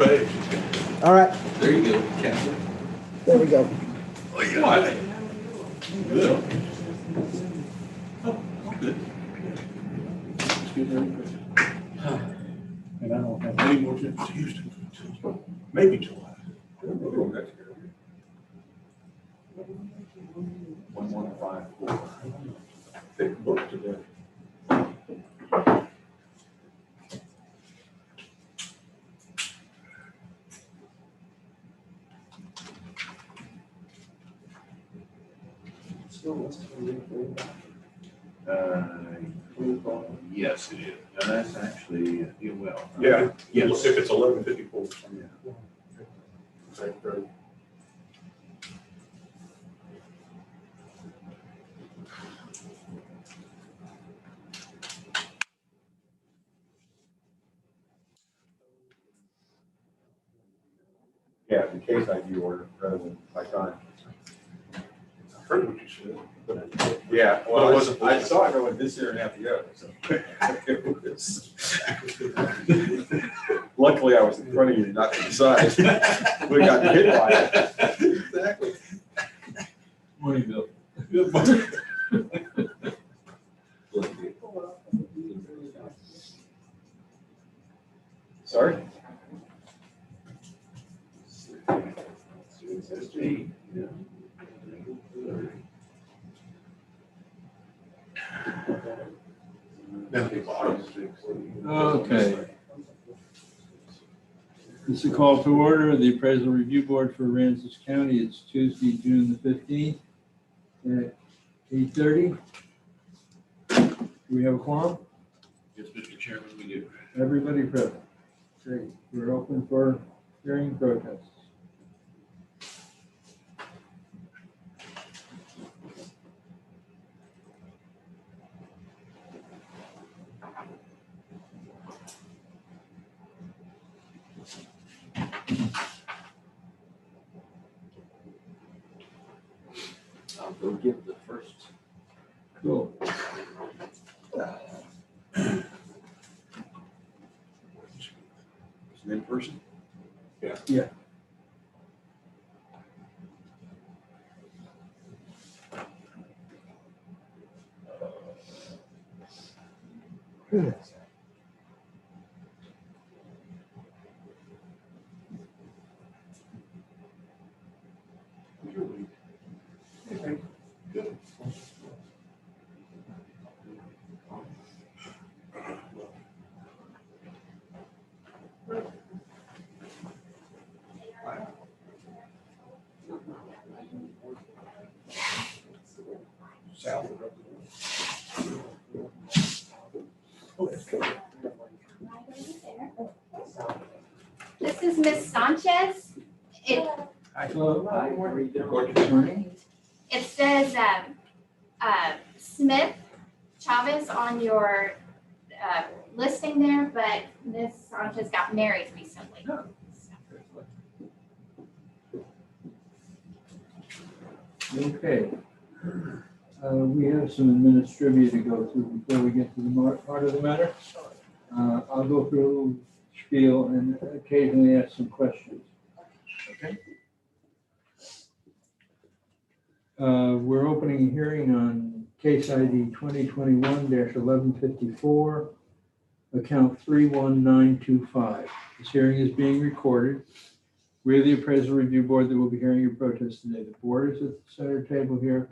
page. All right, There you go, Captain. there we go. Oh, you got it. Good. Oh, good. And I don't have any more trips to Houston until maybe July. 1154. Thick book today. Yes, it is. Now, that's actually, yeah, well. Yeah. Yes. If it's 1154. Yeah. Yeah, the case ID order rather than by time. I heard what you said, but Yeah, But it wasn't- I saw it going this year and after the other, so. It was- Luckily, I was in front of you, not to the side. We got hit by it. Exactly. Morning, Bill. Sorry? Okay. This is a call to order of the Appraisal Review Board for Aransas County. It's Tuesday, June the 15th at 8:30. Do we have a quorum? Yes, Mr. Chairman, we do. Everybody present. Great. We're open for hearing protests. I'll go give the first. Cool. Is it in person? Yeah. This is Miss Sanchez. It says Smith Chavez on your listing there, but Miss Sanchez got married recently. Okay. We have some administrivia to go through before we get to the part of the matter. I'll go through a little spiel and occasionally ask some questions. Okay. We're opening a hearing on case ID 2021-1154, account 31925. This hearing is being recorded. We are the Appraisal Review Board that will be hearing your protest today. The board is at the center table here.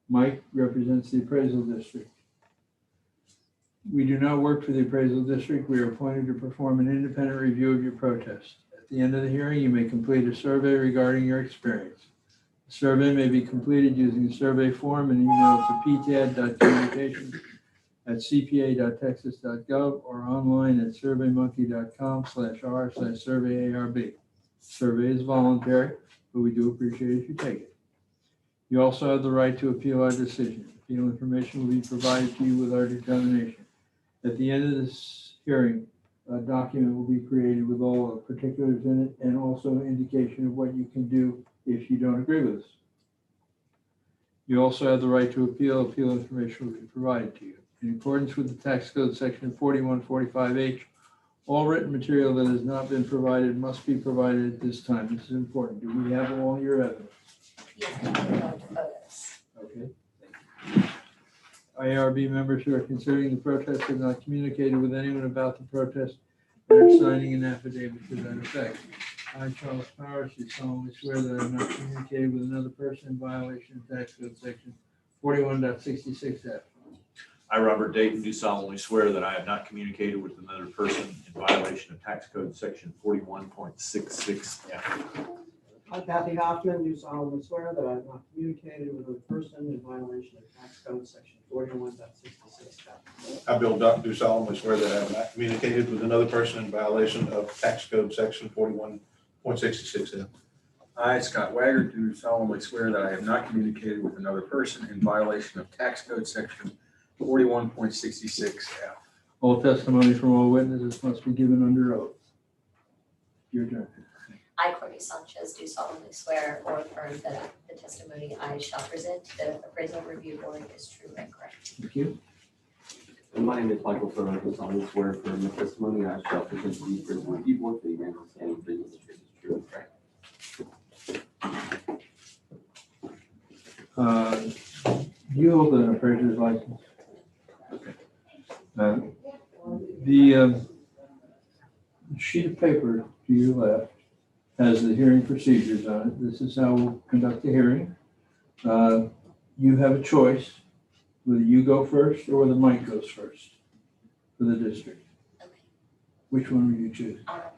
Mike represents the appraisal district. We do not work for the appraisal district. We are appointed to perform an independent review of your protest. At the end of the hearing, you may complete a survey regarding your experience. The survey may be completed using the survey form and emailed to ptad.communications@cpa.texas.gov or online at surveymonkey.com/r/surveyarb. Survey is voluntary, but we do appreciate if you take it. You also have the right to appeal our decision. Appeal information will be provided to you with our determination. At the end of this hearing, a document will be created with all the particulars in it and also an indication of what you can do if you don't agree with us. You also have the right to appeal. Appeal information will be provided to you. In accordance with the tax code section 4145H, All written material that has not been provided must be provided at this time. This is important. Do we have all your evidence? Yes, and we're going to photos. Okay. IRB members who are considering the protest have not communicated with anyone about the protest and are signing an affidavit to that effect. I, Charles Powers, do solemnly swear that I have not communicated with another person in violation of tax code section 41.66F. I, Robert Dayton, do solemnly swear that I have not communicated with another person in violation of tax code section 41.66F. I, Kathy Hoffman, do solemnly swear that I have not communicated with a person in violation of tax code section 41.66F. I, Bill Duck, do solemnly swear that I have not communicated with another person in violation of tax code section 41.66F. I, Scott Wagger, do solemnly swear that I have not communicated with another person in violation of tax code section 41.66F. All testimony from all witnesses must be given under oath. Your turn. I, Courtney Sanchez, do solemnly swear or affirm that the testimony I shall present to the appraisal review board is true and correct. Thank you. And my name is Michael Soto. I solemnly swear for the testimony I shall present to the appraisal review board for the Aransas County Business District is true and correct. You hold an appraiser's license. The sheet of paper to your left has the hearing procedures on it. This is how we'll conduct the hearing. You have a choice, whether you go first or whether Mike goes first for the district. Okay, Which one will you choose? I'll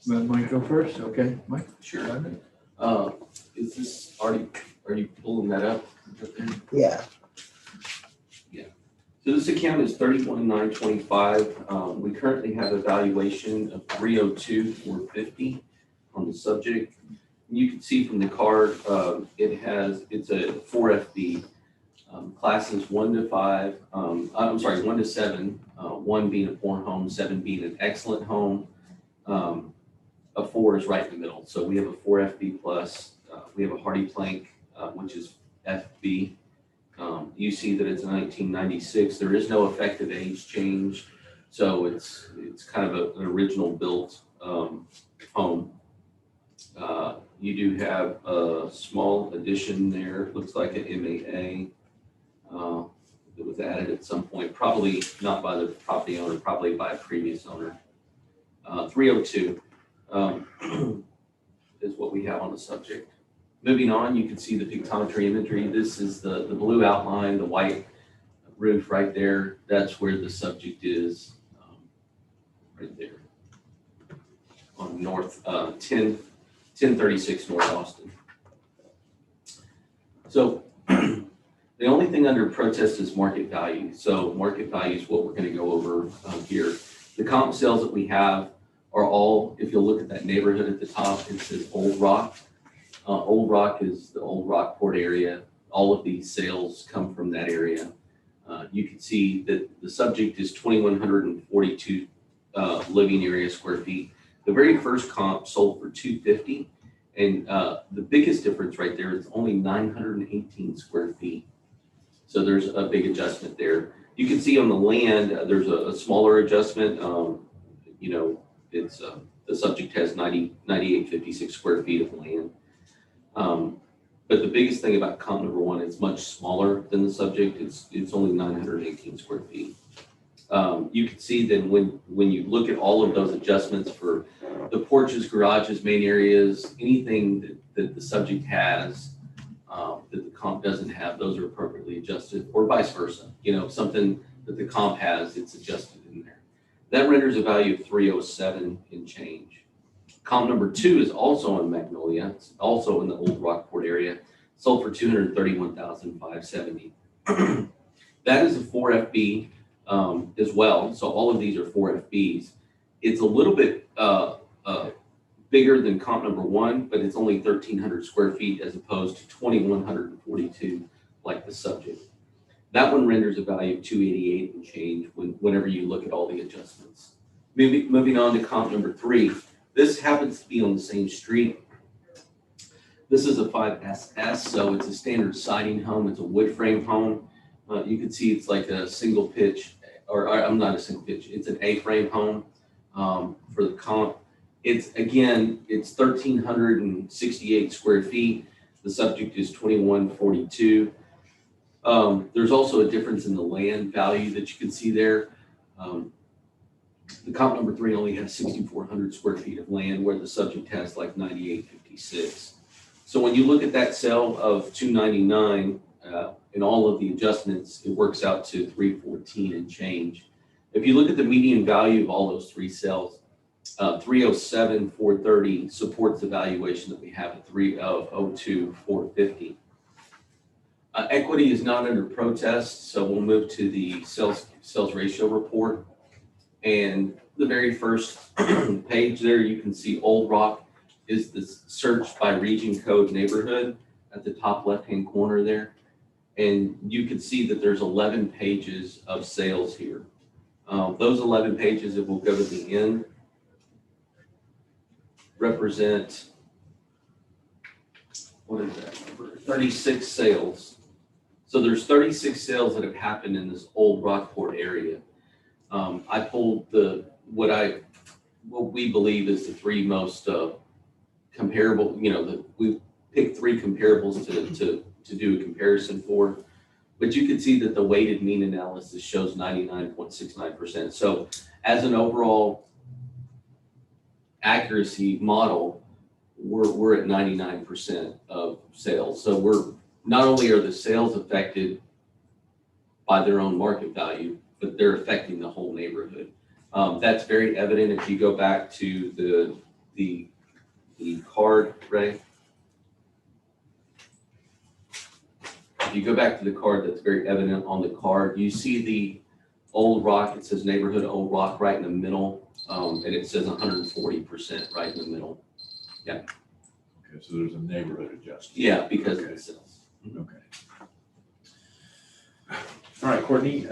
let Mike go first. Let Mike go first, okay? Mike? Sure. Is this already, are you pulling that up? Yeah. So this account is 31,925. We currently have a valuation of 302,450 on the subject. You can see from the card, it's a 4FB, classes 1 to 5, I'm sorry, 1 to 7, 1 being a poor home, 7 being an excellent home. A 4 is right in the middle. So we have a 4FB plus, we have a hardy plank, which is FB. You see that it's a 1996. There is no effective age change. So it's kind of an original built home. You do have a small addition there. Looks like an MAA that was added at some point, probably not by the property owner, probably by a previous owner. 302 is what we have on the subject. Moving on, you can see the pictometry imagery. This is the blue outline, the white roof right there. That's where the subject is, right there on north 1036 North Austin. So the only thing under protest is market value. So market value is what we're going to go over here. The comp sales that we have are all, if you'll look at that neighborhood at the top, it says Old Rock. Old Rock is the Old Rockport area. All of these sales come from that area. You can see that the subject is 2,142 living area square feet. The very first comp sold for 250, and the biggest difference right there is only 918 square feet. So there's a big adjustment there. You can see on the land, there's a smaller adjustment. You know, it's the subject has 9856 square feet of land. But the biggest thing about comp number 1, it's much smaller than the subject. It's only 918 square feet. You can see that when you look at all of those adjustments for the porches, garages, main areas, anything that the subject has that the comp doesn't have, those are appropriately adjusted, or vice versa. You know, something that the comp has, it's adjusted in there. That renders a value of 307 and change. Comp number 2 is also in Magnolia. It's also in the Old Rockport area. Sold for $231,570. That is a 4FB as well. So all of these are 4FBs. It's a little bit bigger than comp number 1, but it's only 1,300 square feet as opposed to 2,142 like the subject. That one renders a value of 288 and change whenever you look at all the adjustments. Moving on to comp number 3. This happens to be on the same street. This is a 5SS, so it's a standard siding home. It's a wood frame home. You can see it's like a single pitch, or I'm not a single pitch. It's an A-frame home. for the comp. It's 1,368 square feet. The subject is 2142. There's also a difference in the land value that you can see there. The comp number 3 only has 6,400 square feet of land, where the subject has like 9,856. So when you look at that sale of 299 and all of the adjustments, it works out to 314 and change. If you look at the median value of all those 3 sales, 307,430 supports the valuation that we have at 302,450. Equity is not under protest, so we'll move to the sales ratio report. And the very first page there, you can see Old Rock is the search by region code neighborhood at the top left-hand corner there. And you can see that there's 11 pages of sales here. Those 11 pages that will go to the end represent, what is that number? 36 sales. So there's 36 sales that have happened in this Old Rockport area. I pulled what we believe is the 3 most comparable, we picked 3 comparables to do a comparison for. But you can see that the weighted mean analysis shows 99.69%. So as an overall accuracy model, we're at 99% of sales. So we're not only are the sales affected by their own market value, but they're affecting the whole neighborhood. That's very evident if you go back to the card, Ray. If you go back to the card, that's very evident on the card. You see the Old Rock, it says neighborhood Old Rock right in the middle, and it says 140% right in the middle. Okay, so there's a neighborhood adjustment. Yeah, because of the sales. Okay. All right, Courtney,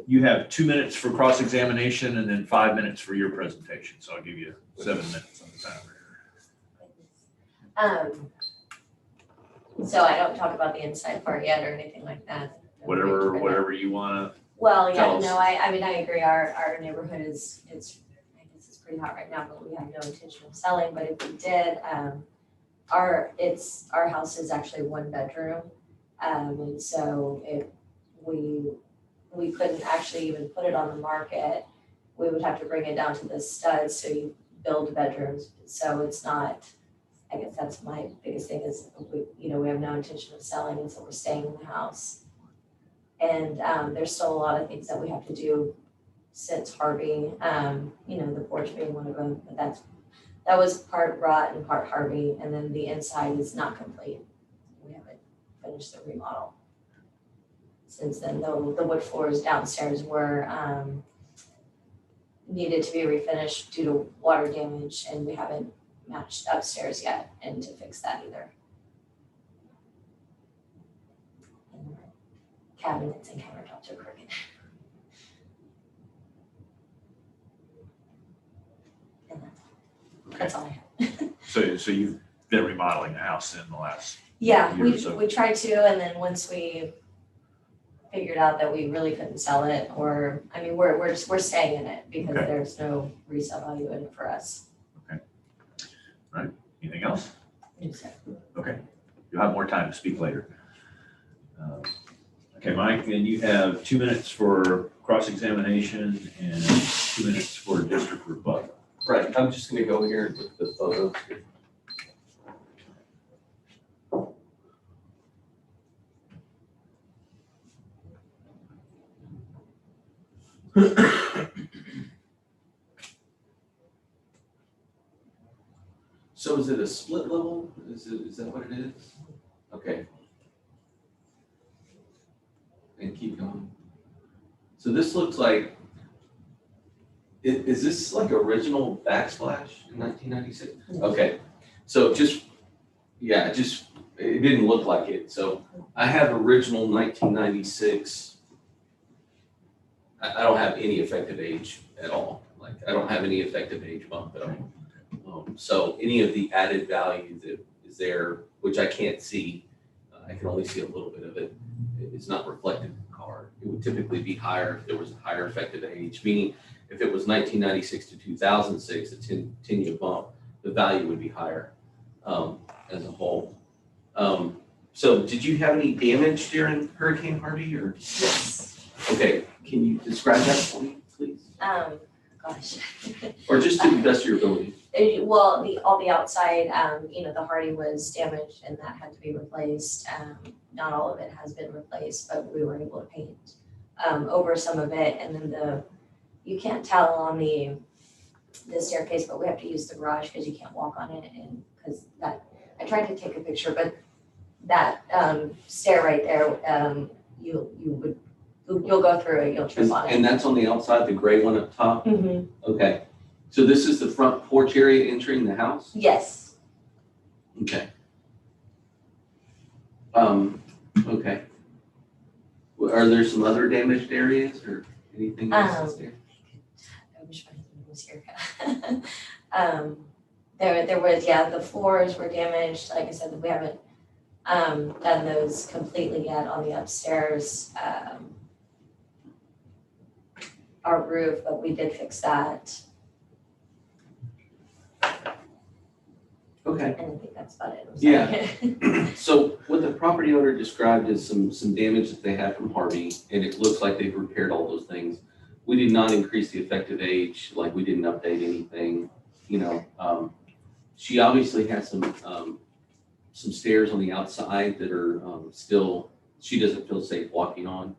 you have 2 minutes for cross-examination and then 5 minutes for your presentation. So I'll give you 7 minutes on the timer. So I don't talk about the inside part yet or anything like that. Whatever you want to. Well, yeah, Tell us. no, I mean, I agree. Our neighborhood is, I guess it's pretty hot right now, but we have no intention of selling. But if we did, our house is actually 1 bedroom. And so if we couldn't actually even put it on the market, we would have to bring it down to the studs. So you build bedrooms. So it's not, I guess that's my biggest thing is we have no intention of selling. And so we're staying in the house. And there's still a lot of things that we have to do since Harvey, the porch being one of them, but that was part rot and part Harvey, and then the inside is not complete. We haven't finished the remodel. Since then, though, the wood floors downstairs were needed to be refinished due to water damage, and we haven't matched upstairs yet, and to fix that either. And cabinets and countertops are crooked. And that's all I have. So you've been remodeling the house in the last. Yeah, year or so. we tried to, and then once we figured out that we really couldn't sell it, or, I mean, we're staying in it because Okay. there's no resale value in it for us. Anything else? So, Okay, you'll have more time to speak later. Okay, Mike, then you have 2 minutes for cross-examination and 2 minutes for district rebuttal. Right, I'm just gonna go here and look at the photos here. So is it a split level? Is that what it is? Okay. And keep going. So this looks like, is this like original backsplash in 1996? Okay, so it didn't look like it. So I have original 1996. I don't have any effective age at all. Like I don't have any effective age bump at all. So any of the added value that is there, which I can't see, I can only see a little bit of it, it's not reflected in the card. It would typically be higher if there was a higher effective age, meaning if it was 1996 to 2006, a 10-year bump, the value would be higher as a whole. So did you have any damage during Hurricane Harvey or? Yes. Okay, can you describe that for me, please? Gosh. Or just to the best of your ability? Well, all the outside, the Hardy was damaged and that had to be replaced. Not all of it has been replaced, but we were able to paint over some of it. And then you can't tell on the staircase, but we have to use the garage because you can't walk on it. And because I tried to take a picture, but that stair right there, you'll go through it, you'll trip on it. And that's on the outside, the gray one up top? Mhm. Okay, so this is the front porch area entering the house? Yes. Okay. Okay. Are there some other damaged areas or anything else there? I wish my husband was here. There was, the floors were damaged. Like I said, we haven't done those completely yet on the upstairs. Our roof, but we did fix that. Okay. And I think that's about it. Yeah. So what the property owner described is some damage that they had from Harvey, and it looks like they've repaired all those things. We did not increase the effective age, like we didn't update anything, She obviously has some stairs on the outside that are still, she doesn't feel safe walking on.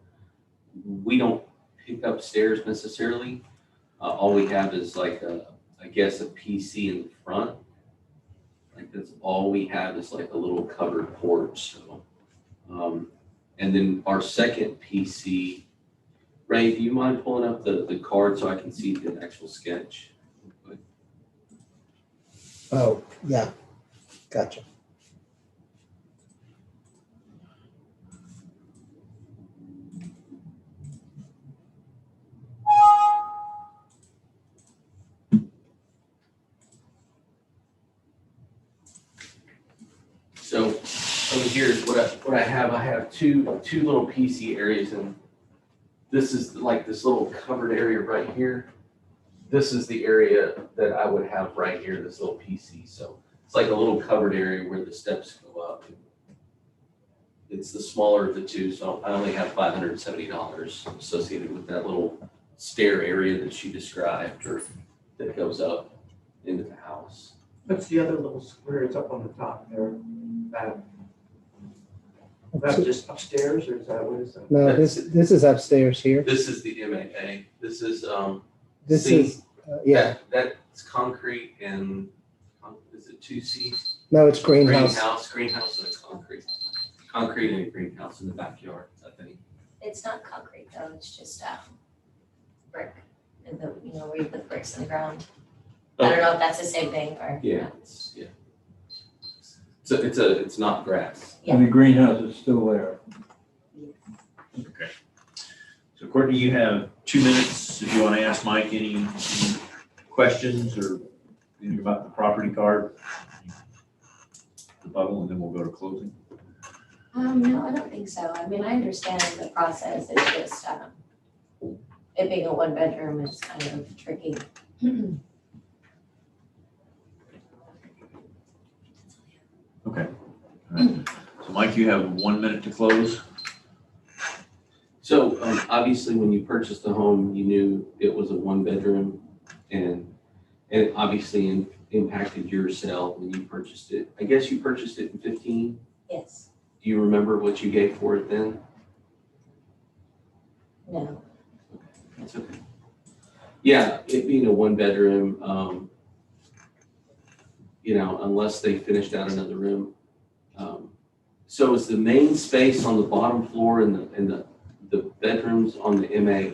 We don't pick up stairs necessarily. All we have is like I guess a PC in the front. Like that's all we have is like a little covered porch. So, and then our second PC, Ray, do you mind pulling up the card so I can see the actual sketch? Oh, yeah, gotcha. So over here is what I have. I have two little PC areas, and this is like this little covered area right here. This is the area that I would have right here, this little PC. So it's like a little covered area where the steps go up. It's the smaller of the two, so I only have $570 associated with that little stair area that she described, or that goes up into the house. What's the other little square? It's up on the top there. That's just upstairs, or is that, what is that? No, this is upstairs here. This is the MAA. This is This C. is, yeah, That's concrete and, is it 2C? no, it's greenhouse. Greenhouse, so it's concrete. Concrete and greenhouse in the backyard, I think. It's not concrete though, it's just brick. And where you put bricks in the ground. I don't know if that's the same thing or. Yeah, So it's not grass. And the greenhouse is still there. Okay. So Courtney, you have 2 minutes if you want to ask Mike any questions or anything about the property card. The bubble, and then we'll go to closing. No, I don't think so. I mean, I understand the process. It's just, it being a one bedroom is kind of tricky. Okay. All right. So Mike, you have 1 minute to close. So obviously, when you purchased the home, you knew it was a 1-bedroom, and it obviously impacted your sale when you purchased it. I guess you purchased it in 15. Yes, Do you remember what you gave for it then? no, That's okay. Yeah, it being a 1-bedroom, unless they finished out another room. So is the main space on the bottom floor and the bedrooms on the MA,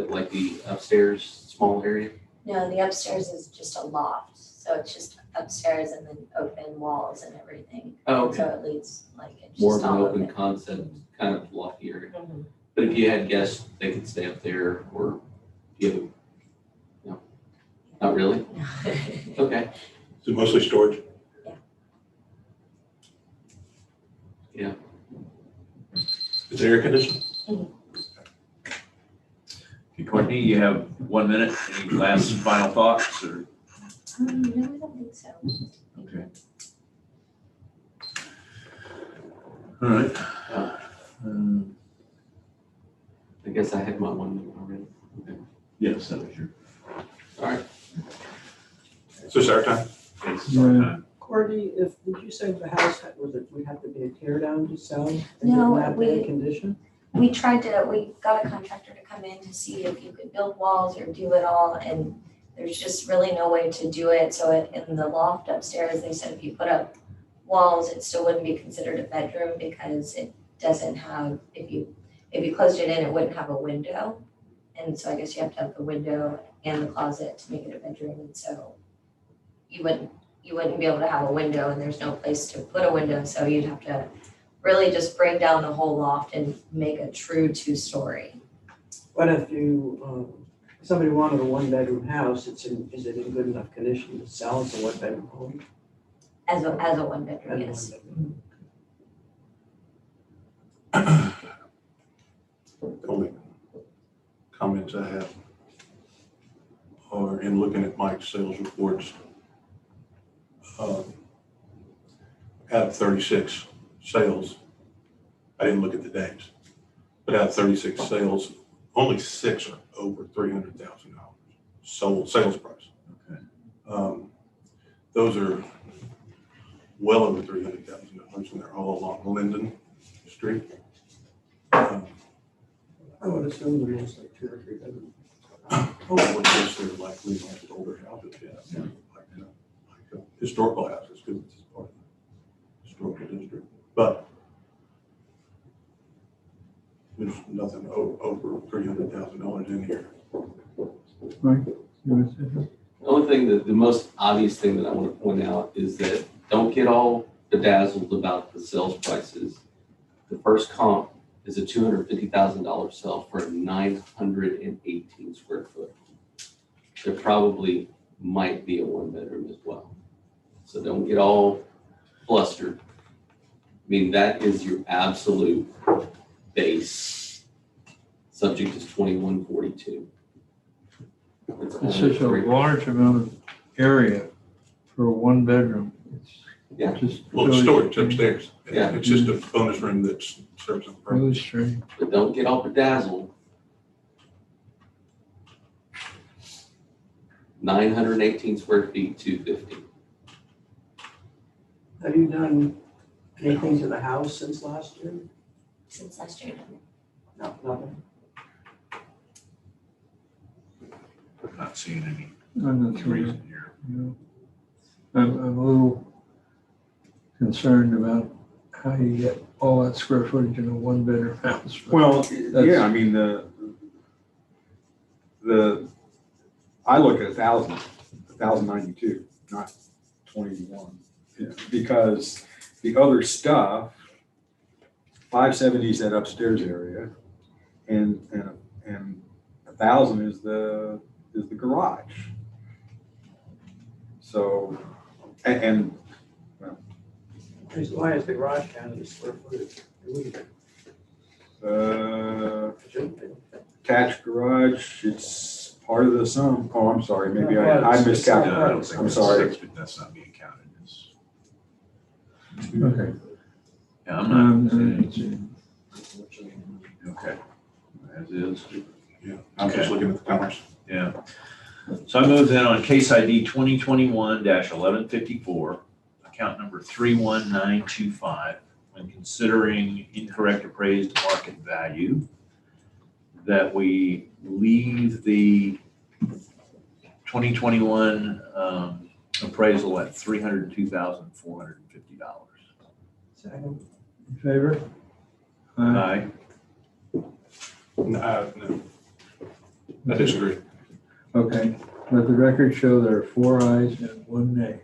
like the upstairs small area? no, the upstairs is just a loft. So it's just upstairs and then open walls and everything. Oh, So it leads it's More just of an all open open. concept, kind of lofty area. Mhm. But if you had guests, they could stay up there, or you no, not really? Okay. Is it mostly storage? Yeah. Is it air conditioned? Okay, Courtney, you have 1 minute. Any last final thoughts or? No, I don't think so. Okay. All right. I guess I had my 1 minute already. Okay. Yes, that was your. All right. Is this our time? It's our Yeah. time. Courtney, did you say the house, would have to be a tear down to sell? Is it No, in that bad we- condition? We got a contractor to come in to see if you could build walls or do it all, and there's just really no way to do it. So in the loft upstairs, they said if you put up walls, it still wouldn't be considered a bedroom because it doesn't have, if you closed it in, it wouldn't have a window. And so I guess you have to have the window and the closet to make it a bedroom, and so you wouldn't be able to have a window, and there's no place to put a window, so you'd have to really just bring down the whole loft and make a true 2-story. What if somebody wanted a 1-bedroom house, is it in good enough condition to sell as a 1-bedroom home? As a 1-bedroom, As a yes. 1-bedroom. The only comments I have are in looking at Mike's sales reports. Out of 36 sales, I didn't look at the days, but out of 36 sales, only 6 are over $300,000 sold sales price. Okay. Those are well over $300,000, and they're all along Linden Street. I would assume they're mostly 2 or 3 bedroom. What is there like we have older houses, yeah, like historical houses, because it's part of the historical district. But there's nothing over $300,000 in here. Mike, you want to say something? The only thing the most obvious thing that I want to point out is that don't get all bedazzled about the sales prices. The first comp is a $250,000 sale for a 918 square foot. There probably might be a 1-bedroom as well. So don't get all flustered. I mean, that is your absolute base. Subject is 2142. It's such a large amount of area for a 1-bedroom. Yeah. It's just Well, really storage strange. upstairs. Yeah. It's just a bonus room that serves a purpose. Really strange. But don't get all bedazzled. 918 square feet, 250. Have you done anything to the house since last year? Since last year. No, nothing. Not seeing any I'm not sure. reason here. I'm a little concerned about how you get all that square footage in a 1-bedroom house. Well, That's- yeah, I mean, I look at 1,092, not 21. Because the other stuff, 570 is that upstairs area, and 1,000 is the garage. So, and Why is the garage counted as square footage? Shouldn't be. attached garage, it's part of the sum. Oh, I'm sorry, maybe I No, I don't miscalculated. think I'm that's sorry. six, but that's not being counted. It's- Okay. Yeah, I'm not seeing Um, anything. Okay. As is. Yeah, I'm just Okay. looking at the numbers. Yeah. So I moved in on case ID 2021-1154, account number 31925, when considering incorrect appraised market value, that we leave the 2021 appraisal at $302,450. Second. In favor? Aye. No, I disagree. Okay, let the record show there are 4 ayes and 1 nay.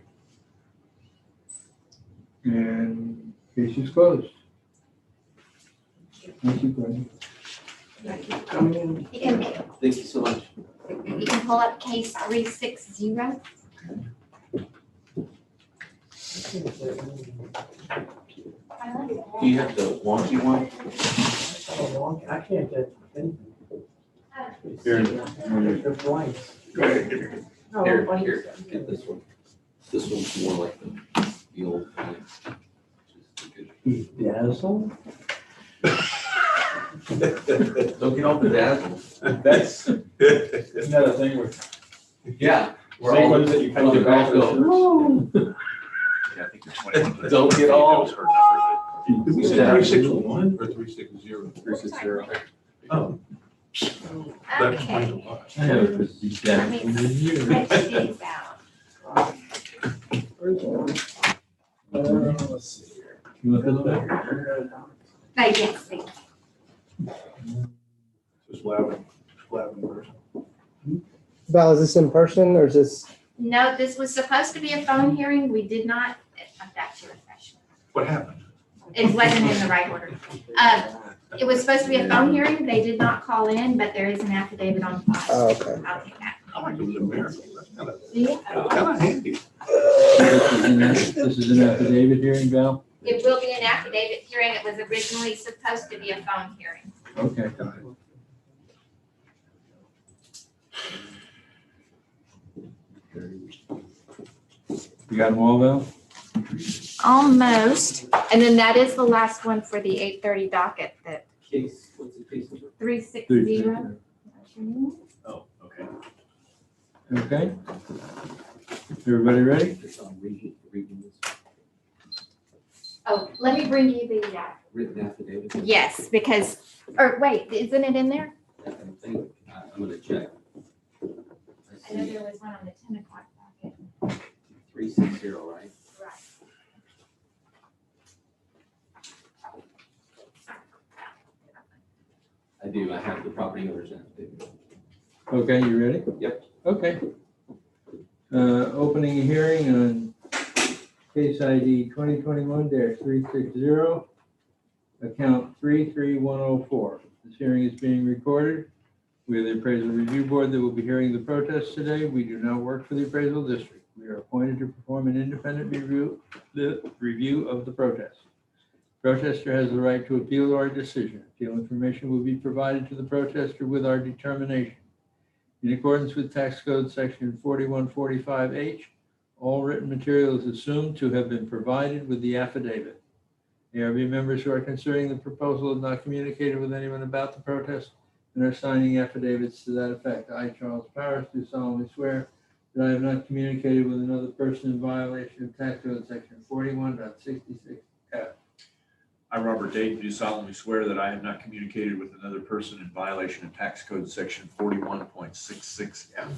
And case is closed. Thank you, Gordon. Thank you for coming in. You can, Thank you so much. you can pull up case 360. Do you have the wonky one? I can't get anything. Here. The blanks. Oh, Here, blanks. here, get this one. This one's more like the old one. Dazzle? Don't get all the dazzle. That's, isn't that a thing with Yeah. We're same all, ones that you all put the the back of golf the go. Yeah, I think it's 21. Don't get all- That was her number, Did we say 361 or 360? 360? Oh. That explains a Okay, lot. I have a pretty dazzle in here. check these out. Let's see here. You want this back? Yes, thank you. Just laughing person. Val, is this in person or is this, No, this was supposed to be a phone hearing. We did not, that's your refreshment. What happened? It wasn't in the right order. It was supposed to be a phone hearing. They did not call in, but there is an affidavit on file. oh, okay. I'll take that. I like it was in America. That's kind of Yeah. handy. This is an affidavit hearing, Val? It will be an affidavit hearing. It was originally supposed to be a phone hearing. Okay. You got them all, Val? Almost. And then that is the last one for the 8:30 docket, that Case, what's the case number? 360. Oh, okay. Okay. Everybody ready? It's on reading this Oh, let me bring you the, written affidavit. yes, because, or wait, isn't it in there? I think, I'm gonna check. I know there was one on the 10 o'clock docket. 360, right? Right. I do, I have the property owner's affidavit. Okay, you ready? Yep. Okay. Opening a hearing on case ID 2021-360, account 33104. This hearing is being recorded. We are the appraisal review board that will be hearing the protest today. We do not work for the appraisal district. We are appointed to perform an independent review of the protest. Protester has the right to appeal our decision. Appeal information will be provided to the protester with our determination. In accordance with tax code section 4145H, all written material is assumed to have been provided with the affidavit. ARB members who are considering the proposal have not communicated with anyone about the protest and are signing affidavits to that effect. I, Charles Powers, do solemnly swear that I have not communicated with another person in violation of tax code section 41.66F. I, Robert Dayton, do solemnly swear that I have not communicated with another person in violation of tax code section 41.66F.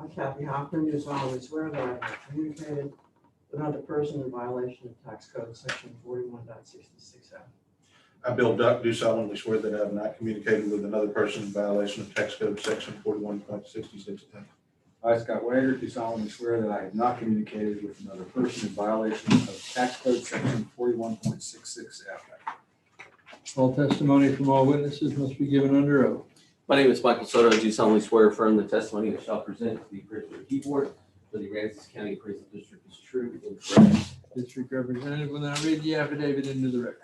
I, Kathy Hoffman, do solemnly swear that I have not communicated with another person in violation of tax code section 41.66F. I, Bill Duck, do solemnly swear that I have not communicated with another person in violation of tax code section 41.66. I, Scott Wager, do solemnly swear that I have not communicated with another person in violation of tax code section 41.66F. All testimony from all witnesses must be given under oath. My name is Michael Soto. I do solemnly swear affirm the testimony I shall present to the appraisal review board for the Aransas County Appraisal District is true and correct. District representative will now read the affidavit into the record.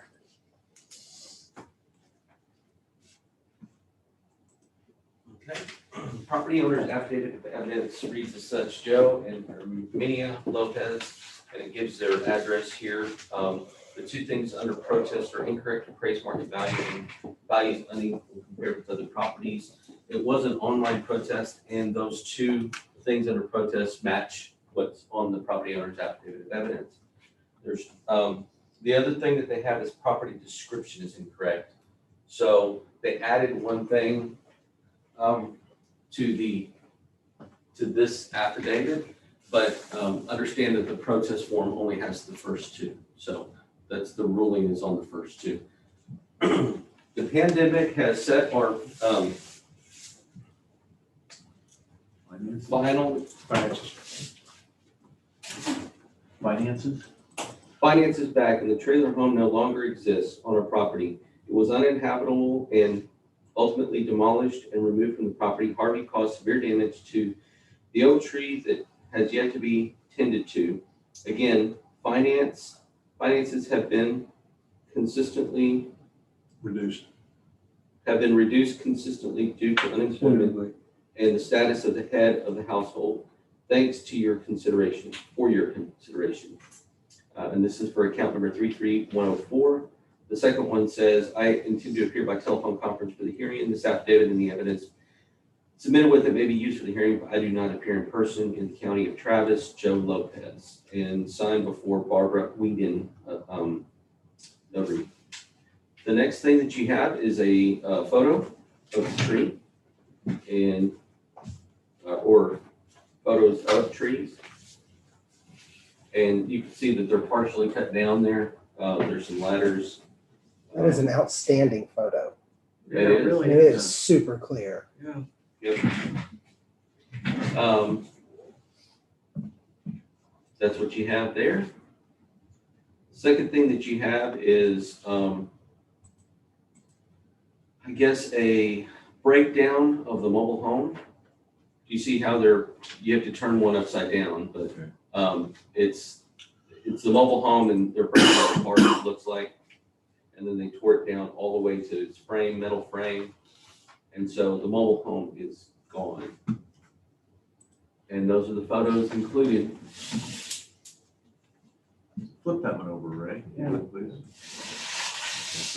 Okay. Property owner's affidavit of evidence reads as such: Joe and Herminia Lopez, and it gives their address here. The two things under protest are incorrect appraised market value and values unequal compared with other properties. It was an online protest, and those two things under protest match what's on the property owner's affidavit of evidence. There's the other thing that they have is property description is incorrect. So they added one thing to this affidavit, but understand that the protest form only has the first two. So that's the ruling is on the first two. The pandemic has set our finances back, and the trailer home no longer exists on our property. It was uninhabitable and ultimately demolished and removed from the property. Harvey caused severe damage to the oak tree that has yet to be tended to. Again, finances have been consistently Reduced. have been reduced consistently due to unemployment and the status of the head of the household, thanks to your consideration, for your consideration. And this is for account number 33104. The second one says, I intend to appear by telephone conference for the hearing, and this affidavit and the evidence submitted with it may be used for the hearing, but I do not appear in person in the county of Travis, Joe Lopez, and signed before Barbara Whedon, notary. The next thing that you have is a photo of the tree and or photos of trees. And you can see that they're partially cut down there. There's some ladders. That is an outstanding photo. Yeah, It is. really It is super clear. Yeah. Yep. That's what you have there. Second thing that you have is, I guess, a breakdown of the mobile home. You see how you have to turn one upside down, but it's the mobile home and they're breaking it apart, it looks like. And then they tore it down all the way to its frame, metal frame. And so the mobile home is gone. And those are the photos included. Flip that one over, Ray. Yeah. Please.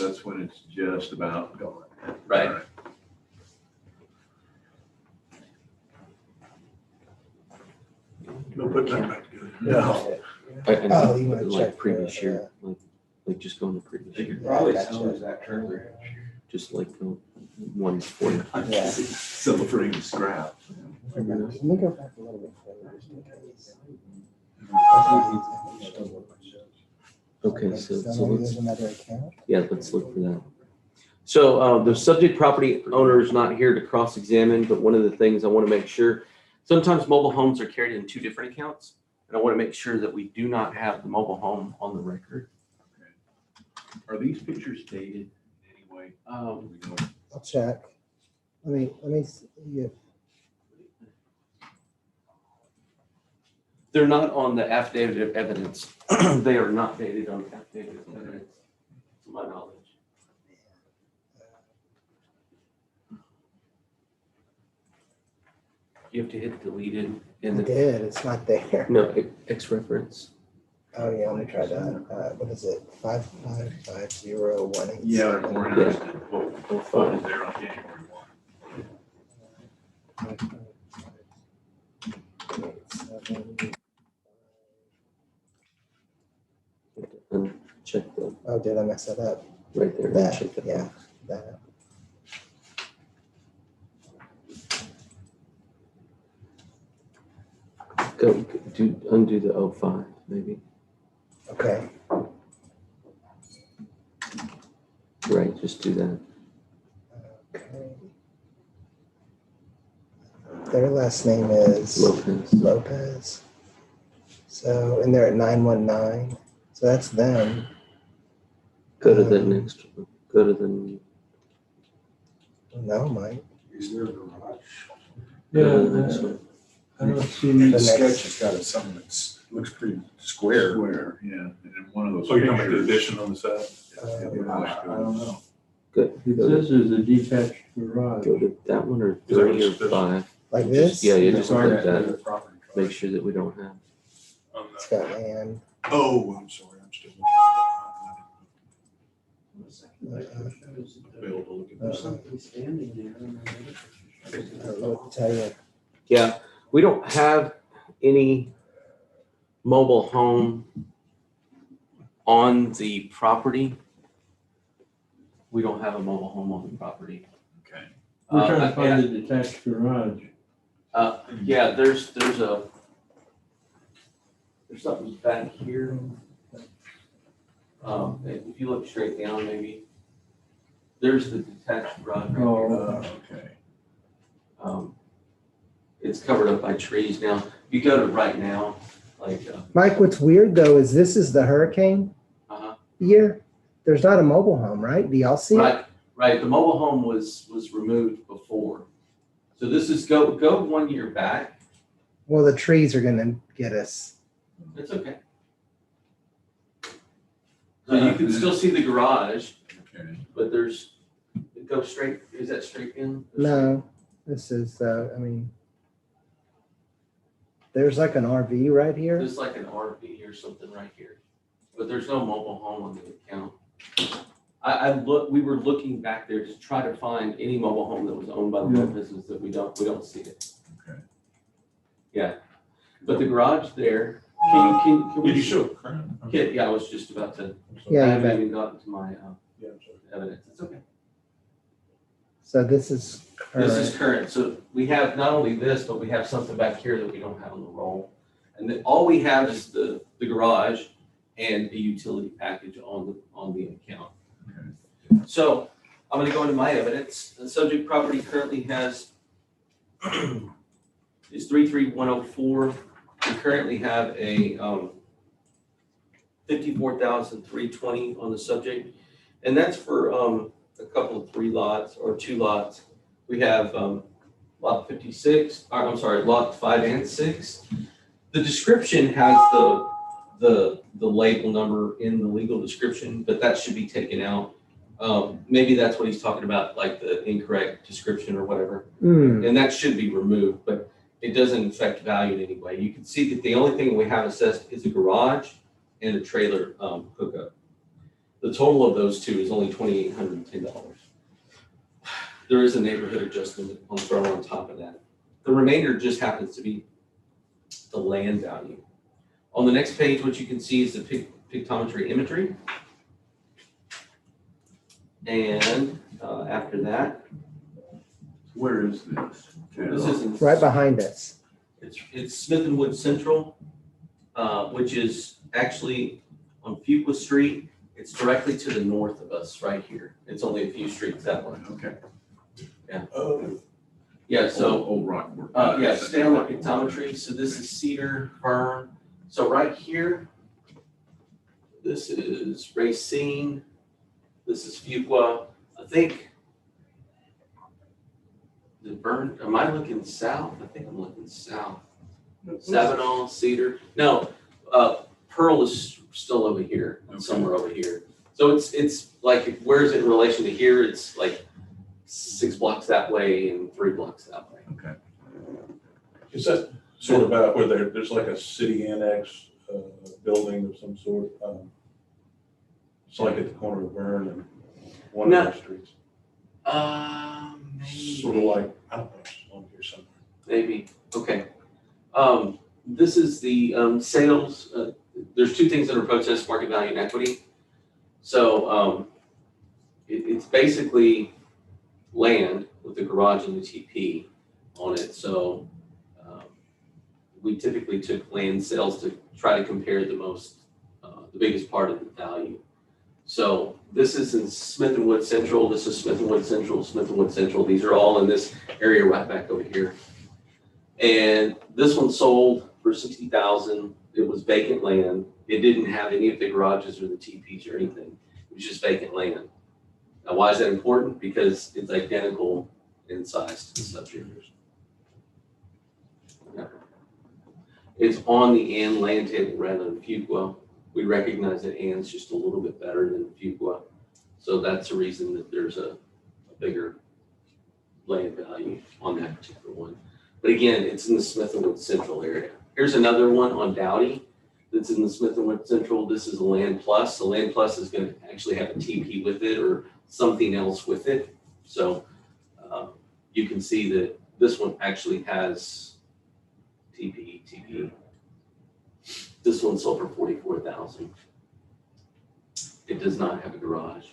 That's when it's just about gone. Right. All We'll put that back together. No. And Oh, you wanna like check previous the, year, like just go in the previous year, Probably Gotcha. sells that trailer. just like the one before. Yeah. Celebrating scrap. Let me go back a little bit further just in case. Okay, so maybe let's, there's another account. yeah, let's look for that. So the subject property owner is not here to cross-examine, but one of the things I want to make sure, sometimes mobile homes are carried in two different accounts. And I want to make sure that we do not have the mobile home on the record. Are these pictures dated in any way? Um, We know. I'll check. Let me see if, They're not on the affidavit of evidence. They are not dated on the affidavit of evidence, to my knowledge. You have to hit deleted I in the, did, it's not there. no, X reference. Oh, yeah, let me try that. What is it? 5550187. Yeah, we're interested. What Oh, photo is there on January 1? Check the, Oh, did I mess that up? right there. That, Check that. yeah, that. Go, undo the 05, maybe. Okay, Right, just do that. okay. Their last name is Lopez. Lopez. So, and they're at 919. So that's them. Go to the next one. Go to the, No, Mike. Is there a garage? go to the next one. I don't see. The The next- sketch has got something that looks pretty square. Square, yeah. And then one of those. So you're talking about the pictures- addition on the side? I don't know. Good. It Go to, says there's a detached garage. go to that one or Is that 3 or what's- 5. Like this? Yeah, you just Find click that that. property card. Make sure that we don't have. On It's the- got land. Oh, I'm sorry, I'm still available to look at There's this. something standing there. I don't know what to tell you. Yeah, we don't have any mobile home on the property. We don't have a mobile home on the property. Okay. We're trying to And- find the detached garage. Yeah, there's something back here. If you look straight down, maybe, there's the detached garage right Oh. here. Okay. It's covered up by trees now. If you go to right now, like, Mike, what's weird though is this is the hurricane uh-huh. year. There's not a mobile home, right? Do y'all see it? Right, the mobile home was removed before. So this is, go 1 year back. Well, the trees are gonna get us. It's okay. So you can still see the garage, Okay. but there's Go straight, is that straight in? No, this is, there's like an RV right here. There's like an RV or something right here, but there's no mobile home on the account. We were looking back there to try to find any mobile home that was owned by the local business that we don't see it. Okay. Yeah, but the garage there, can Did we you show it current? Yeah, I was just about to, Yeah, I you haven't bet. even gotten to my Yeah, I'm sorry. evidence, it's okay. So this is This current. is current, so we have not only this, but we have something back here that we don't have on the roll. And then all we have is the garage and a utility package on the account. So I'm gonna go into my evidence. The subject property currently has is 33104. We currently have a 54,320 on the subject, and that's for a couple of 3 lots or 2 lots. We have lot 56, or I'm sorry, lot 5 and 6. The description has the label number in the legal description, but that should be taken out. Maybe that's what he's talking about, like the incorrect description or whatever. And that should be removed, but it doesn't affect value in any way. You can see that the only thing we have assessed is a garage and a trailer hookup. The total of those two is only $2,810. There is a neighborhood adjustment on thrown on top of that. The remainder just happens to be the land value. On the next page, what you can see is the pictometry imagery. And after that, Where is this? this is in, Right behind us. it's Smith and Wood Central, which is actually on Fuqua Street. It's directly to the north of us, right here. It's only a few streets that way. Okay. Yeah, so Old Rockport. yeah, stay on the pictometry. So this is Cedar, Fern. So right here, this is Racine. This is Fuqua. I think, the Burn, am I looking south? I think I'm looking south. Sabinal, Cedar. No, Pearl is still over here, somewhere over here. So it's like, where is it in relation to here? It's like 6 blocks that way and 3 blocks that way. Okay. Is that sort of about where there's like a city annex building of some sort? It's like at the corner of Burn and one No. of the streets. Maybe. Sort of like, I don't know, it's on here somewhere. Maybe, okay. This is the sales, there's 2 things under protest: market value and equity. So it's basically land with the garage and the TP on it. So we typically took land sales to try to compare the biggest part of the value. So this is in Smith and Wood Central. This is Smith and Wood Central, Smith and Wood Central. These are all in this area right back over here. And this one sold for $60,000. It was vacant land. It didn't have any of the garages or the TPs or anything. It was just vacant land. Now, why is that important? Because it's identical in size to the subject. Yeah. It's on the Ann land table rather than Fuqua. We recognize that Ann's just a little bit better than Fuqua. So that's the reason that there's a bigger land value on that particular one. But again, it's in the Smith and Wood Central area. Here's another one on Dowdy that's in the Smith and Wood Central. This is a Land Plus. The Land Plus is going to actually have a TP with it or something else with it. So you can see that this one actually has TP. This one sold for $44,000. It does not have a garage.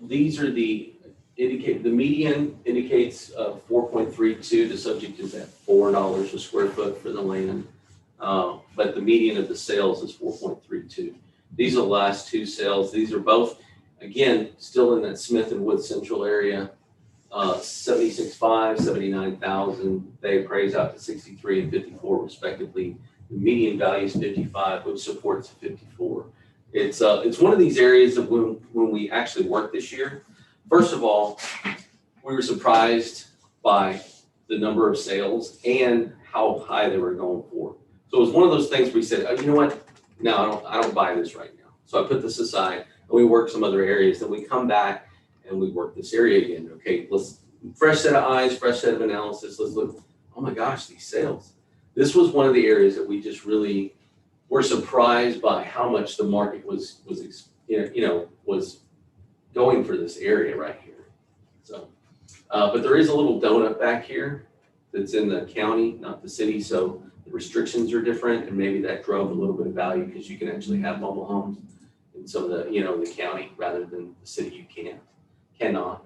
These are the median indicates 4.32. The subject is at $4 a square foot for the land. But the median of the sales is 4.32. These are the last 2 sales. These are both, again, still in that Smith and Wood Central area. 76.5, 79,000. They appraise out to 63 and 54 respectively. The median value is 55, which supports 54. It's one of these areas that when we actually worked this year, first of all, we were surprised by the number of sales and how high they were going for. So it was one of those things where we said, oh, you know what? No, I don't buy this right now. So I put this aside and we worked some other areas. Then we come back and we work this area again. Okay, let's, fresh set of eyes, fresh set of analysis. Let's look, oh my gosh, these sales. This was one of the areas that we just really were surprised by how much the market was going for this area right here. So, but there is a little donut back here that's in the county, not the city. So the restrictions are different, and maybe that drove a little bit of value because you can actually have mobile homes in some of the, the county rather than the city you cannot.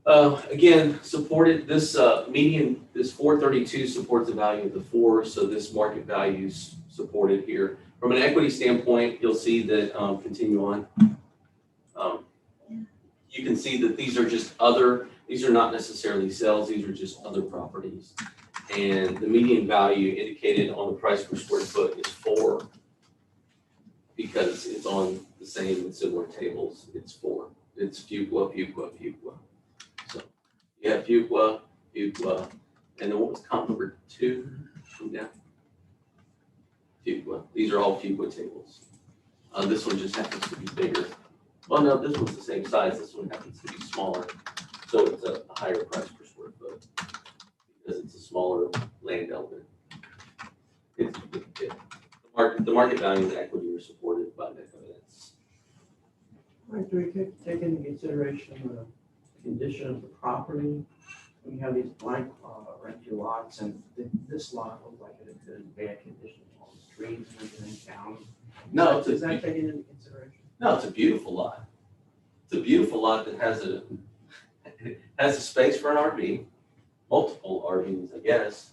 Again, supported this median, this 432 supports the value of the 4, so this market value is supported here. From an equity standpoint, you'll see that, continue on. You can see that these are just these are not necessarily sales, these are just other properties. And the median value indicated on the price per square foot is 4 because it's on the same and similar tables, it's 4. It's Fuqua. So you have Fuqua, and then what was comp number 2? Come down. Fuqua. These are all Fuqua tables. This one just happens to be bigger. Well, no, this one's the same size. This one happens to be smaller. So it's a higher price per square foot because it's a smaller land element. The market value and the equity are supported by that evidence. Right, do we take into consideration the condition of the property? We have these blank empty lots, and this lot looks like it's in bad condition, all the trees and everything down. No, Is that taken into consideration? No, it's a beautiful lot. It's a beautiful lot that has a space for an RV, multiple RVs, I guess.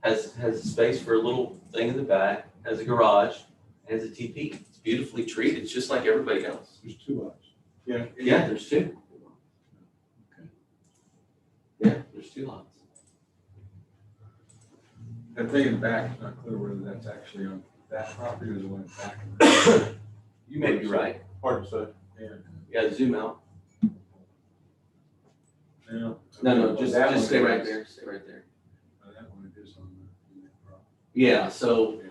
Has a space for a little thing in the back, has a garage, has a TP. It's beautifully treated, just like everybody else. There's 2 lots. Yeah, there's 2. Yeah, there's 2 lots. That thing in the back, it's not clear whether that's actually on that property or the one back. You may be right. Hard to say. Yeah, zoom out. Yeah. No, just That one stay right is. there. Stay right there. That one is on the property. Yeah, so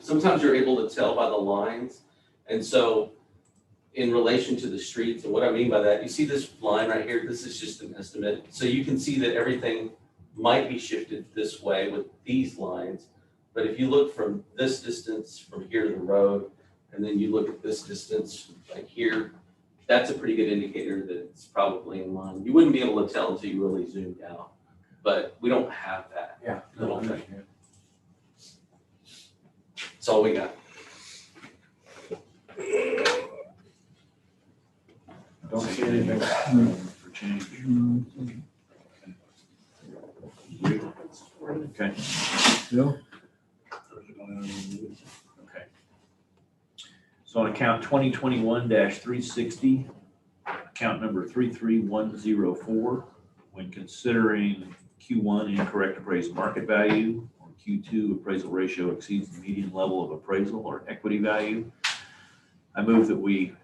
sometimes you're able to tell by the lines. And so in relation to the streets, and what I mean by that, you see this line right here, this is just an estimate. So you can see that everything might be shifted this way with these lines. But if you look from this distance from here to the road, and then you look at this distance like here, that's a pretty good indicator that it's probably in line. You wouldn't be able to tell until you really zoomed out, but we don't have that. Yeah. Little thing. That's all we got. Don't see anything. For change. Okay. Bill? Okay. So on account 2021-360, account number 33104, when considering Q1 incorrect appraised market value or Q2 appraisal ratio exceeds the median level of appraisal or equity value, I move that we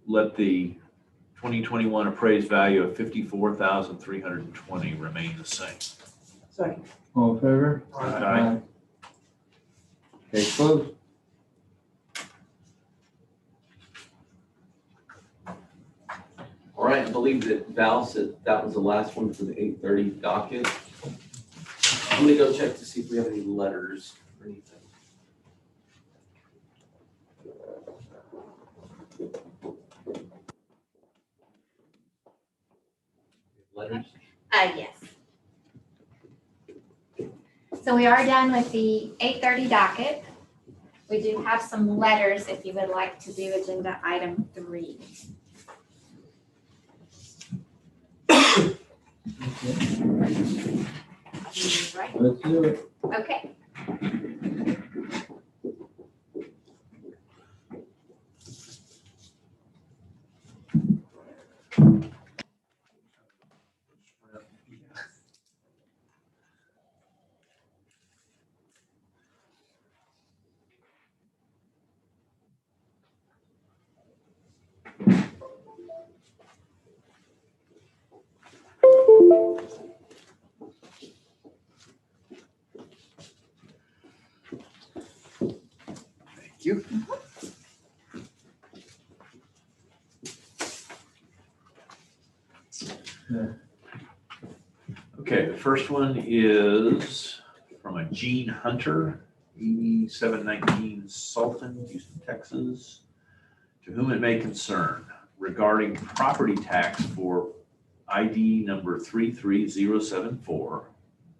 let the 2021 appraised value of $54,320 remain the same. Second. All in favor? Aye. Case closed. All right, I believe that Val said that was the last one for the 8:30 docket. I'm gonna go check to see if we have any letters or anything. Letters? Yes. So we are done with the 8:30 docket. We do have some letters if you would like to do agenda item 3. Right, Let's do it. okay. Okay, the first one is from a Gene Hunter, 8719 Sultan, Houston, Texas. To whom it may concern, regarding property tax for ID number 33074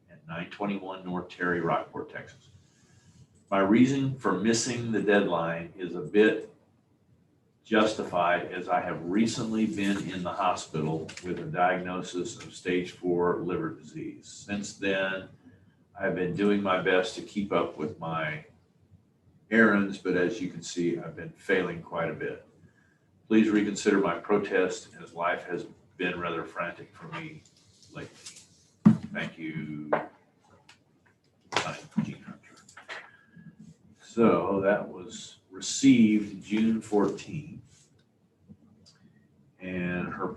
at 921 North Terry, Rockport, Texas. My reason for missing the deadline is a bit justified, as I have recently been in the hospital with a diagnosis of stage 4 liver disease. Since then, I've been doing my best to keep up with my errands, but as you can see, I've been failing quite a bit. Please reconsider my protest, as life has been rather frantic for me lately. Thank you. Signed, Gene Hunter. So that was received June 14th. And her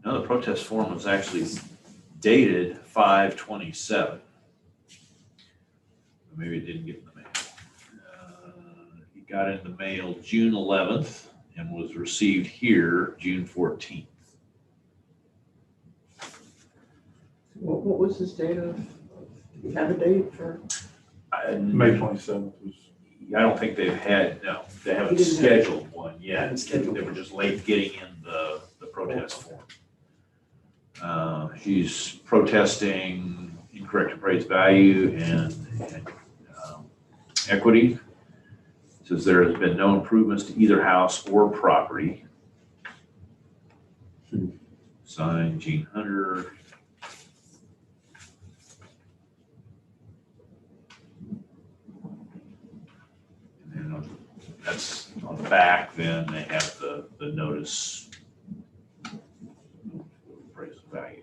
the protest form was actually dated 5/27. Maybe it didn't get in the mail. It got in the mail June 11th and was received here June 14th. What was this date of, do you have a date for? May 27th was. I don't think they've had, no, they haven't He didn't have- scheduled one yet. Haven't scheduled They were just late getting in the protest form. She's protesting incorrect appraised value and equity. Says there has been no improvements to either house or property. Signed, Gene Hunter. And then that's on the back, then they have the notice. Appraised value.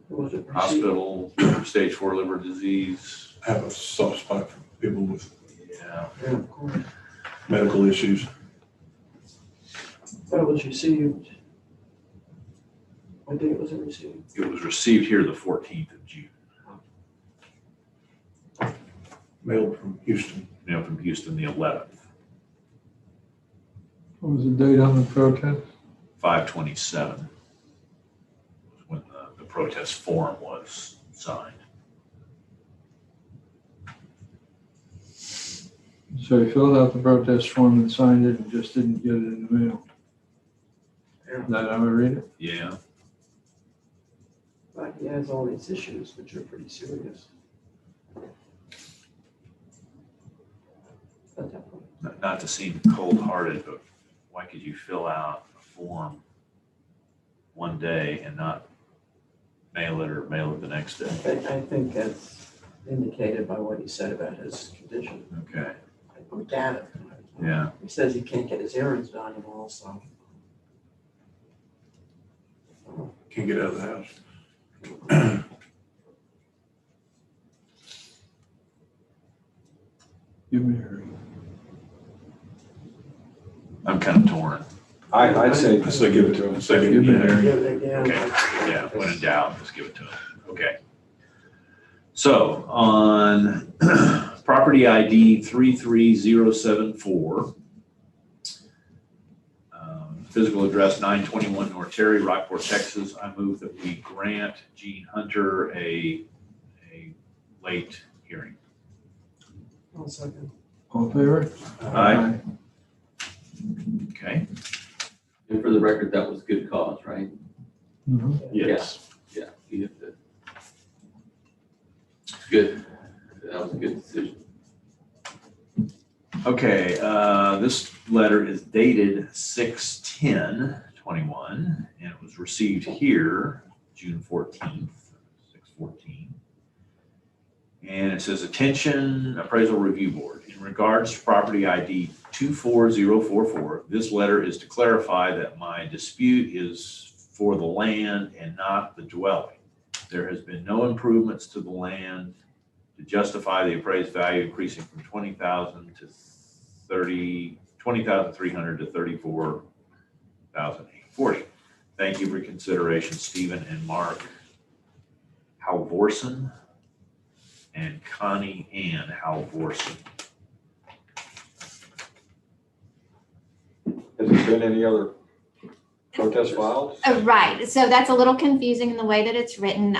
Was it received? Hospital, stage 4 liver disease. I have a soft spot for people with Yeah. Yeah, of course. medical issues. But it was received. What date was it received? It was received here the 14th of June. Mailed from Houston. Now from Houston, the 11th, What was the date on the protest? 5/27. Was when the protest form was signed. So he filled out the protest form and signed it and just didn't get it in the mail. Yeah. Is that how I read it? Yeah. But he has all these issues, which are pretty serious. At that point. Not to seem cold-hearted, but why could you fill out a form one day and not mail it or mail it the next day? I think that's indicated by what he said about his condition. Okay. I looked at it. Yeah. He says he can't get his errands done and all, so. Can't get out of the house. Give me a hurry. I'm kind of torn. I'd say. I say give it to him. Say give Give it me to a him. hurry. Okay, yeah, when in doubt, just give it to him. Okay. So on property ID 33074, physical address 921 North Terry, Rockport, Texas, I move that we grant Gene Hunter a late hearing. 1 second. All in favor? Aye. Okay. And for the record, that was good cause, right? Mhm. Yes. Yeah, you have to. Good. That was a good decision. Okay, this letter is dated 6/10/21, and it was received here June 14th, 6/14. And it says, attention appraisal review board. In regards to property ID 24044, this letter is to clarify that my dispute is for the land and not the dwelling. There has been no improvements to the land to justify the appraised value increasing from 20,000 to 20,300 to 34,840. Thank you for consideration, Stephen and Mark. Halvorsen and Connie Ann Halvorsen. Has there been any other protest filed? Right, so that's a little confusing in the way that it's written.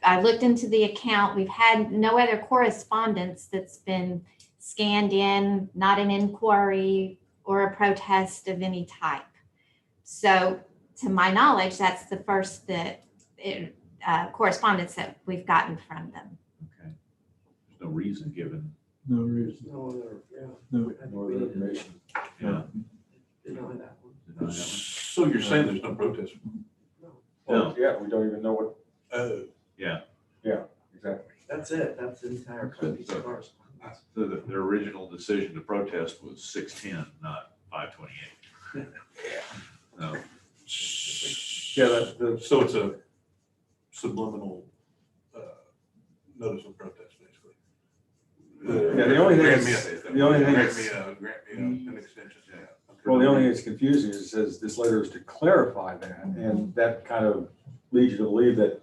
I looked into the account. We've had no other correspondence that's been scanned in, not an inquiry or a protest of any type. So to my knowledge, that's the first correspondence that we've gotten from them. Okay. There's no reason given. No reason. No other, yeah. No. I think No we other need to information. Yeah. deny that one. Deny that one. So you're saying there's no protest? Well, yeah, we don't even know what, exactly. That's it. That's the entire piece of correspondence. Their original decision to protest was 610, not 528. No. Yeah, So it's a subliminal notice of protest, basically. Yeah, the only thing Grant is- me the only thing grant is- me an extension, yeah. well, the only thing that's confusing is it says this letter is to clarify that, and that kind of leads you to believe that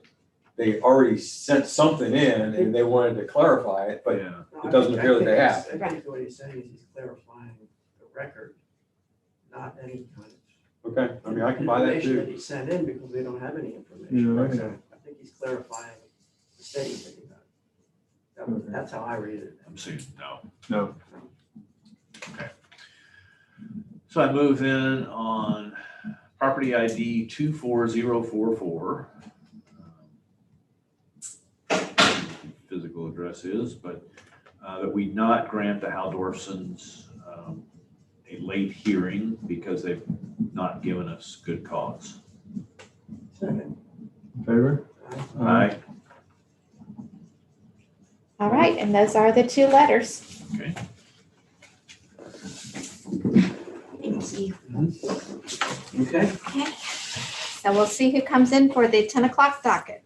they already sent something in and they wanted to clarify it, but Yeah. it doesn't appear that they have. I think what he's saying is he's clarifying the record, not any kind of. okay, I mean, I can buy that Information that too. he sent in because we don't have any information. Yeah, okay. So I think he's clarifying the statement that he got. That's how I read it. I'm saying no. No. So I move in on property ID 24044. Physical address is, but that we not grant the Haldorfsons a late hearing because they've not given us good cause. Second. In favor? Aye. All right, and those are the two letters. Okay. Thank you. Okay. Okay, so we'll see who comes in for the 10 o'clock docket.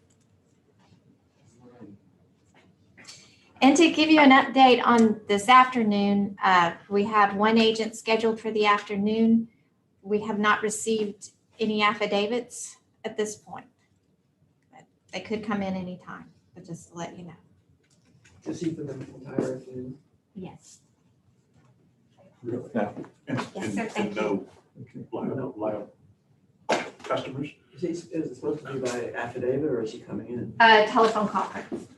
And to give you an update on this afternoon, we have one agent scheduled for the afternoon. We have not received any affidavits at this point. But they could come in anytime, but just to let you know. To see for the entire afternoon. Yes. Yeah. And Yes, sir, thank no live customers? Is it supposed to be by affidavit or is he coming in? Telephone conference.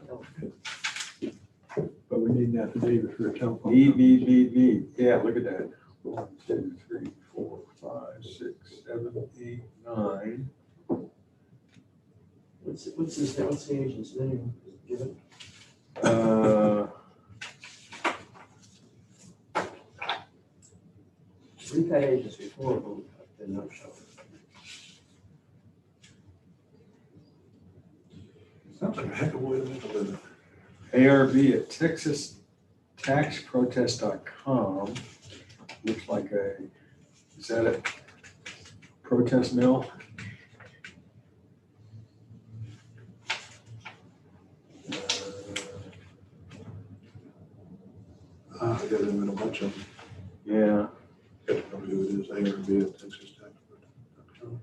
But we need an affidavit for a telephone. B, yeah, look at that. 1, 2, 3, 4, 5, 6, 7, 8, 9. What's the agent's name? Give it. We've had agents before, but they're no show. Sounds like a heck of a way to make a living. ARB at texastaxprotest.com. Looks like is that a protest mill? I got them in a bunch of them. Yeah. Got to know who it is, ARB at texastaxprotest.com.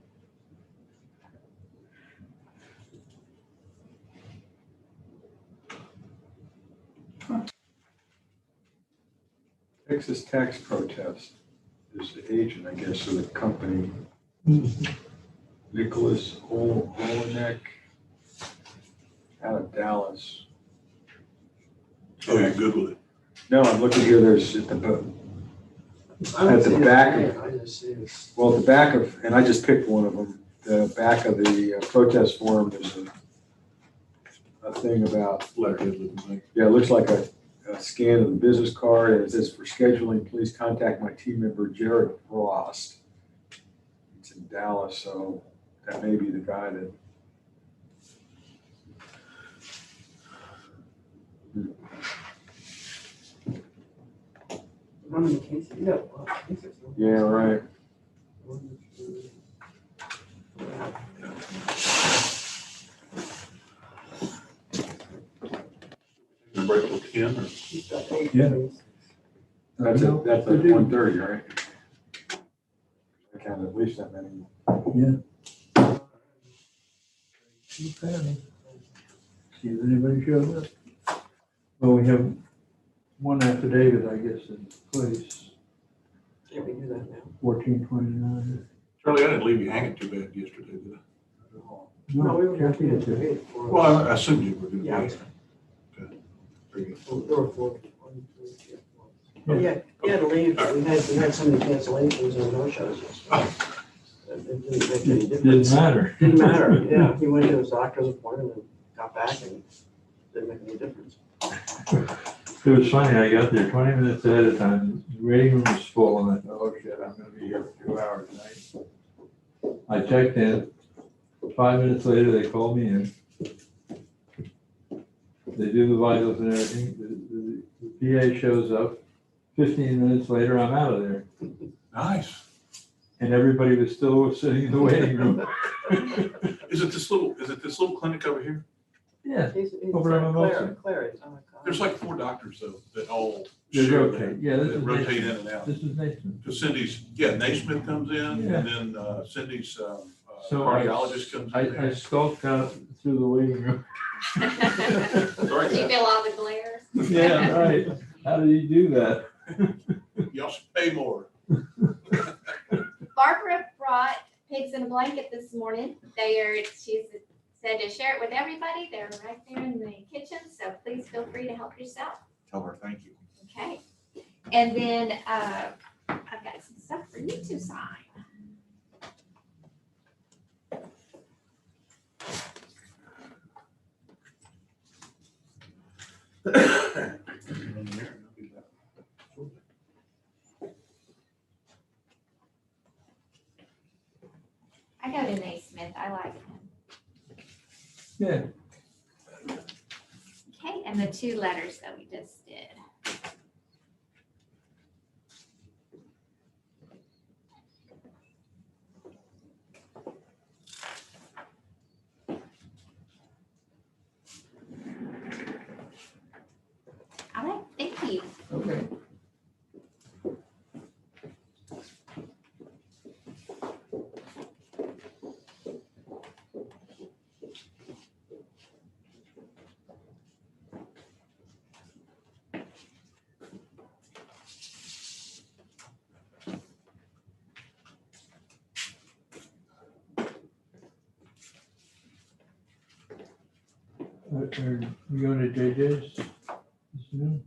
Texas Tax Protest is the agent, I guess, of the company. Nicholas Olenek out of Dallas. Oh, you're good with it. No, I'm looking here, there's at the back of, I just see it's. well, at the back of, and I just picked one of them, the back of the protest form, there's a thing about, Letterhead looking thing. yeah, it looks like a scan of the business card, and it says, for scheduling, please contact my team member, Jared Frost. It's in Dallas, so that may be the guy that. How many cases? You got a lot of cases. don't you? Yeah, right. 1, 2, Unbreakable 10 or? He's got 8 Yeah. cases. That's No, at they do. 1:30, right? I counted at least that many. Yeah. Okay. see if anybody shows up. Well, we have one affidavit, I guess, in place, Yeah, we do that now. 1429. Charlie, I didn't leave you hanging too bad yesterday, did I? No, we were Kathy looking did at too. it for. Well, I assumed you were gonna be. Yeah. Okay. Very good. There were 4. 1, 2, 3, 4. Yeah, he had to leave, but we had so many cancellations and no-shows yesterday. It didn't make any difference. Didn't matter. Didn't matter, yeah. He went to his doctor's appointment and got back and didn't make any difference. It was funny, I got there 20 minutes ahead of time, the waiting room was full, and I thought, oh shit, I'm gonna be here for 2 hours tonight. I checked in, 5 minutes later, they called me in. They do the vitals and everything, the PA shows up, 15 minutes later, I'm out of there, Nice. and everybody was still sitting in the waiting room. Is it this little clinic over here? Yeah, He's Over on Mimosa. Clary. There's like 4 doctors though, that all they share rotate, yeah, this that is rotate in Naismith. and out. This is Naismith. Because Cindy's, Naismith comes in, Yeah. and then Cindy's So cardiologist comes in. I skulked out through the waiting room. Sorry, Do you feel all the glare? Yeah, right. How do you do that? y'all should pay more. Barbara brought pigs in a blanket this morning. She said to share it with everybody. They're right there in the kitchen, so please feel free to help yourself. Tell her thank you. Okay. And then I've got some stuff for you to sign. I go to Naismith. I like him. Yeah. Okay, and the 2 letters that we just did. All right, thank you. Okay. Are you going to JJ's this noon?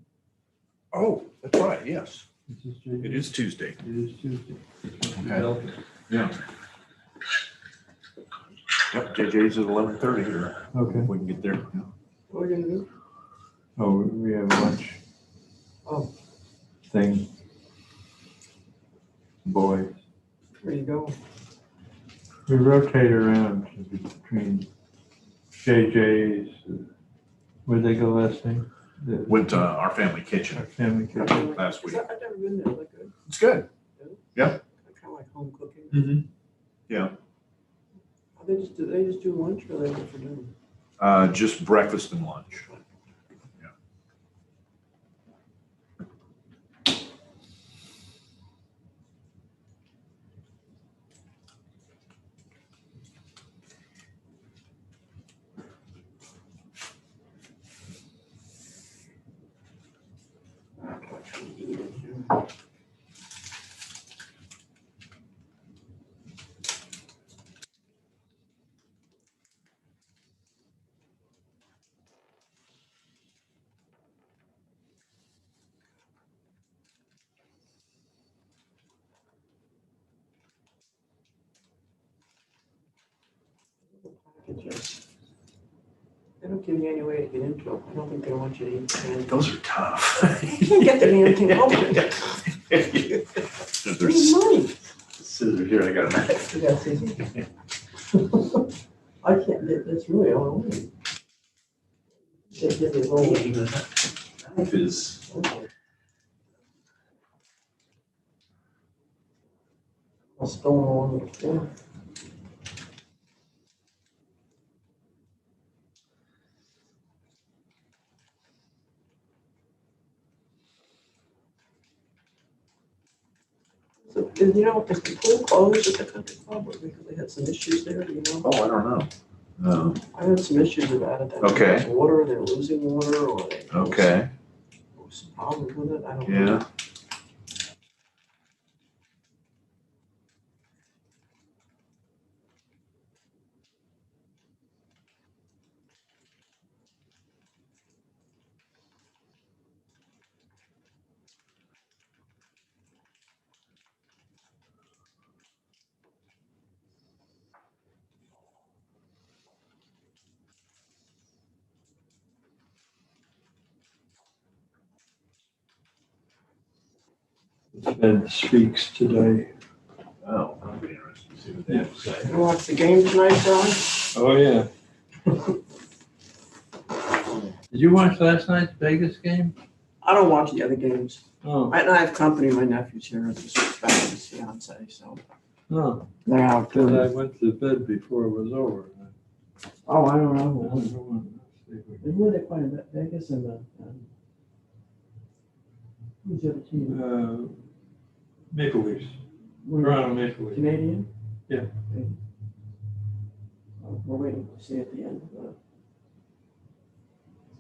Oh, that's right, yes. This is JJ's? It is Tuesday. It is Tuesday. Okay. Yeah. Yep, JJ's at 11:30 here. Okay. We can get there. What are we gonna do? Oh, we have a lunch. Oh. Thing. Boys. Where you go? We rotate around between JJ's. Where'd they go last time? Went to our family kitchen Our family kitchen. last week. I've never been there, like good. It's good. Kind of like home cooking. Mm-hmm. Yeah. They just do lunch or they go for dinner? Just breakfast and lunch. They don't give you any way to get into them. I don't think they want you to eat candy. Those are tough. You can't get the damn thing open. There's Need money. scissors here. I got a knife. You got scissors? I can't, that's really all I need. They give you a little. Knife is. I'll stone along the floor. So, is the pool closed at the country club or because they had some issues there, do you know? Oh, I don't know. I had some issues with that. Okay. Water, they're losing water, or they. Okay, Some problems with it, I don't know. yeah. Fed speaks today. Oh, that'll be interesting to see what they have to say. You watch the game tonight, John? Oh, yeah. Did you watch last night's Vegas game? I don't watch the other games. Oh, I have company, my nephew's here, and this is back with his fiance, so no, they're out. because I went to bed before it was over. Oh, I don't I know. don't know. Who are they playing, Vegas and who's the other team? Maple Leafs, Toronto Maple Leafs. Canadian? Yeah. We're waiting to see at the end of the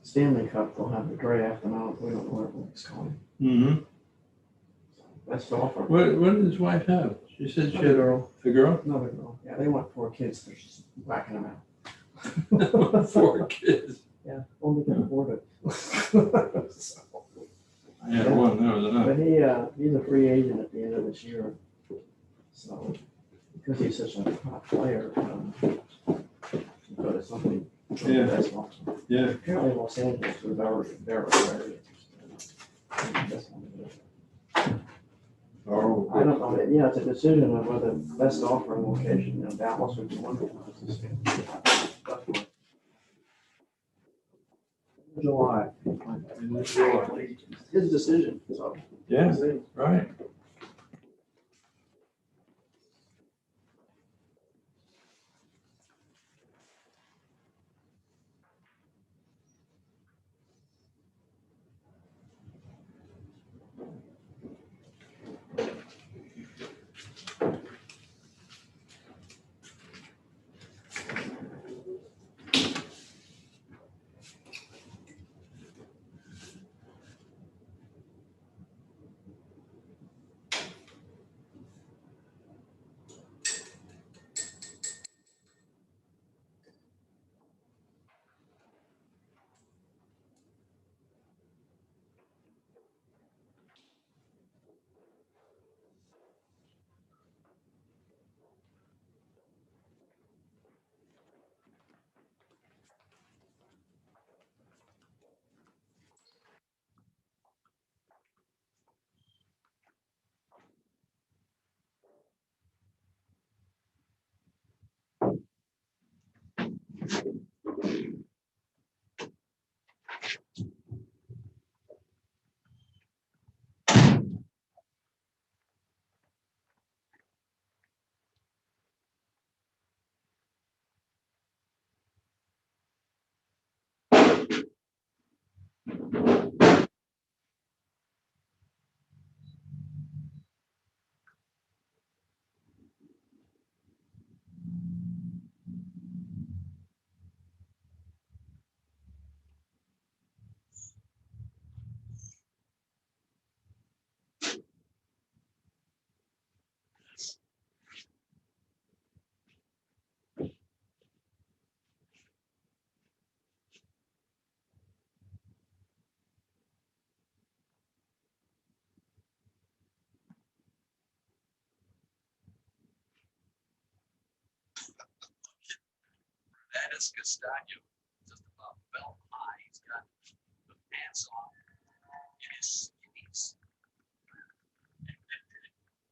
Stanley Cup, they'll have the draft, and we don't know where it's going. Mm-hmm. Best offer. What did his wife have? She said she had girl. a girl? Another girl. Yeah, they want 4 kids, they're just whacking them out. 4 kids. Yeah, only can afford it. So, I had one, that was enough. but he's a free agent at the end of this year. So, because he's such a top player, go to something. Yeah. That's awesome. Yeah. Apparently Los Angeles was very interested. That's one of the- Oh, I don't know, yeah, it's a decision of whether best offer and location, Dallas would be wonderful. July. His decision, so. yeah, right. That is Castaño, just about belt high. He's got the pants on in his skinnies. And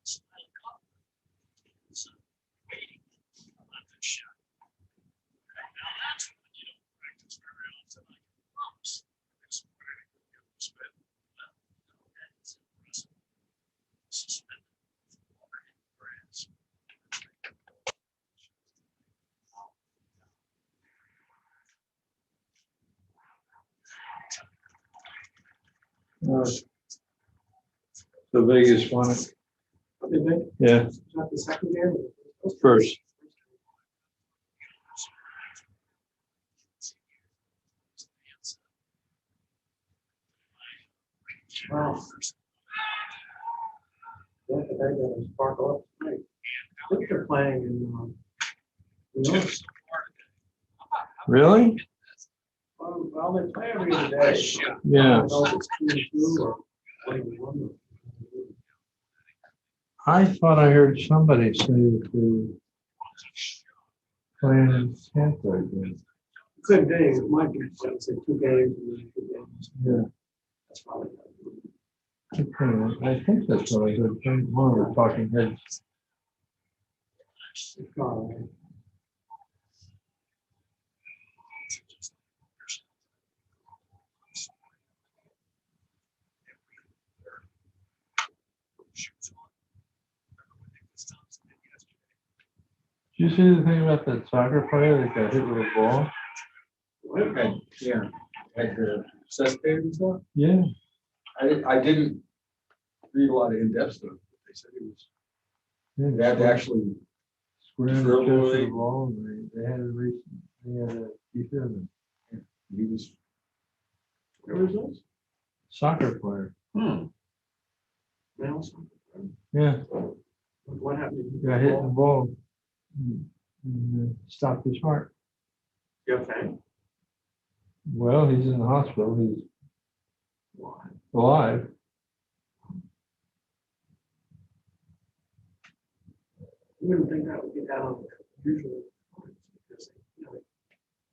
smile cup. It's waiting on the shot. Now that's when you don't practice very often, I can promise. This morning, it was good. Well, that is impressive. Suspended water in grass. So Vegas won it. Did they? Yeah, Not the second game? first. Wow. Yeah, they got a sparkle up tonight. I think they're playing in, New York. Really? Well, they play every other day. Yeah. I don't know if it's 2-2 or 21. I thought I heard somebody say that they were playing in Tampa again. Could be, it might be, let's say 2 games and then 2 games. Yeah. That's probably. Okay, I think that's what I heard. One of the talking heads. It's gone, right? Did you see the thing about that soccer player that got hit with a ball? Yeah. Had the cesspit and stuff. Yeah. I didn't read a lot of in-depth stuff. But they said it was, they had to actually, Square in the dribble chest with away. the ball, and they had a race, they had a defense. he was, Where was this? Soccer player. Nelson. Yeah, What happened? got hit in the ball. And stopped his heart. You okay? Well, he's in the hospital. He's Why? alive. You wouldn't think that would get that on usually. Because,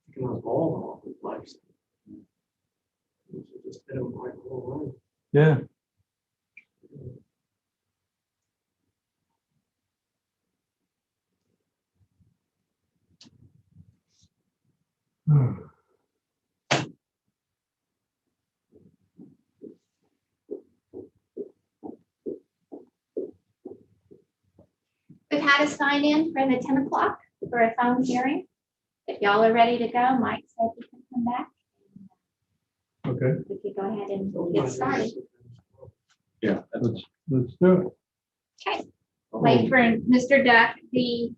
taking those balls off with lights. Just hit them like a whole Yeah. We've had a sign in for the 10 o'clock for a phone hearing. If y'all are ready to go, Mike said he can come back. Okay. We could go ahead and line. get started. yeah. Let's do it. Okay, wait for Mr. Duck. The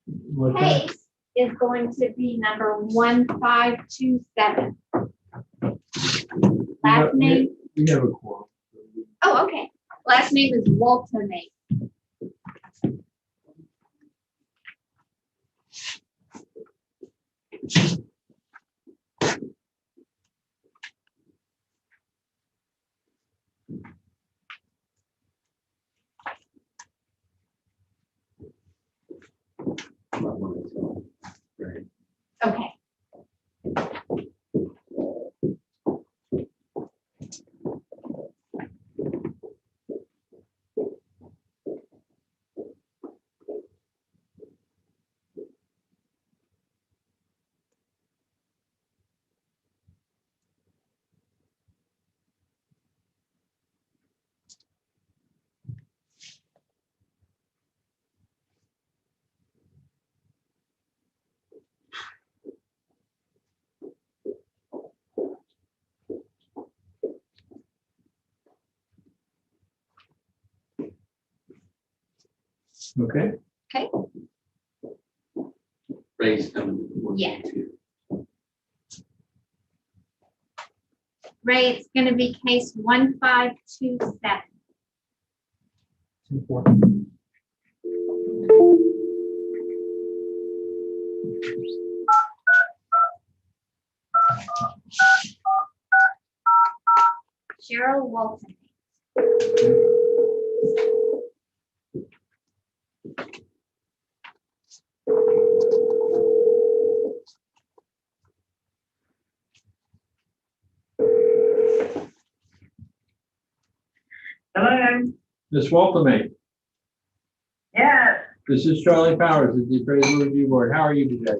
What's that? case is going to be number 1527. Last name, We have a quorum. oh, okay. Last name is Waltonate. Right. Okay. Okay. Okay. Ray's coming. Yeah. Ray, it's going to be case 1527. Cheryl Walton. Hello. Ms. Waltham, Yes, this is Charlie Powers at the Appraisal Review Board. How are you today?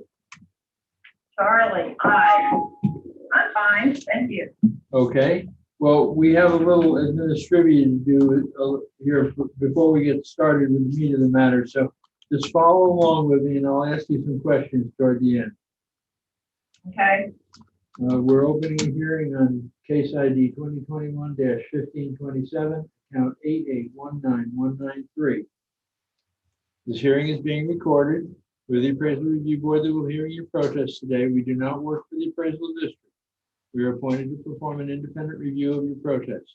Charlie. Hi. I'm fine, thank you. Okay, well, we have a little administrative to do here before we get started with the meat of the matter. So just follow along with me and I'll ask you some questions toward the end. Okay. We're opening a hearing on case ID 2021-1527, account 8819193. This hearing is being recorded. We're the Appraisal Review Board that will hear your protest today. We do not work for the appraisal district. We are appointed to perform an independent review of your protest.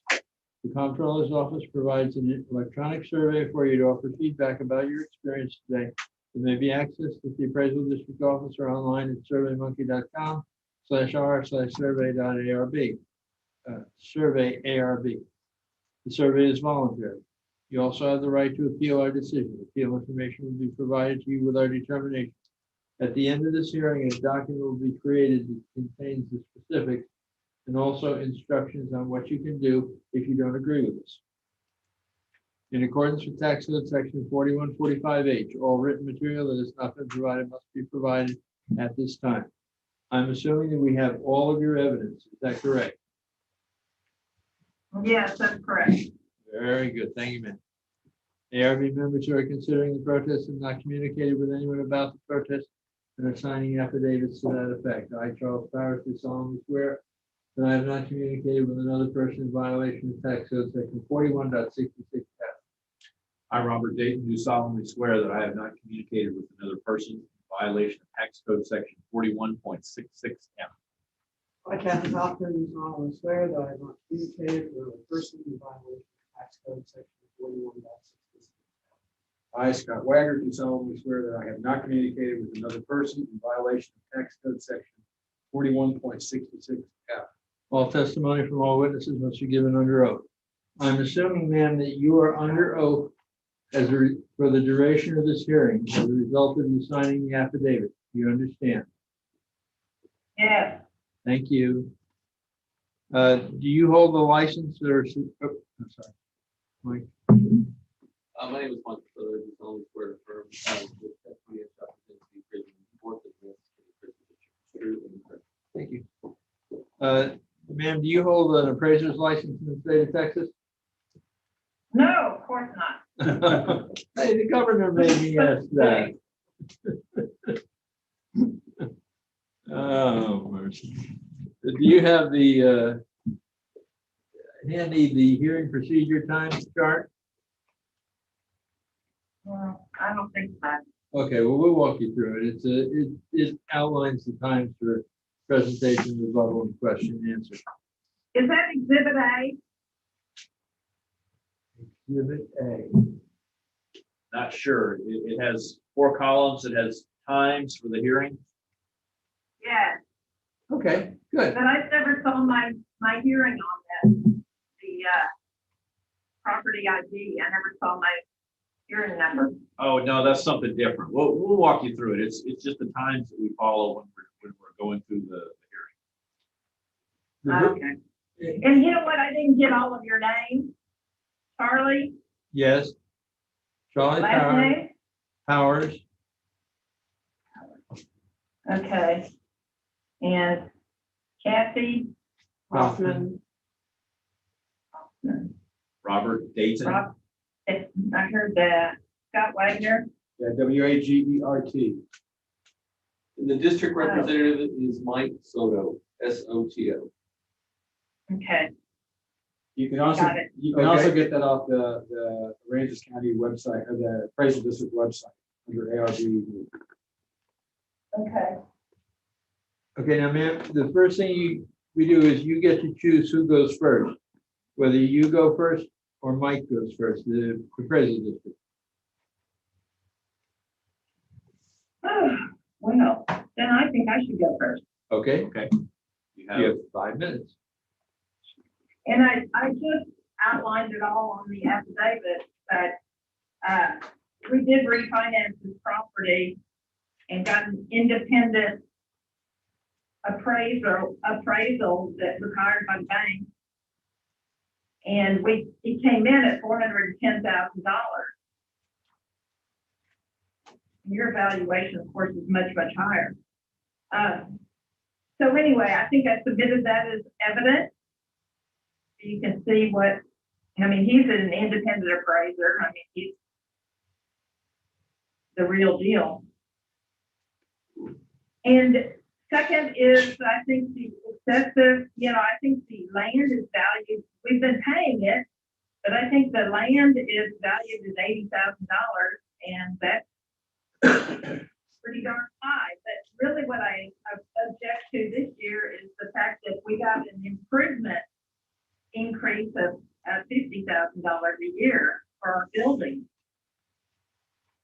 The Comptroller's Office provides an electronic survey for you to offer feedback about your experience today. It may be accessed at the Appraisal District Office or online at surveymonkey.com/r/survey.arb. Survey ARB. The survey is voluntary. You also have the right to appeal our decision. Appeal information will be provided to you with our determination. At the end of this hearing, a document will be created that contains the specifics and also instructions on what you can do if you don't agree with us. In accordance with Tax Code Section 4145H, all written material that has not been provided must be provided at this time. I'm assuming that we have all of your evidence. Is that correct? Yes, that's correct. Very good. Thank you, ma'am. ARB members who are considering the protest have not communicated with anyone about the protest and are signing affidavits to that effect. I, Charles Powers, do solemnly swear that I have not communicated with another person in violation of Tax Code Section 41.66F. I, Robert Dayton, do solemnly swear that I have not communicated with another person in violation of Tax Code Section 41.66F. I, Kathy Hoffman, solemnly swear that I have not communicated with a person in violation of Tax Code Section 41.66. I, Scott Wagner, do solemnly swear that I have not communicated with another person in violation of Tax Code Section 41.66F. All testimony from all witnesses must be given under oath. I'm assuming, ma'am, that you are under oath for the duration of this hearing as a result of you signing the affidavit. Do you understand? Yes, Thank you. Do you hold the license or, oh, I'm sorry. Mike, My name is Mike Fuller, the solemnly swear to affirm with testimony and representation the prison report that the prison is true and correct. thank you. Ma'am, do you hold an appraiser's license in the state of Texas? no, of course not. Hey, the governor made me ask that. Oh, mercy. Do you have the handy the hearing procedure time chart? Well, I don't think so. Okay, well, we'll walk you through it. It outlines the times for presentation, rebuttal, and question and answer. Is that Exhibit A? Exhibit A. Not sure. It has 4 columns. It has times for the hearing. Yes, Okay, good. but I never saw my hearing on that. The property ID, I never saw my hearing number. Oh, no, that's something different. We'll walk you through it. It's just the times that we follow when we're going through the hearing. Okay. And you know what? I didn't get all of your names. Charlie, Yes. Charlie last Powers. name? Powers. Okay. And Kathy Hoffman. Hoffman. Robert Dayton. Rob, I heard that. Scott Wagner. Yeah, WAGERT. And the district representative is Mike Soto, SOTO. Okay, You can also, got it. you can also get that off the Aransas County website or the appraisal district website under ARB. Okay. Okay, now, ma'am, the first thing we do is you get to choose who goes first, whether you go first or Mike goes first, the appraisal district. Well, then I think I should go first. Okay, Okay. You you have have 5 minutes. And I just outlined it all on the affidavit, but we did refinance this property and got an independent appraisal that was hired by the bank. And it came in at $410,000. Your valuation, of course, is much, much higher. So anyway, I think I submitted that as evidence. You can see what, I mean, he's an independent appraiser. I mean, he's the real deal. And second is, I think the excessive, I think the land is valued, we've been paying it, but I think the land is valued at $80,000, and that's pretty darn high. But really what I object to this year is the fact that we got an improvement increase of $50,000 a year for our building.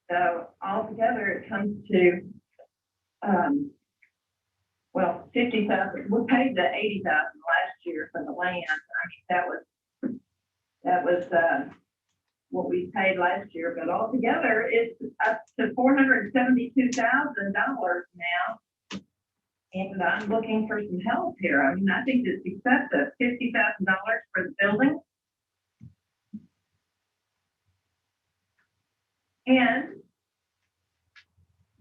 So altogether, it comes to, well, 50,000. We paid the 80,000 last year for the land. I mean, that was what we paid last year, but altogether, it's up to $472,000 now. And I'm looking for some help here. I mean, I think it's excessive, $50,000 for the building. And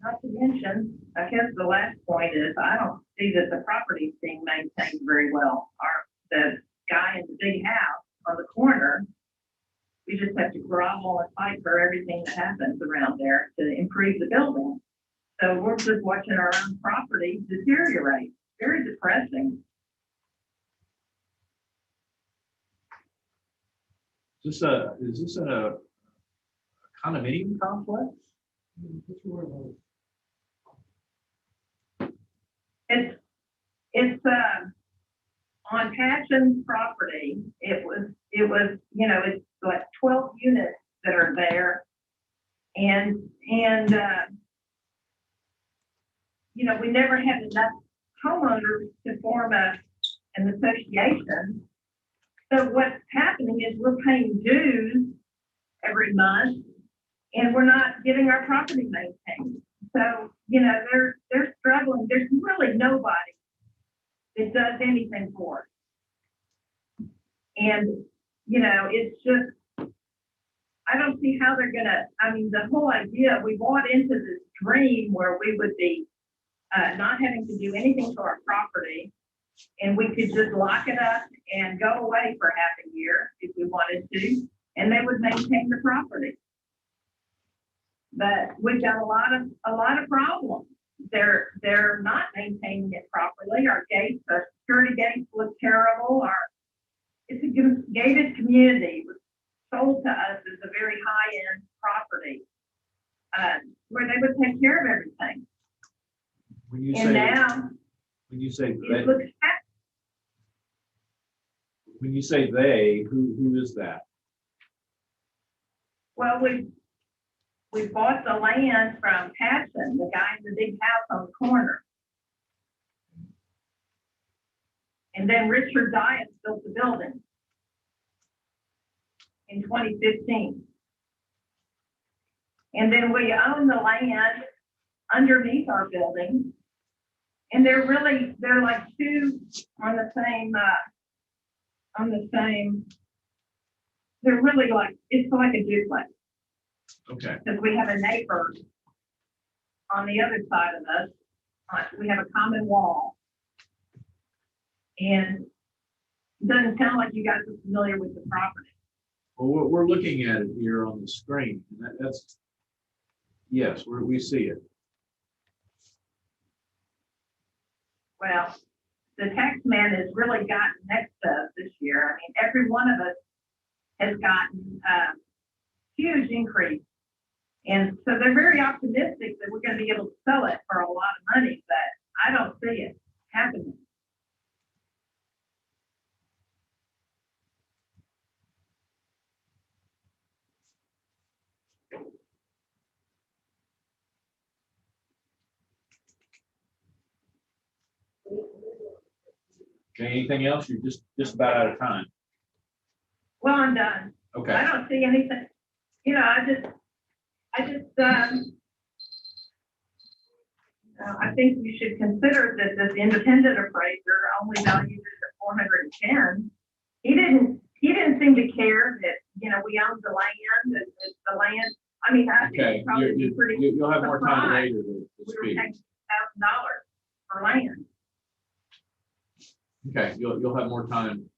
not to mention, I guess the last point is, I don't see that the property is being maintained very well. The guy in the big house on the corner, we just have to grovel and fight for everything that happens around there to improve the building. So we're just watching our own property deteriorate. Very depressing. Is this a condominium complex? It's on Passion's property. It was, it's like 12 units that are there. And we never had enough homeowners to form an association. So what's happening is we're paying dues every month and we're not getting our property maintained. So, they're struggling. There's really nobody that does anything for us. And, it's just, I don't see how they're gonna, the whole idea, we bought into this dream where we would be not having to do anything to our property, and we could just lock it up and go away for half a year if we wanted to, and they would maintain the property. But we've got a lot of problems. They're not maintaining it properly. Our gates, our security gates look terrible. It's a gated community. It was sold to us as a very high-end property where they would take care of everything. When you And say now when you say it they, looks when you say they, who is that? well. We bought the land from Passion, the guy in the big house on the corner. And then Richard Dias built the building in 2015. And then we own the land underneath our building. And they're like two on the same, they're really like, it's like a duplex. Okay. Because we have a neighbor on the other side of us. We have a common wall. And it doesn't sound like you guys are familiar with the property. Well, we're looking at it here on the screen. And that's, yes, we see it. Well, the tax man has really gotten next to us this year. I mean, every one of us has gotten a huge increase. And so they're very optimistic that we're going to be able to sell it for a lot of money, but I don't see it happening. Okay, anything else? You're just about out of time. Well, I'm done. Okay. I don't see anything. I think we should consider that this independent appraiser only valued it at 410. He didn't seem to care that, we owned the land, and the land. I mean, I think Okay, it's probably pretty. you'll have more time surprised later to we were speak. paying $1,000 for land. Okay, you'll have more time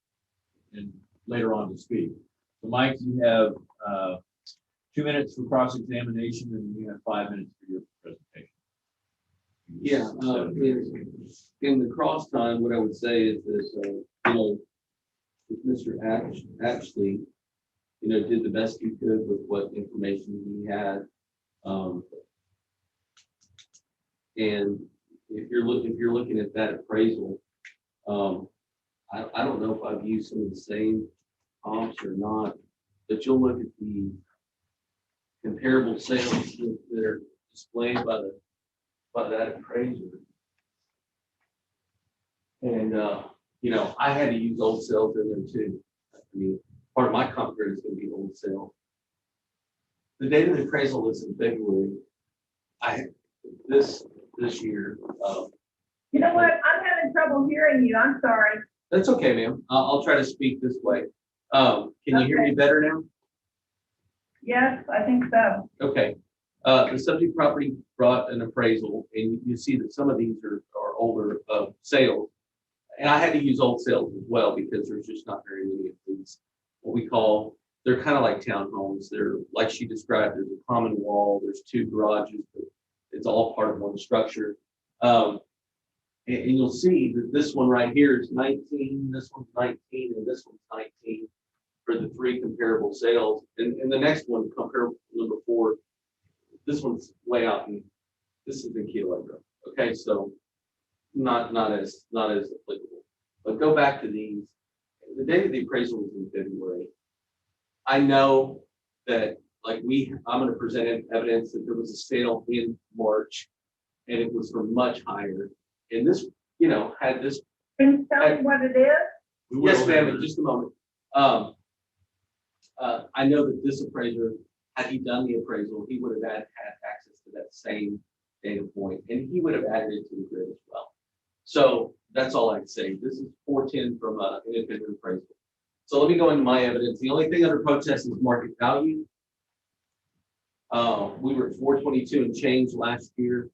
and later on to speak. So Mike, you have 2 minutes for cross-examination and you have 5 minutes for your presentation. Yeah, in the cross time, what I would say is that, with Mr. Ashley, did the best he could with what information he had. And if you're looking at that appraisal, I don't know if I've used some of the same comps or not, but you'll look at the comparable sales that are displayed by that appraiser. And, I had to use old sales in there too. I mean, part of my comp grid is gonna be old sale. The date of the appraisal is in February. This year, You know what? I'm having trouble hearing you. I'm sorry. that's okay, ma'am. I'll try to speak this way. Can you hear me better now? Yes, I think so. Okay. The subject property brought an appraisal, and you see that some of these are older sales. And I had to use old sales as well because there's just not very many of these. What we call, they're kind of like townhomes. They're like she described. There's a common wall. There's 2 garages, but it's all part of one structure. And you'll see that this one right here is 19. This one's 19, and this one's 19 for the 3 comparable sales. And the next one, comparable number 4, this one's way out, and this is in Key Allegra. Okay, so not as applicable. But go back to these. The date of the appraisal was in February. I know that I'm going to present evidence that there was a sale in March, and it was for much higher. And this, had this. Can you tell me what it is? Yes, ma'am. In just a moment. I know that this appraiser, had he done the appraisal, he would have had access to that same data point, and he would have added it to the grid as well. So that's all I'd say. This is 410 from an independent appraisal. So let me go into my evidence. The only thing under protest is market value. We were at 422 and change last year.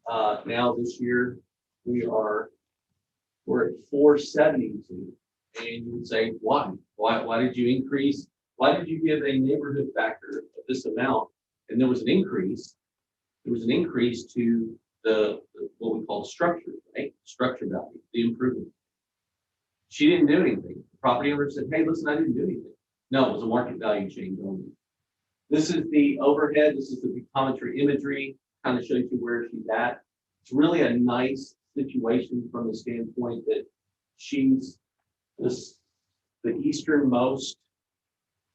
Now this year we're at 472. And you would say, why? Why did you increase? Why did you give a neighborhood factor of this amount? And there was an increase. There was an increase to the what we call structure, right? Structure value, the improvement. She didn't do anything. The property owner said, hey, listen, I didn't do anything. No, it was a market value change only. This is the overhead. This is the commentary imagery, kind of shows you where she's at. It's really a nice situation from the standpoint that she's the easternmost,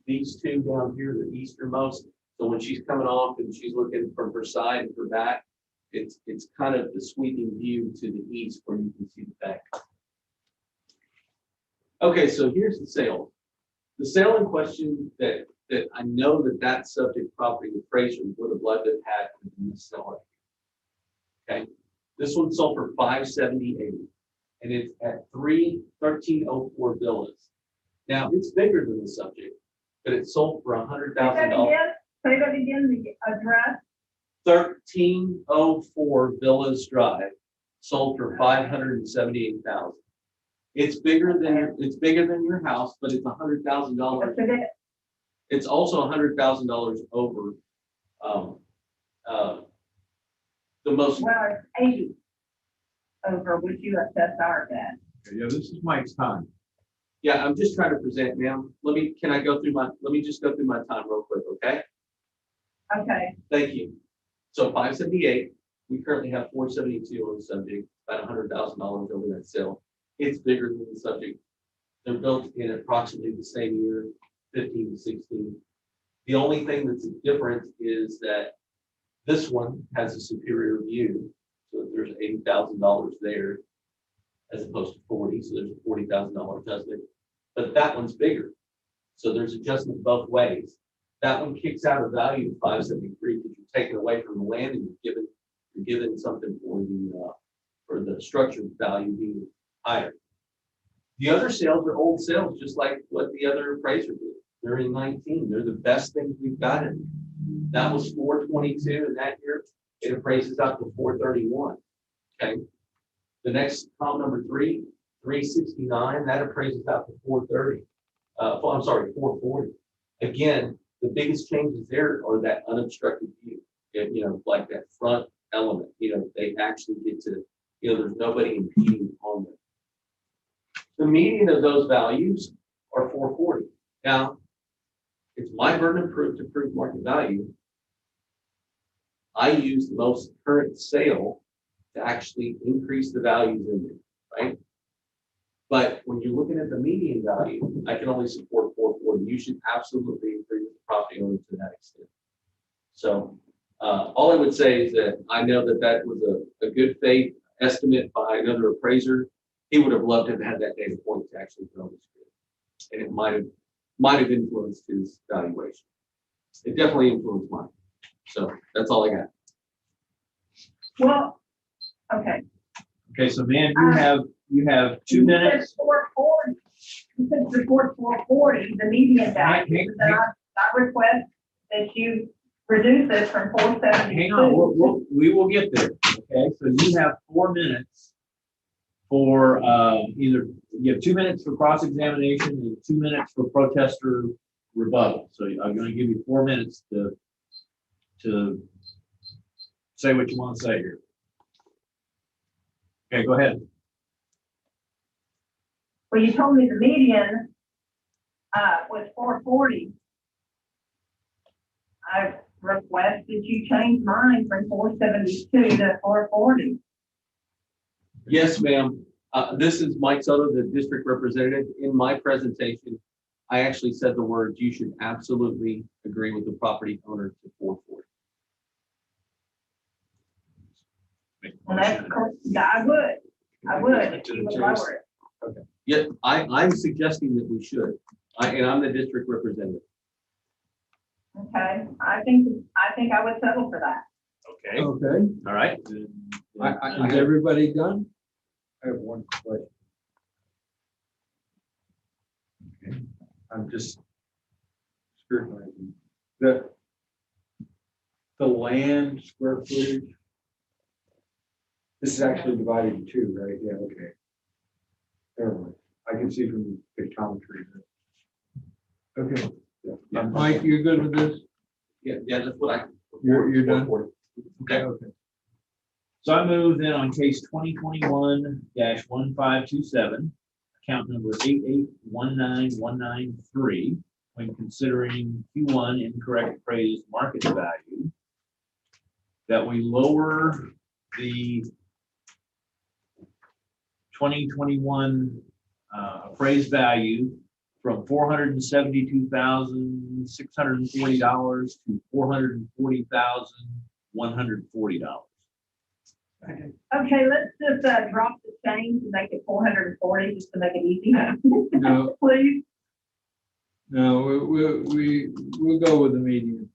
these 2 down here, the easternmost. So when she's coming off and she's looking from her side and her back, it's kind of the sweeping view to the east where you can see the back. Okay, so here's the sale. The sale in question that I know that subject property appraiser would have loved to have had in the seller. Okay, this one sold for $578, and it's at 1304 villas. Now it's bigger than the subject, but it sold for $100,000. Say that again, the address. 1304 Villas Drive, sold for $578,000. It's bigger than your house, but it's $100,000. It's also $100,000 over the most. Well, it's 80 over what you assessed ours at. Yeah, this is Mike's time. Yeah, I'm just trying to present, ma'am. Let me just go through my time real quick, okay? Okay. Thank you. So 578, we currently have 472 on the subject, about $100,000 over that sale. It's bigger than the subject. They're built in approximately the same year, 15 to 16. The only thing that's different is that this one has a superior view. So there's $80,000 there as opposed to 40. So there's a $40,000 adjustment, but that one's bigger. So there's adjustment both ways. That one kicks out a value of 573 because you're taking away from the land and you're given something for the structure value being higher. The other sales are old sales, just like what the other appraiser did. They're in 19. They're the best things we've got in. That was 422, and that year it appraises out to 431. Okay. The next column number 3, 369, that appraises out to 430. I'm sorry, 440. Again, the biggest changes there are that unobstructed view. Like that front element. They actually get to, there's nobody impeding on them. The median of those values are 440. Now, it's my burden of proof to prove market value. I use the most current sale to actually increase the values in there, right? But when you're looking at the median value, I can only support 440. 440. You should absolutely agree with the property owner to that extent. So all I would say is that I know that that was a good faith estimate by another appraiser. He would have loved to have had that data point to actually put on the screen. And it might have influenced his valuation. It definitely influenced mine. So that's all I got. Well, okay. Okay, so ma'am, you have 2 minutes. 440. You said support 440, the median value. Then I request that you reduce it from 472. Hang on, we will get there. Okay, so you have 4 minutes for you have 2 minutes for cross-examination and 2 minutes for protester rebuttal. So I'm going to give you 4 minutes to say what you want to say here. Okay, go ahead. Well, you told me the median was 440. I request that you change mine from 472 to 440. Yes, ma'am. This is Mike Soto, the district representative. In my presentation, I actually said the words, you should absolutely agree with the property owner to 440. Well, that's correct. Yeah, I would, if you would lower it. Okay. Yeah, I'm suggesting that we should, and I'm the district representative. Okay, I think I would settle for that. Okay, Okay, all right. is everybody done? I have one question. Okay. I'm just scrutinizing the land square footage. This is actually divided in two, right? Yeah, okay. Never mind. I can see from the pictometry. Okay, Yeah. Mike, you're good with this? Yeah, that's what I. You're done? 440. Okay. Okay. So I move then on case 2021-1527, account number 8819193, when considering Q1 incorrect appraised market value, that we lower the 2021 appraised value from $472,640 to $440,140. Okay, let's just drop the change and make it 440 just to make it easy. No. Please. No, we'll go with the median.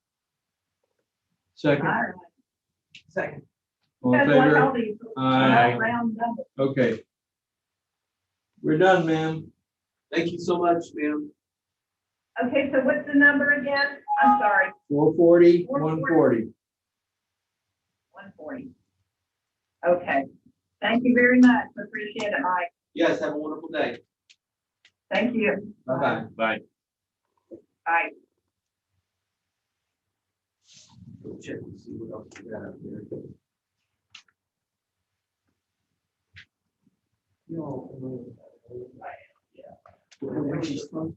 Second, All right. Second. all in That's like all favor? these Aye. round numbers. Okay. We're done, ma'am. Thank you so much, ma'am. Okay, so what's the number again? I'm sorry, 440, 140. 140. Okay, thank you very much. Appreciate it, Mike. Yes, have a wonderful day. Thank you. Bye-bye. Bye. Bye. Go check and see what else we got out there. When she's from.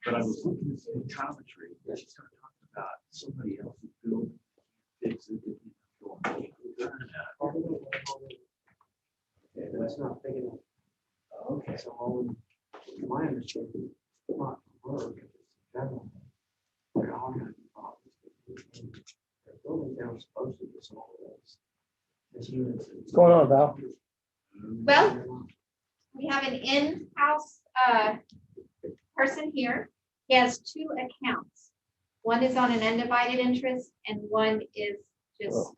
But I was looking at spectrometry, and she started talking about somebody else's building, fix it. Okay, that's not big enough. Okay, so my understanding, not work, if it's general. They're all gonna be problems. They're building down supposed to be small walls. This unit's. What's going on, Val? Well, we have an in-house person here. He has 2 accounts. One is on an undivided interest and one is just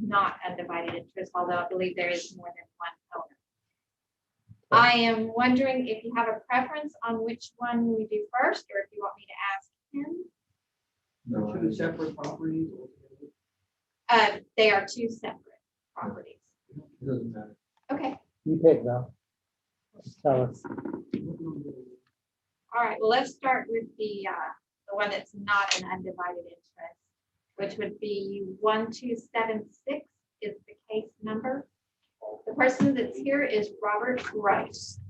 not undivided interest, although I believe there is more than one owner. I am wondering if you have a preference on which one we do first, or if you want me to ask him. No, 2 separate properties. They are 2 separate properties. it doesn't matter. Okay, You pick, Val. Tell us. all right, well, let's start with the one that's not an undivided interest, which would be 1276 is the case number. The person that's here is Robert Rice.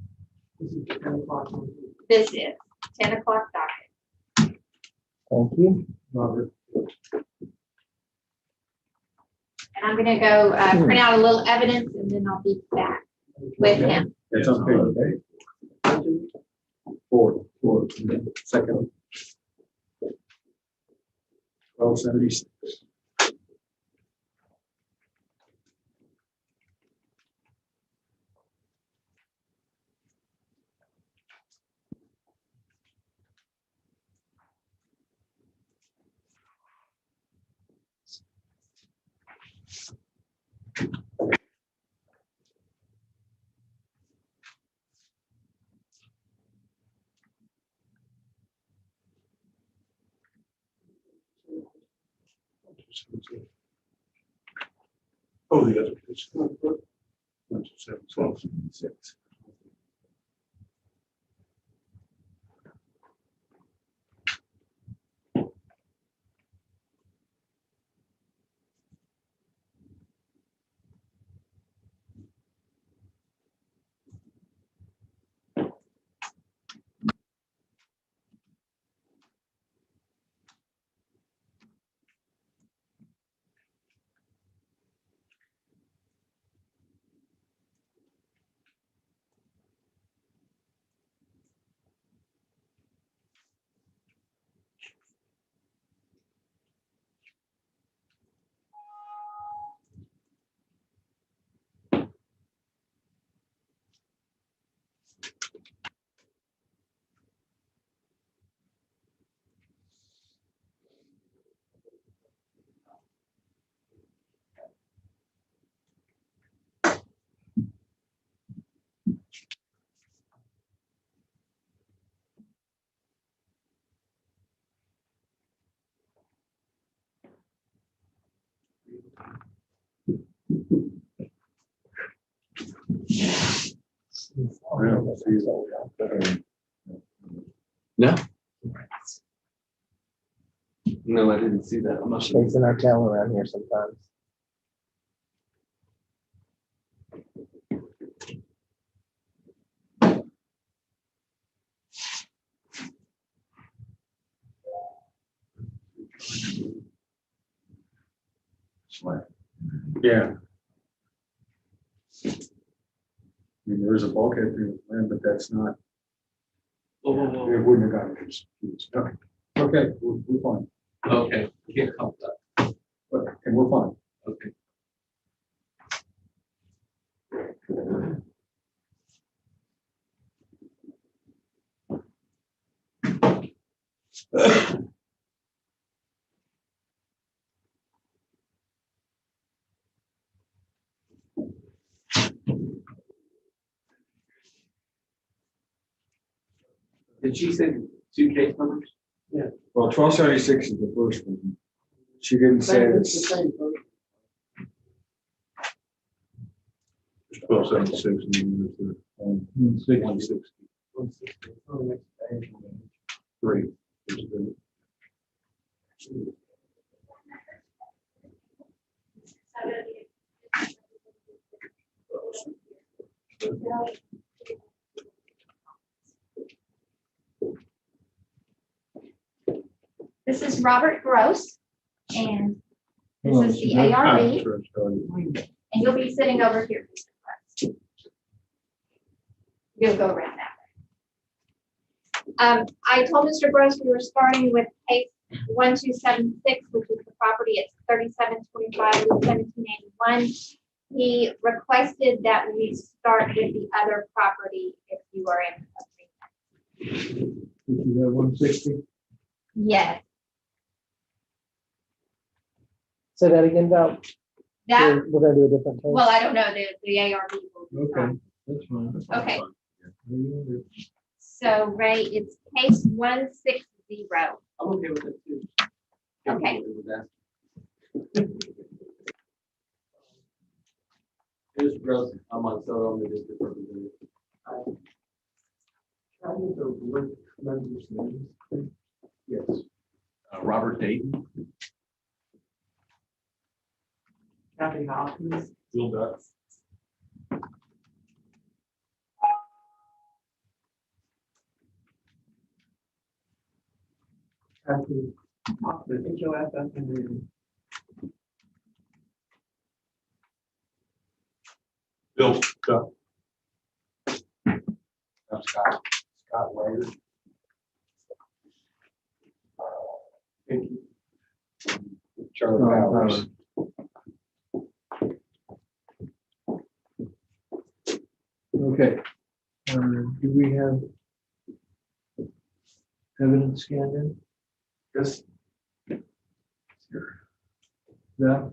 This is 10 o'clock. This is 10 o'clock docket. Thank you. Robert. And I'm gonna go print out a little evidence and then I'll be back. with him. It's on page 4, second. 1276. Oh, the other. It's 1276. No. No, I didn't see that. I'm not sure. Chasing our tail around here sometimes. Yeah. I mean, there is a bulkhead through the plan, but that's not, Whoa, whoa, it whoa. wouldn't have gotten confused. Okay, okay, we're fine. Okay, can't help that. And we're fine. Okay. Did she say 2 case numbers? Well, 1276 is the first one. She didn't say it's. 1276 and then there's the 160. 3. This is Robert Gross, and this is the ARV, and you'll be sitting over here. You'll go around that way. I told Mr. Gross we were starting with case 1276, which is the property at 3725 Loop 1781. He requested that we start with the other property if you are in agreement. Did you have 160? Yes, Say that again, Val. that, We're gonna do a different case. well, I don't know, the ARV will be Okay, fine. that's fine. Okay, What do you want to do? so Ray, it's case 160. I'm okay with it too. Okay. With that. Here's Gross, I'm on, so I'm the district representative. Yes. Robert Dayton. Kathy Hopkins, Bill Duck. Kathy Hopkins, HOFF, and then Bill Duck. Scott Wagner. Charlie Bowers. Okay. Do we have evidence scanned in? Yes. Yeah.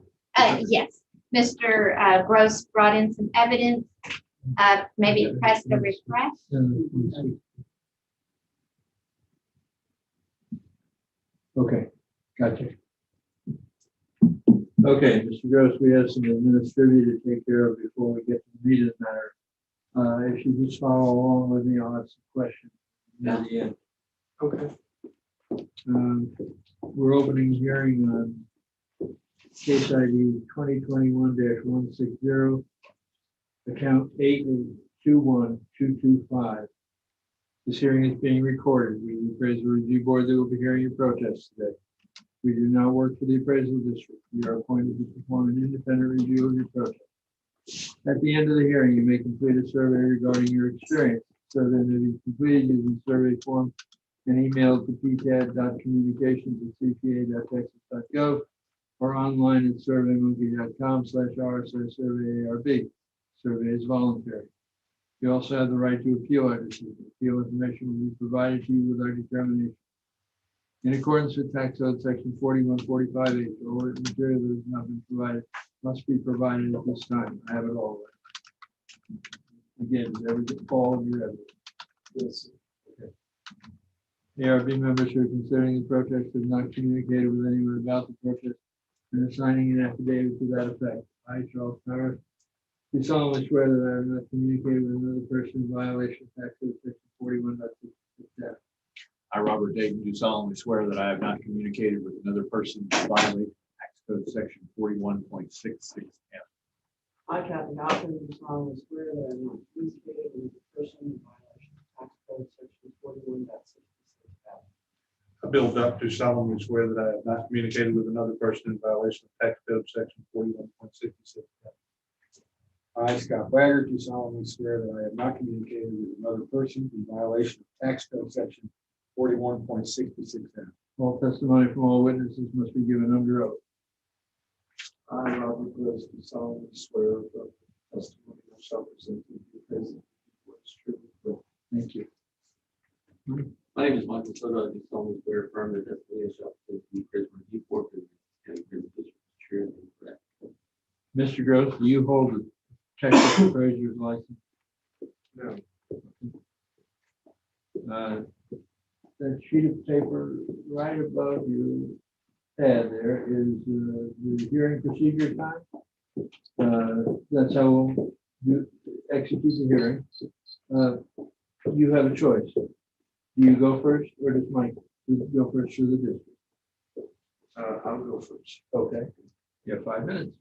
Yes, Mr. Gross brought in some evidence. Maybe press the refresh. Okay, gotcha. Okay, Mr. Gross, we have some administrative to take care of before we get to the meat of the matter. If you just follow along with me, I'll have some questions near the end. Okay. We're opening hearing on case ID 2021-160, account 8821225. This hearing is being recorded. We, the appraisal review board, that will be hearing your protests today. We do not work for the appraisal district. We are appointed to perform an independent review of your protest. At the end of the hearing, you may complete a survey regarding your experience. Survey may be completed using survey form and emailed to pcad.communications@cpa.texas.gov or online at surveymonkey.com/RSS survey-ARB. Survey is voluntary. You also have the right to appeal our decision. Appeal information will be provided to you with our determination. In accordance with tax code section 4145H, all written material that has not been provided must be provided at this time. I have it all. Again, all of your evidence. Yes. Okay. ARB members who are considering the protest have not communicated with anyone about the protest and are signing an affidavit to that effect. I, Charles Powers, do solemnly swear that I have not communicated with another person in violation of tax code section 41.6. I, Robert Dayton, do solemnly swear that I have not communicated with another person to violate tax code section 41.66F. I, Kathy Hopkins, do solemnly swear that I am not communicated with a person in violation of tax code section 41.66. I, Bill Duck, do solemnly swear that I have not communicated with another person in violation of tax code section 41.66. I, Scott Wagner, do solemnly swear that I have not communicated with another person in violation of tax code section 41.66F. All testimony from all witnesses must be given under oath. I, Robert Gross, do solemnly swear that the testimony I shall present to you is true. Thank you. My name is Michael Soto. I do solemnly swear affirm that testimony I shall present to you, President Review Board, and Prison District is true and correct. Mr. Gross, do you hold a Texas appraiser's license? No. That sheet of paper right above your head there is the hearing procedure time. That's how we'll execute the hearing. You have a choice. Do you go first or does Mike go first through the district? I'll go first. Okay. You have 5 minutes.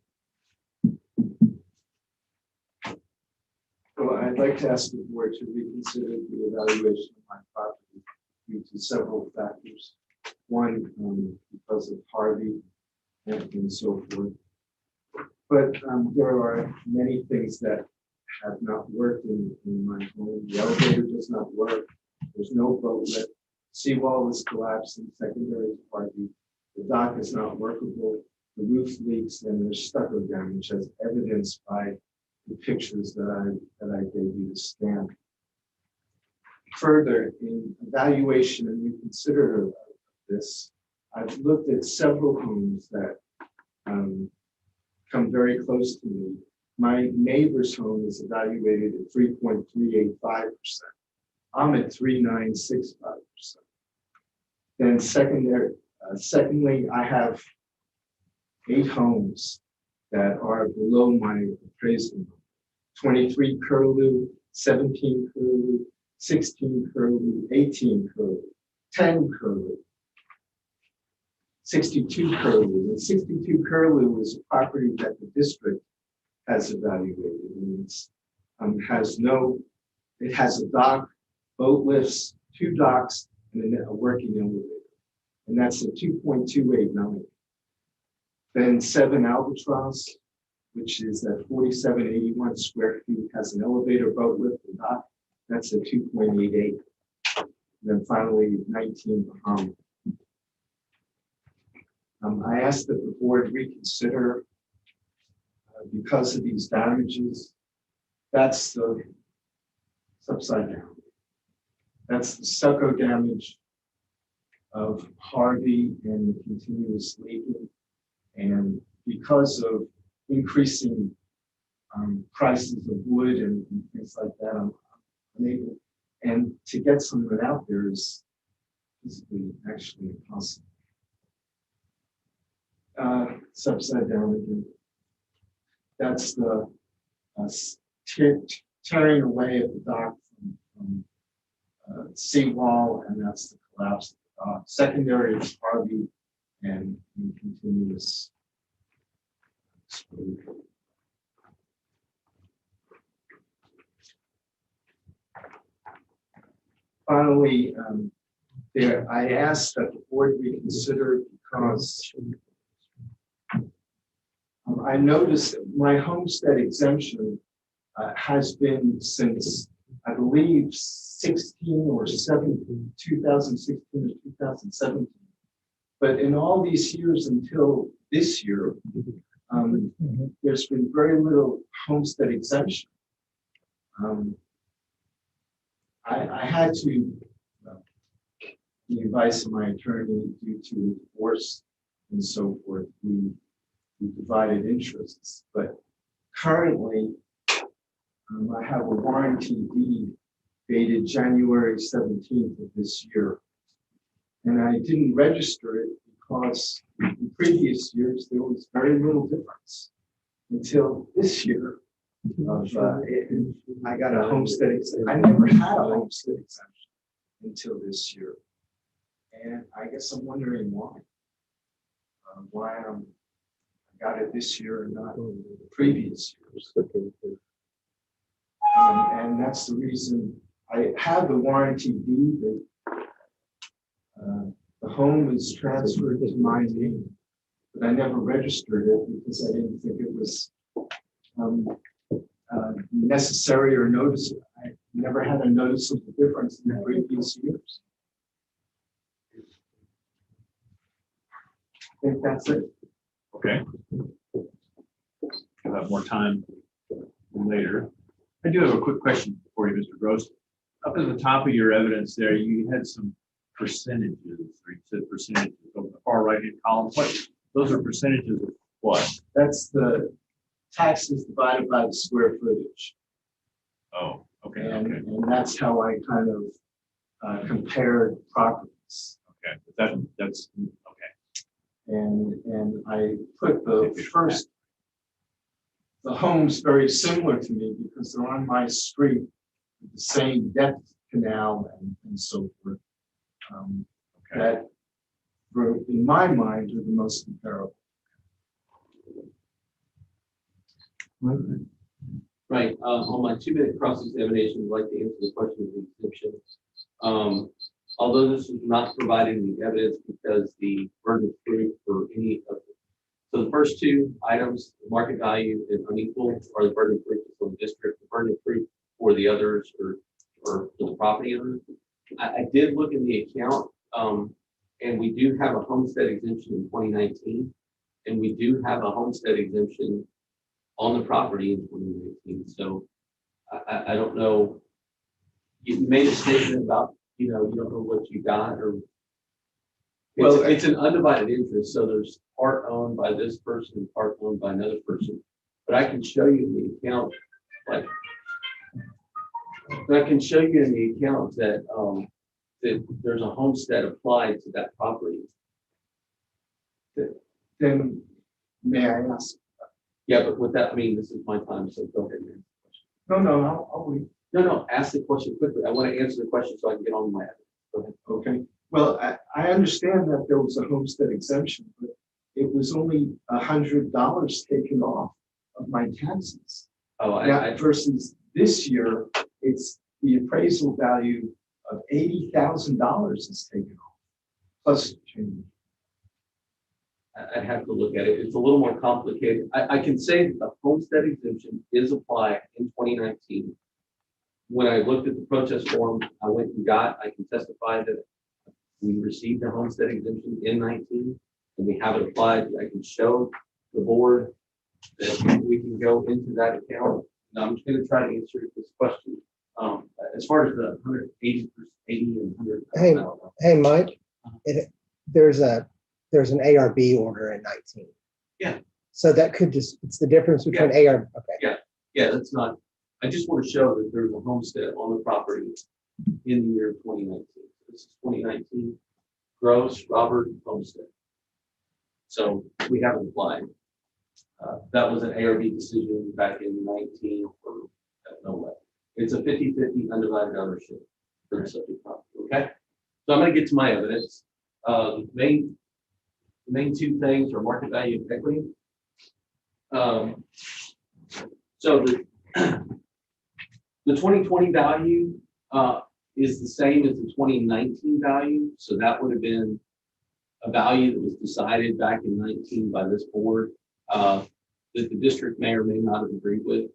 Well, I'd like to ask the board to reconsider the evaluation of my property due to several factors. One, because of Harvey and so forth. But there are many things that have not worked in my home. The elevator does not work. There's no boat lift. Seawall is collapsing secondary to Harvey. The dock is not workable. The roof leaks and there's stucco damage as evidenced by the pictures that I gave you to scan. Further, in evaluation and reconsider of this, I've looked at several homes that come very close to me. My neighbor's home is evaluated at 3.385%. I'm at 3.965%. Then secondly, I have 8 homes that are below my appraisal. 23 Curlew, 17 Curlew, 16 Curlew, 18 Curlew, 10 Curlew, 62 Curlew. And 62 Curlew is a property that the district has evaluated. And it has a dock, boat lifts, 2 docks, and a working elevator. And that's a 2.289. Then 7 Albatross, which is at 4781 square feet, has an elevator, boat lift, and dock, that's a 2.88. Then finally, 19 Bahama. I asked that the board reconsider because of these damages. That's the it's upside down. That's the stucco damage of Harvey and the continuous leaking. And because of increasing prices of wood and things like that, I'm unable. And to get some of it out there is physically actually impossible. It's upside down again. That's the tearing away of the dock from seawall, and that's the collapse of the dock. Secondary is Harvey and continuous exposure. Finally, I asked that the board reconsider because I noticed that my homestead exemption has been since, I believe, 16 or 17, 2016 or 2017. But in all these years until this year, there's been very little homestead exemption. I had to, the advice of my attorney, due to divorce and so forth, we divided interests. But currently, I have a warranty deed dated January 17th of this year. And I didn't register it because in previous years, there was very little difference until this year. I got a homestead exemption. I never had a homestead exemption until this year. And I guess I'm wondering why. Why I got it this year and not the previous years. And that's the reason I have the warranty deed that the home is transferred to my name, but I never registered it because I didn't think it was necessary or noticeable. I never had a noticeable difference in the previous years. I think that's it. Okay. We'll have more time later. I do have a quick question for you, Mr. Gross. Up at the top of your evidence there, you had some percentages, or you said percentages over the far right-hand column. What, those are percentages of what? That's the taxes divided by the square footage. Oh, okay. And that's how I kind of compared properties. Okay, but that's okay. And I put the homes very similar to me because they're on my street with the same depth canal and so forth. That, in my mind, are the most comparable. Right, on my 2-minute cross-examination, I'd like to answer the question of the exemption. Although this is not provided in the evidence because the burden of proof for any of it. So the first two items, market value and unequal, are the burden of proof for the district. The burden of proof for the others or for the property owner. I did look in the account, and we do have a homestead exemption in 2019, and we do have a homestead exemption on the property in 2019. So I don't know. You made a statement about, you don't know what you got, or well, it's an undivided interest. So there's part owned by this person and part owned by another person. But I can show you in the account, that that there's a homestead applied to that property. Then may I ask? Yeah, but with that, I mean, this is my time, so go ahead, man. No, I'll wait. No, ask the question quickly. I want to answer the question so I can get on with my evidence. Go ahead. Okay. Well, I understand that there was a homestead exemption, but it was only $100 taken off of my taxes. Oh, versus this year, it's the appraisal value of $80,000 is taken off, plus change. I'd have to look at it. It's a little more complicated. I can say the homestead exemption is applied in 2019 when I looked at the protest form, I can testify that we received a homestead exemption in 19, and we have it applied. I can show the board that we can go into that account. Now, I'm just going to try to answer this question. As far as the 180, 80 and 100. Hey, Hey, Mike, there's an ARB order in 19. Yeah. So that could just, it's the difference between ARB. Okay. Yeah, that's not, I just want to show that there's a homestead on the property in the year 2019. This is 2019 gross Robert homestead. So we haven't applied. That was an ARB decision back in 19 for no way. It's a 50-50 undivided ownership for the subject property. Okay. So I'm going to get to my evidence. The main two things are market value and equity. So the 2020 value is the same as the 2019 value. So that would have been a value that was decided back in 19 by this board that the district may or may not have agreed with.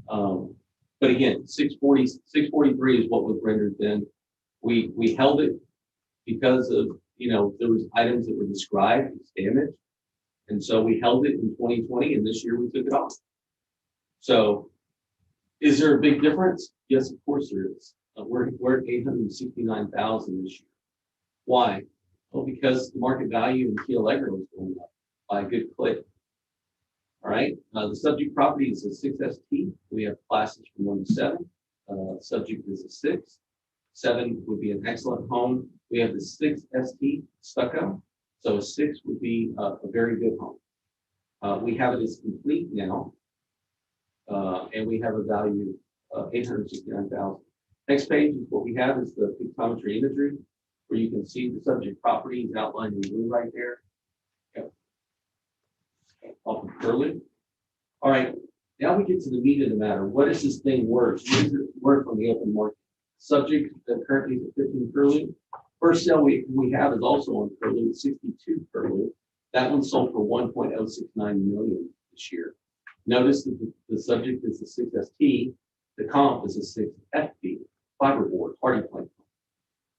But again, 643 is what was rendered then. We held it because of, there was items that were described as damage. And so we held it in 2020, and this year we took it off. So is there a big difference? Yes, of course there is. We're at 869,000 this year. Why? Well, because the market value in Key Allegro is going up by a good clip. All right. The subject property is a 6ST. We have classes from 1 to 7. Subject is a 6. 7 would be an excellent home. We have the 6ST stucco. So a 6 would be a very good home. We have it as complete now. And we have a value of 869,000. Next page is what we have is the pictometry imagery, where you can see the subject property is outlined in blue right there. Yep. Off of Curlew. All right, now we get to the meat of the matter. What is this thing worth? What is it worth on the open market? Subject that currently is at 15 Curlew. First sale we have is also on Curlew, 62 Curlew. That one sold for 1.069 million this year. Notice that the subject is the 6ST, the comp is a 6FB, fiberboard, hardy plank.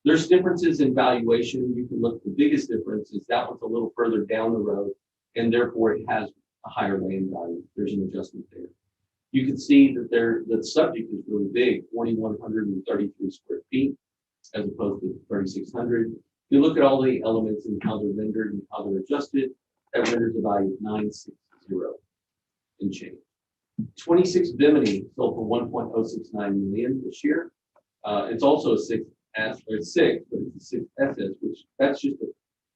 There's differences in valuation. You can look, the biggest difference is that one's a little further down the road, and therefore it has a higher land value. There's an adjustment there. You can see that the subject is really big, 4,133 square feet, as opposed to 3,600. If you look at all the elements and how they're rendered and how they're adjusted, that renders a value of 960 and change. 26 Bimini sold for 1.069 million this year. It's also a 6S, or 6, but it's a 6SS, which that's just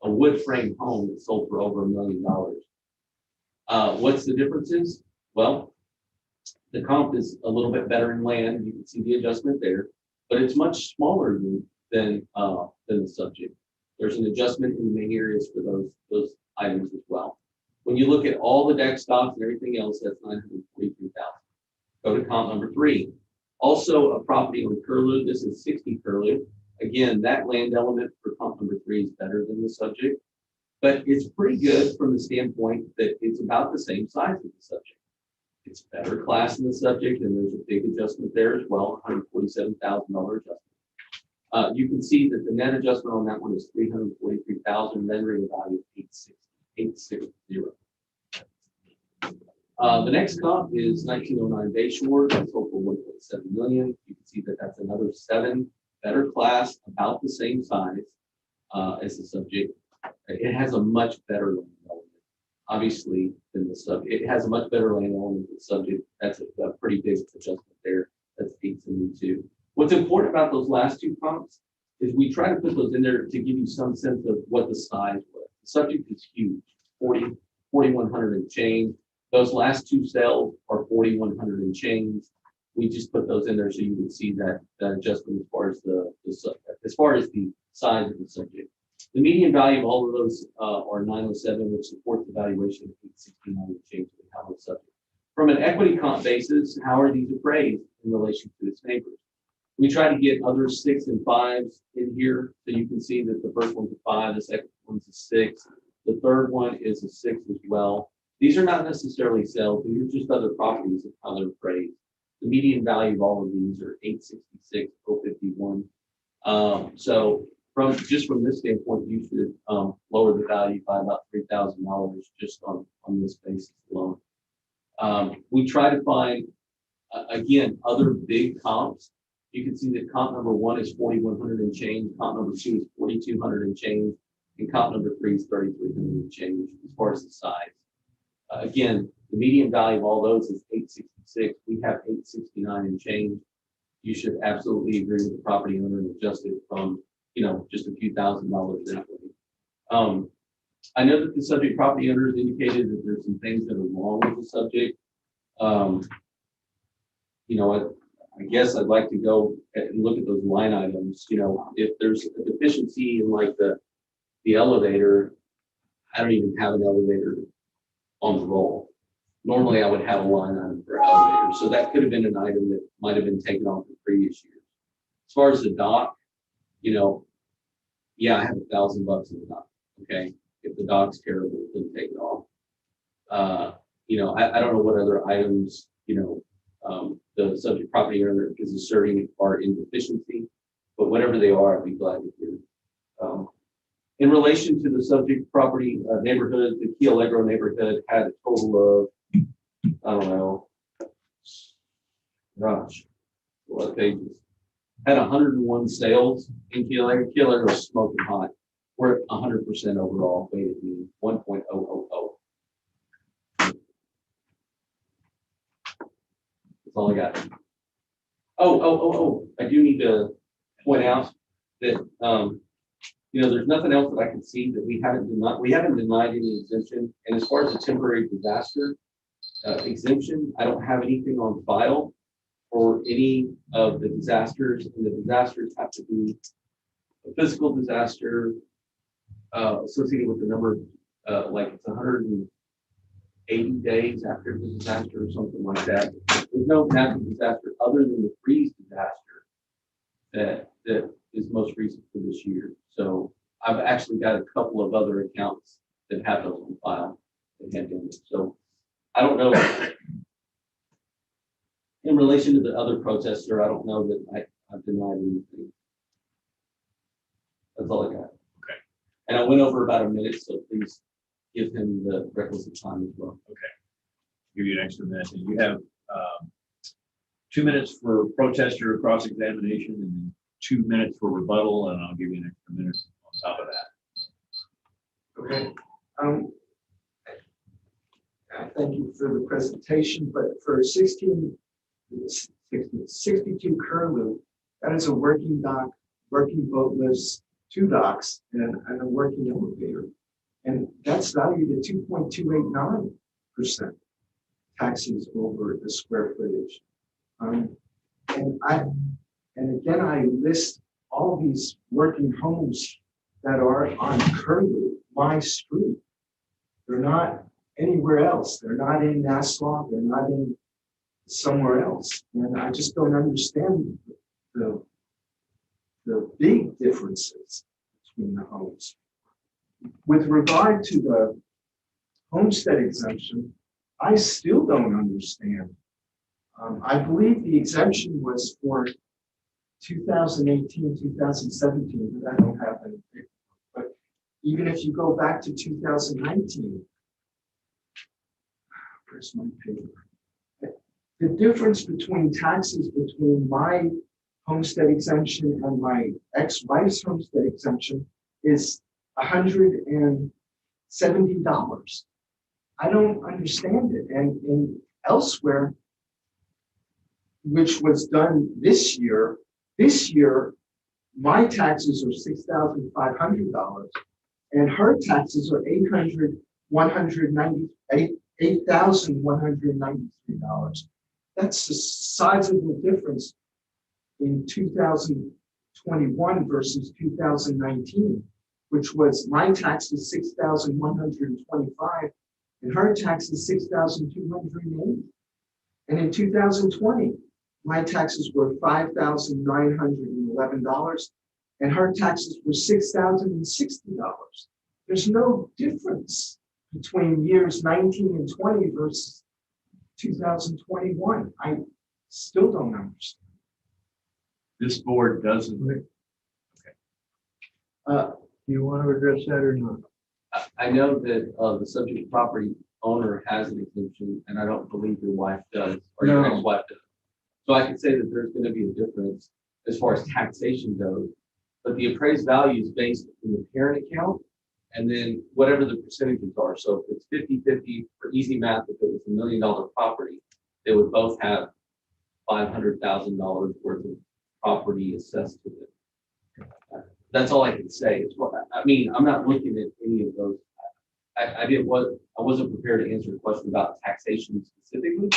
a wood frame home that sold for over $1 million. What's the differences? Well, the comp is a little bit better in land. You can see the adjustment there, but it's much smaller than the subject. There's an adjustment in the main areas for those items as well. When you look at all the deck stocks and everything else, that's 943,000. Go to comp number 3. Also a property on Curlew. This is 60 Curlew. Again, that land element for comp number 3 is better than the subject, but it's pretty good from the standpoint that it's about the same size as the subject. It's better class than the subject, and there's a big adjustment there as well, $147,000 adjustment. You can see that the net adjustment on that one is $343,000, rendering a value of 860. The next comp is 1909 Bayshore. That sold for 1.7 million. You can see that that's another 7, better class, about the same size as the subject. It has a much better land element, obviously, than the subject. It has a much better land element than the subject. That's a pretty big adjustment there. That's 872. What's important about those last 2 comps is we try to put those in there to give you some sense of what the size was. The subject is huge, 4,100 and change. Those last 2 sales are 4,100 and change. We just put those in there so you can see that adjustment as far as the size of the subject. The median value of all of those are 907, which supports the valuation of 869 and change of the housing subject. From an equity comp basis, how are these appraised in relation to its neighbors? We try to get other 6 and 5s in here, so you can see that the first one's a 5, the second one's a 6, the third one is a 6 as well. These are not necessarily sales, these are just other properties of how they're appraised. the median value of all of these are 866,051. So from this standpoint, you should lower the value by about $3,000 just on this basis alone. We try to find, again, other big comps. You can see that comp number 1 is 4,100 and change, comp number 2 is 4,200 and change, and comp number 3 is 3,300 and change as far as the size. Again, the median value of all those is 866. We have 869 and change. You should absolutely agree with the property owner and adjust it from, just a few $1,000s that way. I know that the subject property owner has indicated that there's some things that are wrong with the subject. I guess I'd like to go and look at those line items. If there's a deficiency in like the elevator, I don't even have an elevator on the roll. Normally I would have a line item for elevator. So that could have been an item that might have been taken off the previous year. As far as the dock, yeah, I have $1,000 in the dock. Okay. If the dock's terrible, then take it off. I don't know what other items, the subject property owner is asserting are in deficiency, but whatever they are, I'd be glad to hear. In relation to the subject property neighborhood, the Key Allegro neighborhood had a total of, I don't know, gosh, a lot of pages. Had 101 sales in Key Allegro. Key Allegro is smoking hot. We're at 100% overall weighted mean, 1.000. That's all I got. Oh, I do need to point out that, there's nothing else that I can see that we haven't denied any exemption. And as far as the temporary disaster exemption, I don't have anything on file for any of the disasters, and the disasters have to be a physical disaster associated with the number, like it's 180 days after the disaster or something like that. There's no natural disaster other than the freeze disaster that is most recent for this year. So I've actually got a couple of other accounts that have those on file that had damage. So I don't know. In relation to the other protester, I don't know that I've denied anything. That's all I got. Okay. And I went over about a minute, so please give him the requisite time as well. Okay. Give you an extra minute. And you have 2 minutes for protester cross-examination and then 2 minutes for rebuttal, and I'll give you an extra minute on top of that. Okay. Thank you for the presentation, but for 62 Curlew, that is a working dock, working boat lifts, 2 docks, and a working elevator. And that's valued at 2.289% taxes over the square footage. And again, I list all these working homes that are on Curlew, my street. They're not anywhere else. They're not in Nassau. They're not in somewhere else. And I just don't understand the big differences between the homes. With regard to the homestead exemption, I still don't understand. I believe the exemption was for 2018, 2017, but I don't have any paper. But even if you go back to 2019, where's my paper? The difference between taxes between my homestead exemption and my ex-wife's homestead exemption is $170. I don't understand it. And elsewhere, which was done this year, my taxes are $6,500 and her taxes are $8,193. That's a sizable difference in 2021 versus 2019, which was my tax is $6,125 and her tax is $6,280. And in 2020, my taxes were $5,911 and her taxes were $6,060. There's no difference between years 19 and 20 versus 2021. Still don't understand. This board doesn't. Do you want to address that or not? I know that the subject property owner has an exemption, and I don't believe your wife does, or your No. ex-wife does. So I can say that there's gonna be a difference as far as taxation goes, but the appraised value is based in the parent account, and then whatever the percentages are. So if it's 50-50 for easy math, if it was $1 million property, they would both have $500,000 worth of property assessed to them. That's all I can say. I mean, I'm not looking at any of those. I wasn't prepared to answer a question about taxation specifically.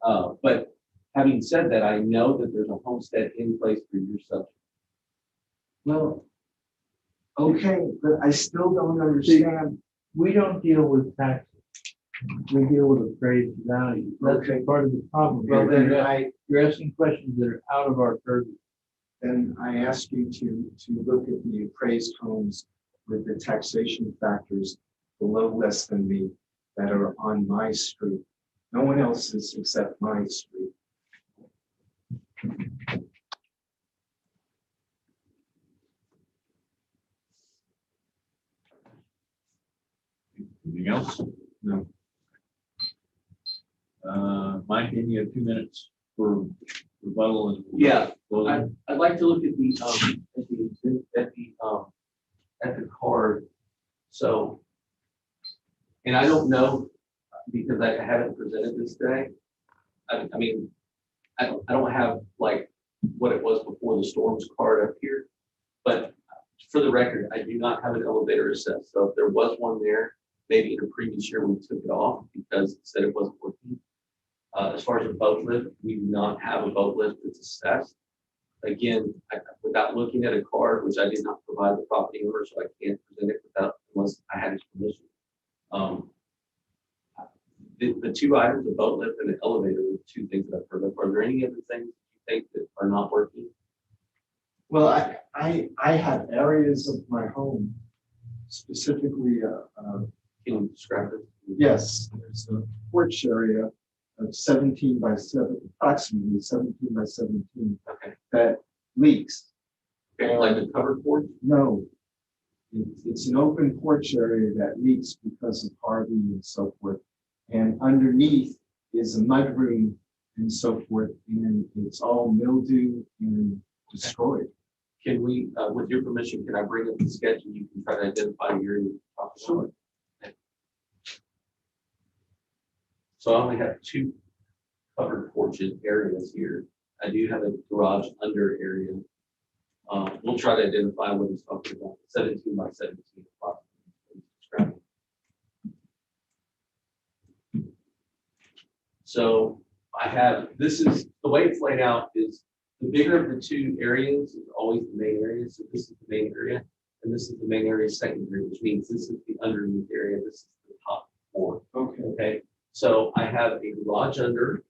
But having said that, I know that there's a homestead in place for your subject. Well, okay, but I still don't understand. We don't deal with taxes. We deal with appraised value. That's Okay. part of the problem. Well, then You're asking questions that are out of our purview. then I ask you to look at the appraised homes with the taxation factors below less than me that are on my street. No one else's except my street. Anything else? No. Mike, you have 2 minutes for rebuttal and. Yeah, closing. I'd like to look at the card. So, and I don't know, because I haven't presented this today. I mean, I don't have like what it was before the storms card up here. But for the record, I do not have an elevator assessed. So if there was one there, maybe in a previous year, we took it off because it said it wasn't working. As far as a boat lift, we do not have a boat lift that's assessed. Again, without looking at a card, which I did not provide the property owner, so I can't present it unless I had his permission. The two items, the boat lift and the elevator, are two things that I've heard of. Are there any other things you think that are not working? Well, I have areas of my home, specifically, Can you describe it? yes, there's a porch area of 17 by 7, approximately 17 by 17, Okay. that leaks. Like the covered porch? No, it's an open porch area that leaks because of Harvey and so forth. And underneath is a mudroom and so forth, and it's all mildew and destroyed. Can we, with your permission, can I bring up the sketch and you can try to identify your property? Sure. So I only have two covered porches areas here. I do have a garage under area. We'll try to identify what he's talking about. 17 by 17. So I have, this is, the way it's laid out is the bigger of the two areas is always the main area. So this is the main area, and this is the main area secondary, which means this is the underneath area. This is the top floor. Okay. Okay. So I have a garage under,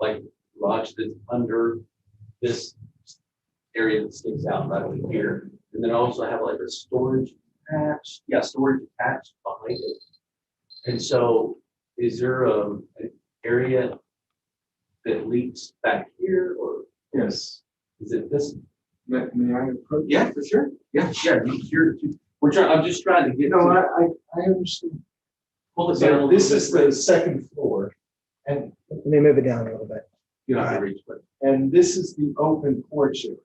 like garage that's under this area that sticks out right over here. And then I also have like a storage attached, storage attached behind it. And so is there an area that leaks back here, or Yes. is it this? May I approach? Yeah, for sure. Yeah, here. We're trying, I'm just trying to get. No, to- I understand. Pull it down. a So little this bit. is the second floor, and Let me move it down a little bit. You don't have to reach, but this is the open porch area.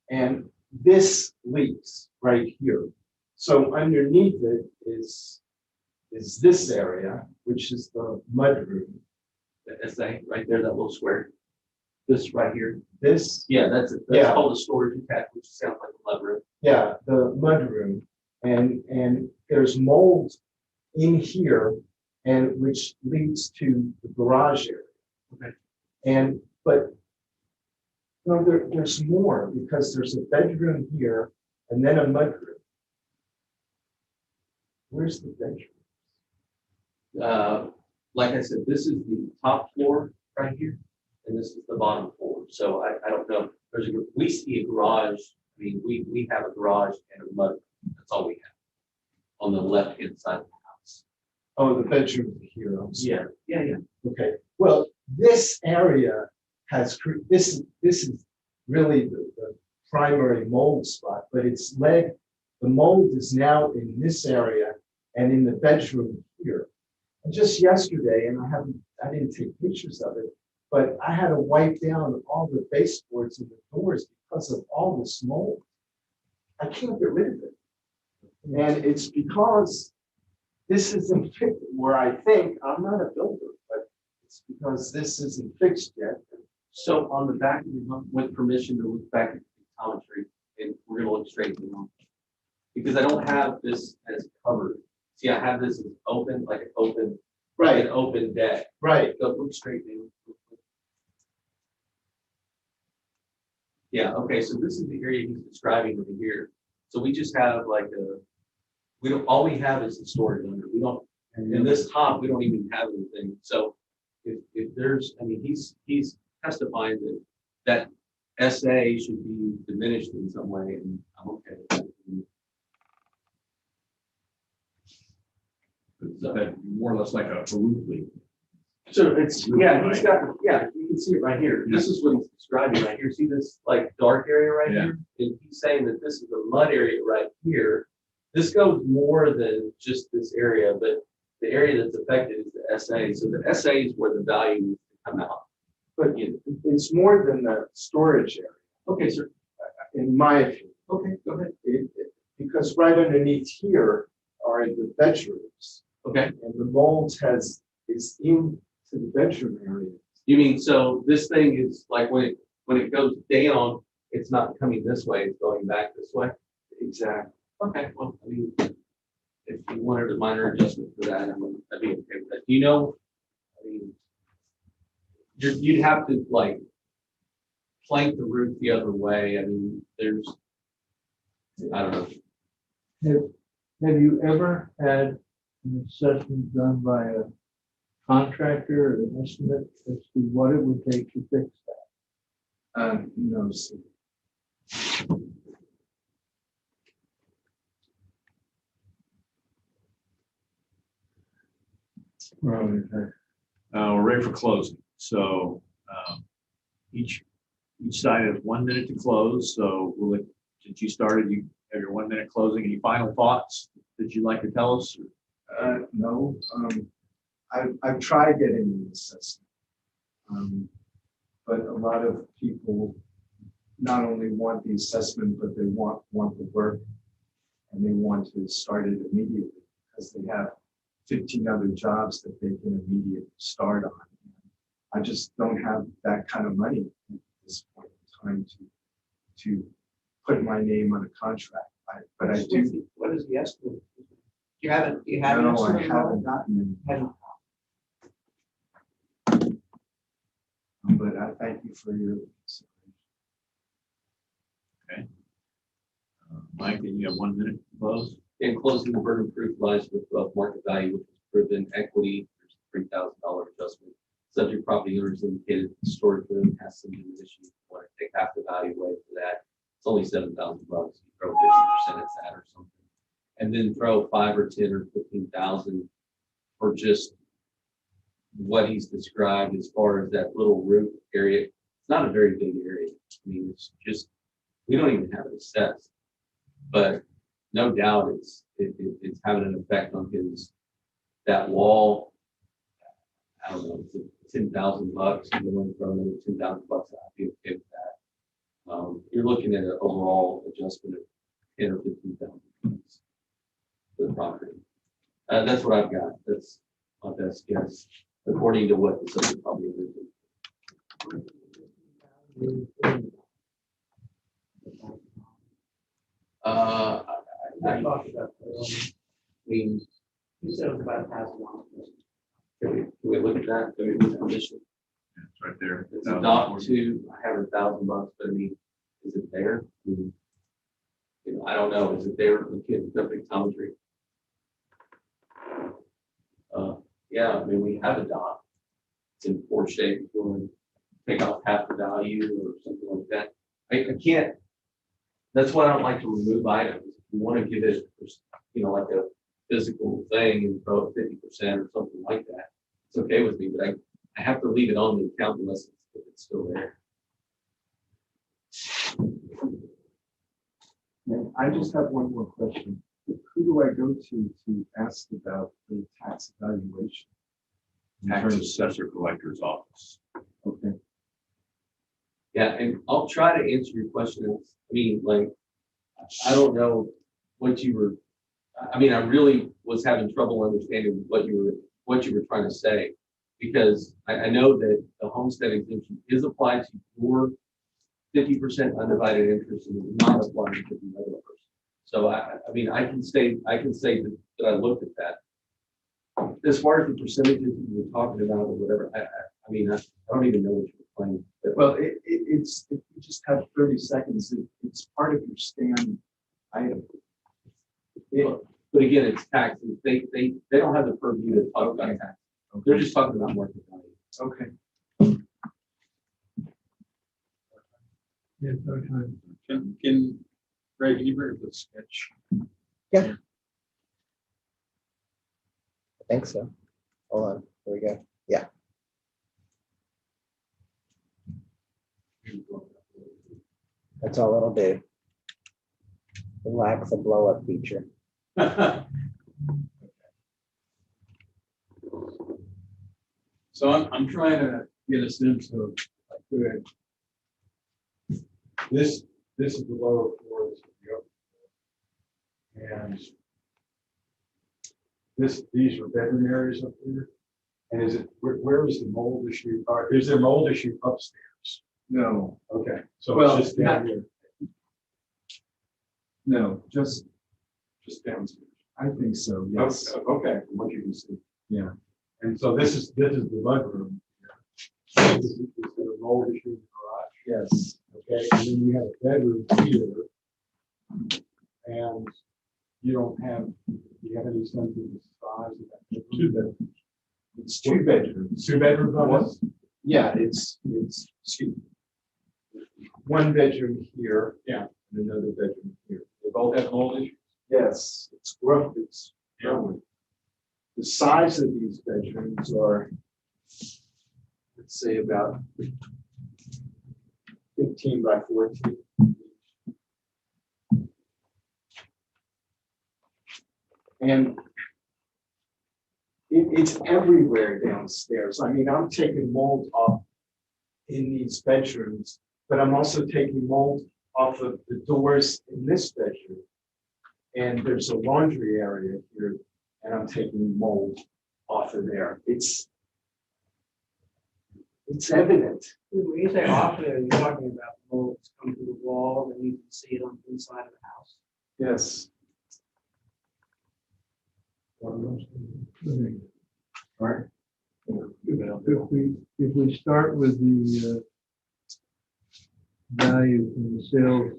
And this leaks right here. So underneath it is this area, which is the mudroom. that's that right there, that little square. This right here. This, Yeah, that's it. Yeah. That's called a storage attach, which sounds like a lever. yeah, the mudroom. And there's mold in here, and which leads to the garage area. Okay. But no, there's more, because there's a bedroom here and then a mudroom. Where's the bedroom? Like I said, this is the top floor right here, and this is the bottom floor. So I don't know. We see a garage. I mean, we have a garage and a mud. That's all we have on the left hand side of the house. Oh, the bedroom here. I'm sorry. Yeah. Okay, well, this area this is really the primary mold spot, but it's led, the mold is now in this area and in the bedroom here. And just yesterday, and I didn't take pictures of it, but I had to wipe down all the baseboards and the doors because of all this mold. I can't get rid of it. And it's because this isn't fixed, where I think, I'm not a builder, but it's because this isn't fixed yet. So on the back, with permission to look back at the geometry, and we're gonna look straight down. Because I don't have this as covered. See, I have this as open, like an open, an open deck. Right. Go look straight down. Yeah, okay, so this is the area he's describing over here. So we just have like all we have is the storage under. We don't, in this top, we don't even have anything. So if there's, I mean, he's testifying that SA should be diminished in some way, and I'm okay with that. That more or less like a roof leak. So it's, yeah, he's got, yeah, you can see it right here. This is what he's describing right here. See this like dark area right here? And he's saying that this is the mud area right here. This goes more than just this area, but the area that's affected is the SA. So the SA is where the value needs to come out. But it's more than the storage area. Okay, sir. In my opinion. Okay, go ahead. Because right underneath here are the bedrooms. Okay. And the mold is into the bedroom area. You mean, so this thing is like when it goes down, it's not coming this way, it's going back this way? Exactly. Okay, well, I mean, if you wanted a minor adjustment for that, I'd be okay with that. You know, I mean, you'd have to like plank the roof the other way. I mean, I don't know. Have you ever had an assessment done by a contractor or an estimate as to what it would take to fix that? No, sir. We're ready for closing. So each side has 1 minute to close. So since you started, you have your 1 minute closing. Any final thoughts that you'd like to tell us? No. I've tried getting an assessment, but a lot of people not only want the assessment, but they want the work, and they want to start it immediately because they have 15 other jobs that they can immediately start on. I just don't have that kind of money at this point in time to put my name on a contract. But I do. What is the estimate? You haven't an No, I estimate? haven't gotten any. But I thank you for your consideration. Okay. Mike, you have 1 minute to close. In closing, the burden of proof lies with market value, which is proven equity. There's $3,000 adjustment. Subject property owners indicated the storage room has some diminution. Want to take half the value away for that. It's only $7,000. You throw 50% at that or something, and then throw 5 or 10 or 15,000 for just what he's described as far as that little roof area. It's not a very big area. I mean, it's just, we don't even have it assessed, but no doubt it's having an effect on that wall. I don't know, it's $10,000. You want to throw another $10,000 out, I'd be okay with that. You're looking at an overall adjustment of 10 or 15,000 for the property. That's what I've got. That's my best guess, according to what the subject property is. I mean, You said it was about $1,000. can we look at that? Can we look at permission? Yeah, it's right there. It's a dock too. I have $1,000, but I mean, is it there? I mean, I don't know. Is it there? The kid, the pictometry. Yeah, I mean, we have a dock. It's in poor shape. If you want to take off half the value or something like that. I can't. That's why I don't like to remove items. If you want to give it, like a physical thing and throw 50% or something like that, it's okay with me. But I have to leave it on the account unless it's still there. And I just have one more question. Who do I go to ask about the tax evaluation? Tax assessor collector's office. Okay. Yeah, and I'll try to answer your question. I mean, like, I don't know what you were, I mean, I really was having trouble understanding what you were trying to say. Because I know that the homestead exemption is applied to your 50% undivided interest and is not applied to the other person. So I mean, I can say that I looked at that. As far as the percentages you were talking about or whatever, I mean, I don't even know what you were playing. Well, it's, if you just have 30 seconds, it's part of your stand item. But again, it's taxes. They don't have the purview to talk about tax. They're just talking about market value. Okay. Yeah, no time. Can, Ray, can you bring up the sketch? I think so. Hold on. Here we go. Yeah. That's all it'll do. It lacks a blow up feature. So I'm trying to get a sense of, if I could. This is the lower floor, this is the upper floor. And these are bedroom areas up here. And is it, where is the mold issue? Or is there mold issue upstairs? No, Okay, so Well, it's just down here, no, just downstairs. I think so. Yes. Okay, from what you can see. Yeah. And so this is the mudroom. This is the mold issue in the garage. Yes. Okay, and then you have a bedroom here. And you don't have, do you have any sense of the size of that bedroom? 2 bedrooms. It's 2 bedrooms. 2 bedrooms on this? Yeah, it's excuse me. 1 bedroom here. Yeah. And another bedroom here. They both have mold issues? Yes, it's rough. It's growing. The size of these bedrooms are, let's say, about 15 by 14. And it's everywhere downstairs. I mean, I'm taking mold off in these bedrooms, but I'm also taking mold off of the doors in this bedroom. And there's a laundry area here, and I'm taking mold off of there. It's evident. When you say off there, you're talking about molds come through the wall and you can see it on the inside of the house. Yes. Okay. All right. If we start with the value from the sales,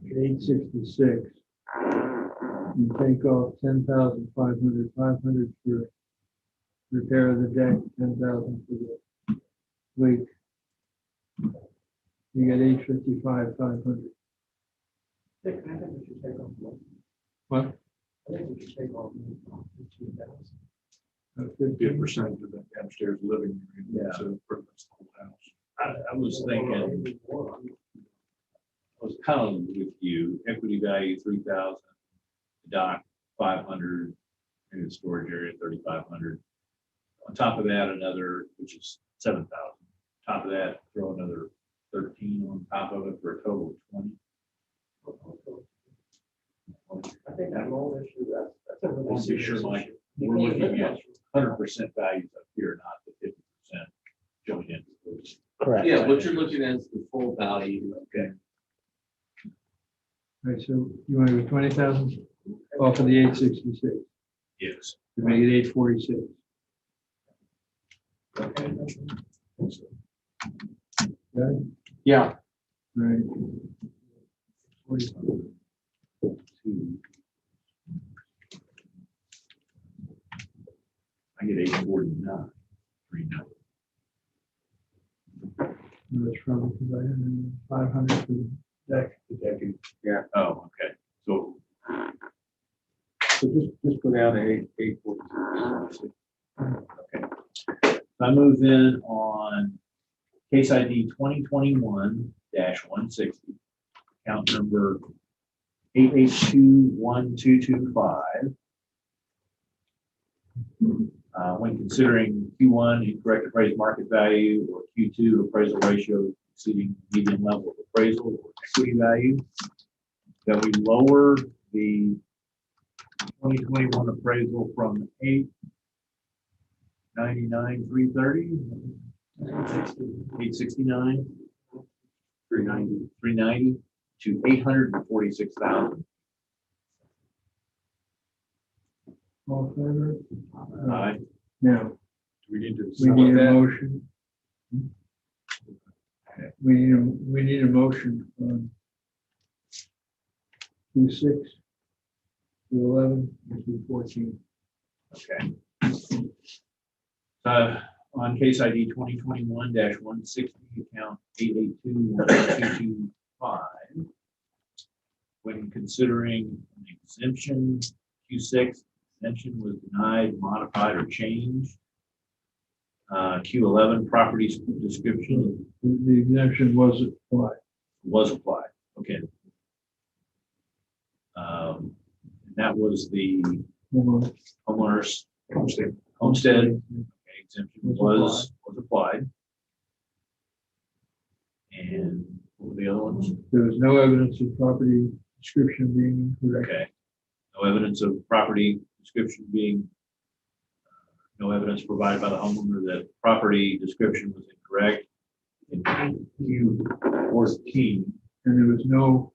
866, you take off 10,500, 500 for repair of the deck, 10,000 for the leak. You get 855, 500. I think we should take off mold. What? I think we should take off mold. 15,000. 50% of the downstairs living area. Yeah. So pretty much the whole house. I was thinking, I was kind of with you, equity value 3,000, dock 500, and the storage area 3,500. On top of that, another, which is 7,000. Top of that, throw another 13 on top of it for a total of 20. I think that mold issue, that's a really Let's be serious sure, Mike, issue. we're looking at 100% values up here, not the 50% joint into. Correct. Yeah, what you're looking at is the full value. Okay. All right, so you want to go 20,000 off of the 866 Yes. to make it 846. Okay, Yeah. right. 2. I get 849. 39. That's probably because I had 500 for the deck. Yeah. Oh, okay. So So just go down to 846. okay. So I move in on case ID 2021-160, account number 8821225. When considering Q1 incorrect appraised market value or Q2 appraisal ratio exceeding median level of appraisal or equity value, that we lower the 2021 appraisal from 899,330, 869, 390 to 846,000. All in favor? Aye. Now, Do we need to? we need a that? motion. We need a motion on Q6, Q11, and Q14. Okay. On case ID 2021-160, account 8821225, when considering an exemption, Q6 exemption was denied, modified, or changed. Q11 property description The exemption was applied. was applied. Okay. That was the homeowners homestead. Okay, exemption was applied. And what were the other ones? There was no evidence of property description being incorrect. Okay. No evidence of property description being, no evidence provided by the homeowner that property description was incorrect. In Q14. And there was no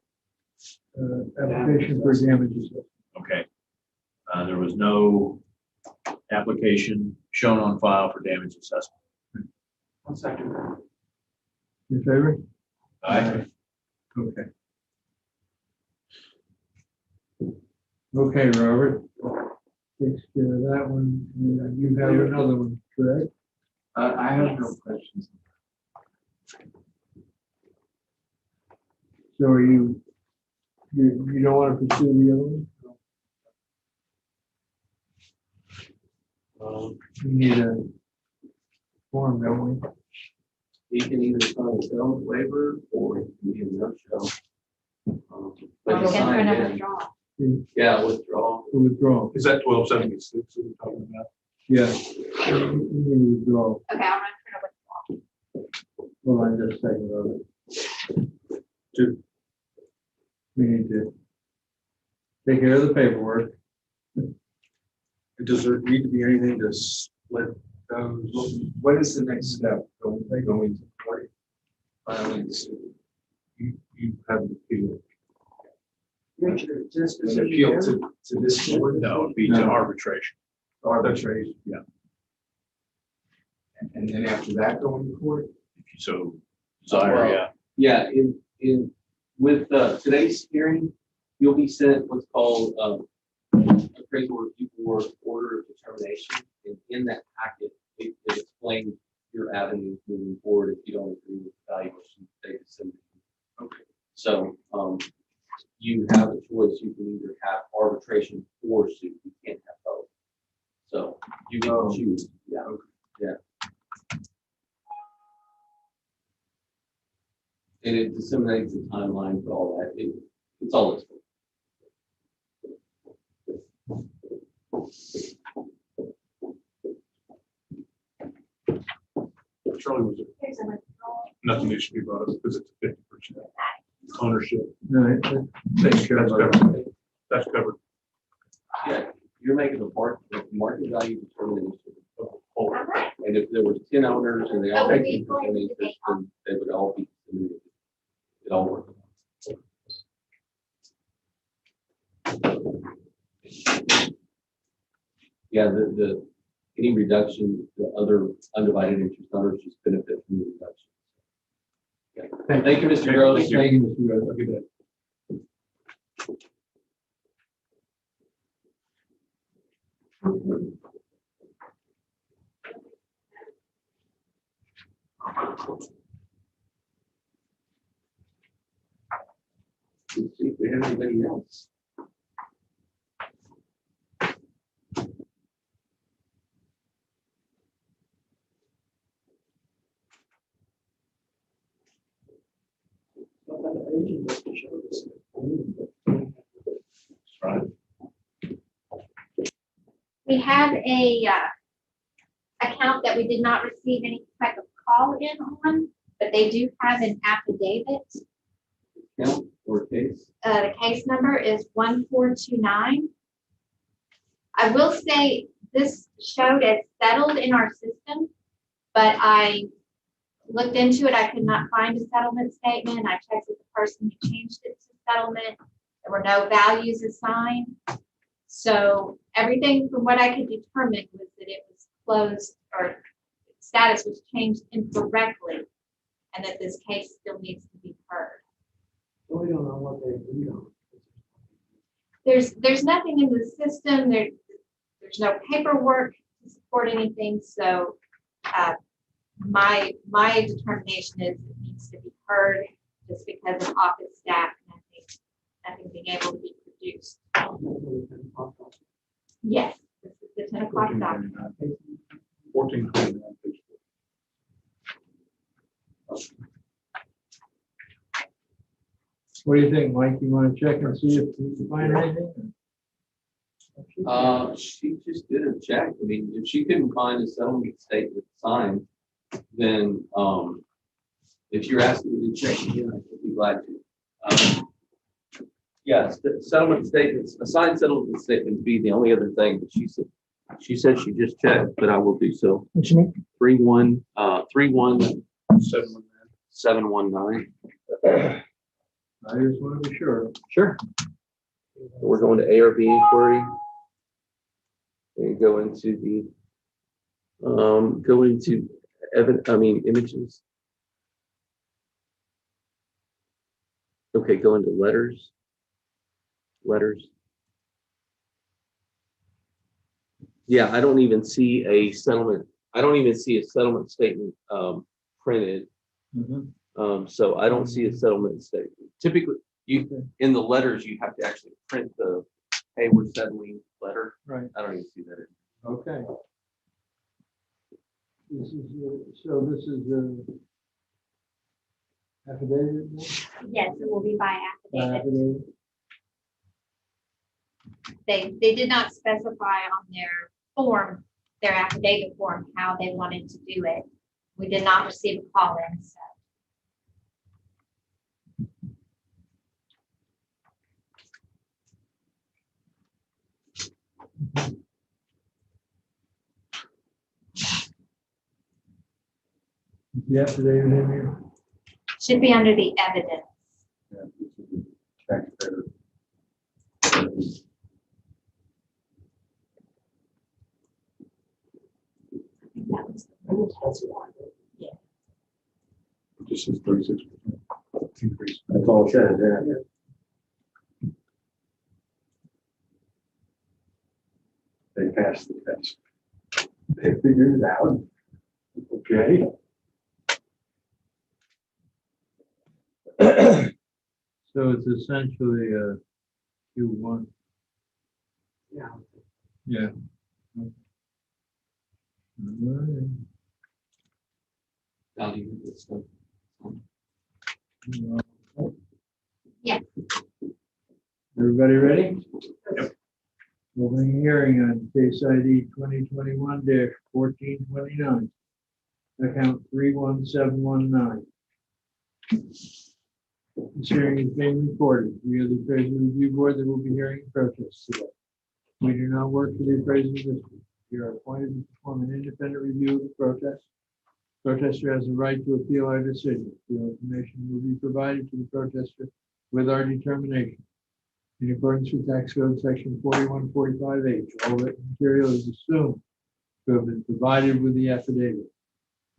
application for damages. Okay. There was no application shown on file for damage assessment. One second. In favor? Aye. Okay. Okay, Robert. Takes care of that one. You have another one, correct? I have no questions. So are you don't want to pursue the other one? We need a form, don't we? You can either sign a sales waiver or you can be a no-show. But you Again, for sign another in. draw. Yeah, withdraw. Withdraw. Is that 1276 that we're talking about? Yeah. We need to withdraw. Okay, I'll run for a withdrawal. Hold on just a second, Robert. We need to take care of the paperwork. Does there need to be anything to split those? What is the next step? Going to court? Filing suit? You have the appeal. Richard, just An appeal to this court? No, it'd be to No. arbitration. Arbitration? Yeah. And then after that, going to court? If you so desire, yeah. Yeah, with today's hearing, you'll be sent what's called appraisal review board order of determination. And in that packet, it explains your avenues moving forward if you don't agree with the valuation they send you. Okay. So you have a choice. You can either have arbitration or suit. You can't have both. So you can choose. Yeah. Okay. Yeah. And it disseminates the timeline for all that. It's all it's for. Charlie, was it, nothing needs to be brought up because it's a 50% ownership. No, That's covered. That's covered. Yeah, you're making a market value determination of the whole. And if there was 10 owners and they all make 10%, then they would all be disseminated. It all works. Yeah, any reduction, the other undivided interest owners just benefit from the reduction. Yeah. Thank you, Mr. Gross. thank you, Mr. Gross. I'll give that. Let's see if we have anybody else. page just to show this. Right. We have a account that we did not receive any type of call in on, but they do have an affidavit. Count or case? The case number is 1429. I will say this showed as settled in our system, but I looked into it. I could not find a settlement statement. I checked with the person who changed it to settlement. There were no values assigned. So everything from what I could determine was that it was closed or status was changed incorrectly and that this case still needs to be heard. We don't know what they agreed on. There's nothing in the system. There's no paperwork to support anything. So my determination is it needs to be heard just because of office staff and I think nothing being able to be produced. Yes, this is the 10 o'clock document. 1429, page 4. What do you think, Mike? You want to check and see if you can find anything? She just did a check. I mean, if she couldn't find a settlement statement signed, then, if you're asking me to check again, I would be glad to. Yes, the settlement statements, a signed settlement statement would be the only other thing, but she said she just checked, but I will do so. What's your name? 31719. I just want to be sure. Sure. We're going to ARB inquiry. And go into images. Okay, go into letters. Yeah, I don't even see a settlement. I don't even see a settlement statement printed. So I don't see a settlement statement. Typically, in the letters, you have to actually print the, hey, we're settling letter. Right. I don't even see that. Okay. This is the affidavit? Yes, it will be by affidavit. Affidavit. They did not specify on their form, their affidavit form, how they wanted to do it. We did not receive a call in, so. The affidavit in here? Should be under the evidence. Yeah, this is the taxpayer. That was the one. Yeah. This is 36% increase. That's all it says, yeah. They passed the test. They figured it out. Okay. So it's essentially a Q1. Yeah. Yeah. Alright. Value of this stuff. Yeah. Everybody ready? Yep. Opening hearing on case ID 2021-1429. Account 31719. This hearing is being recorded. We are the appraisal review board that will be hearing protests today. We do not work for the appraisal district. We are appointed to perform an independent review of the protest. Protester has the right to appeal our decision. The information will be provided to the protester with our determination. In accordance with tax code section 4145H, all written material is assumed to have been provided with the affidavit.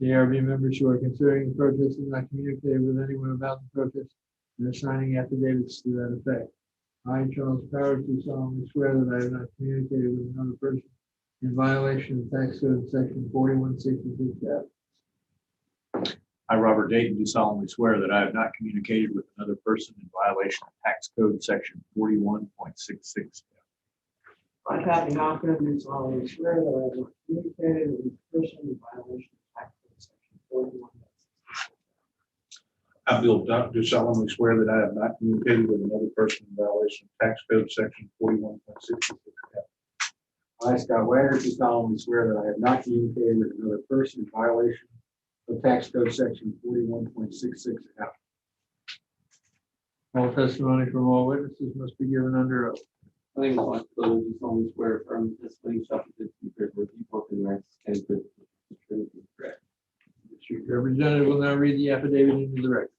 The ARB members who are considering the protest have not communicated with anyone about the protest and are signing affidavits to that effect. I, Charles Powers, do solemnly swear that I have not communicated with another person in violation of tax code section 4166F. I, Robert Dayton, do solemnly swear that I have not communicated with another person in violation of tax code section 41.66. I, Kathy Hopkins, do solemnly swear that I have not communicated with a person in violation of tax code section 41. I, Bill Duck, do solemnly swear that I have not communicated with another person in violation of tax code section 41.66. I, Scott Wagner, do solemnly swear that I have not communicated with another person in violation of tax code section 41.66F. All testimony from all witnesses must be given under oath. My name is Mike Close, do solemnly swear affirm testimony shall be good with you, both in rights and good. Correct. District Representative will now read the affidavit into the record.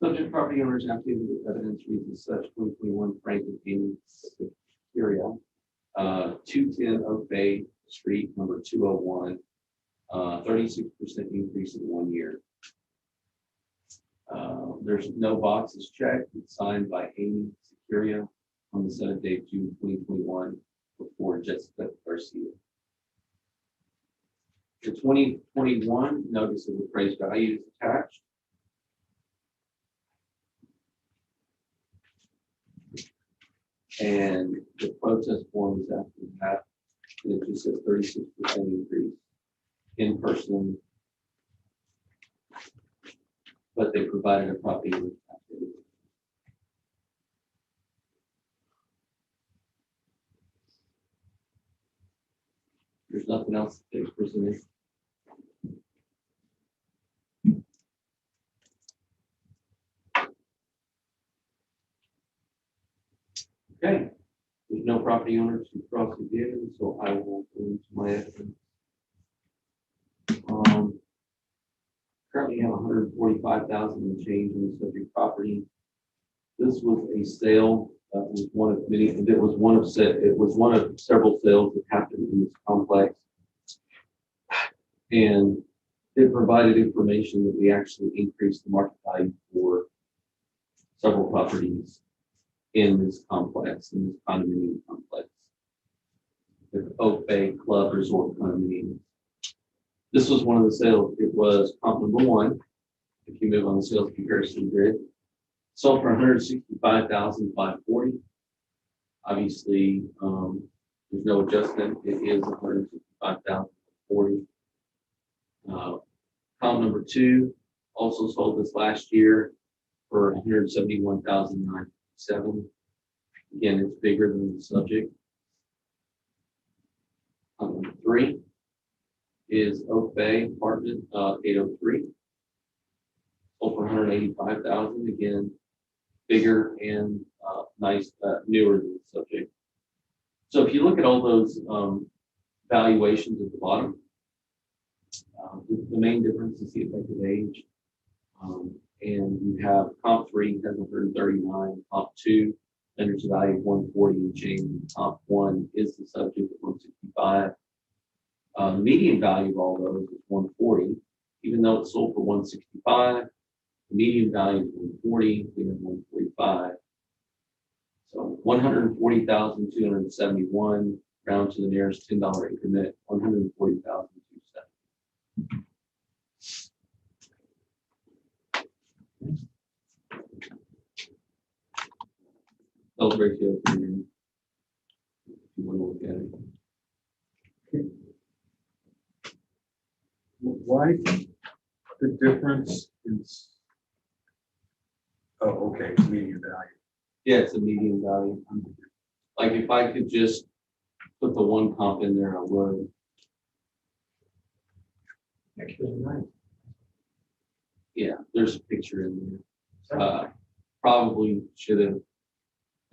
Subject property owners affidavit of evidence reads as such: 2021 Frank and Amy Syria, 210 Oak Bay Street, number 201, 36% increase in 1 year. There's no boxes checked. It's signed by Amy Syria on the 7th day of June 2021 before Jessica Garcia. The 2021 notice of appraised value is attached. And the protest form is after that. And it just says 36% increase in person. But they provided a property with affidavit. There's nothing else that they presented. Okay, there's no property owners who crossed the vehicle, so I will go into my evidence. Currently have 145,000 and change in the subject property. This was a sale. It was one of many. It was one of several sales that happened in this complex, and it provided information that we actually increased the market value for several properties in this complex, in this condominium complex, the Oak Bay Club Resort condominium. This was one of the sales. It was comp number 1. If you move on the sales comparison grid, sold for $165,540. Obviously, there's no adjustment. It is $165,040. Comp number 2 also sold this last year for $171,907. Again, it's bigger than the subject. Comp number 3 is Oak Bay Apartment 803. Sold for $185,000. Again, bigger and nice, newer than the subject. So if you look at all those valuations at the bottom, the main difference is the effective age. And you have comp 3 has 139, comp 2 enters a value of 140 and change. Comp 1 is the subject at 165. The median value of all those is 140, even though it's sold for 165. The median value is 140. We have 145. So 140,271 round to the nearest $10 increment. 140,270. Those ratios are in, if you want to look at it. Why the difference is, oh, okay, it's median value. Yeah, it's a median value. Like if I could just put the 1 comp in there, I would. Yeah, there's a picture in there. Probably should have,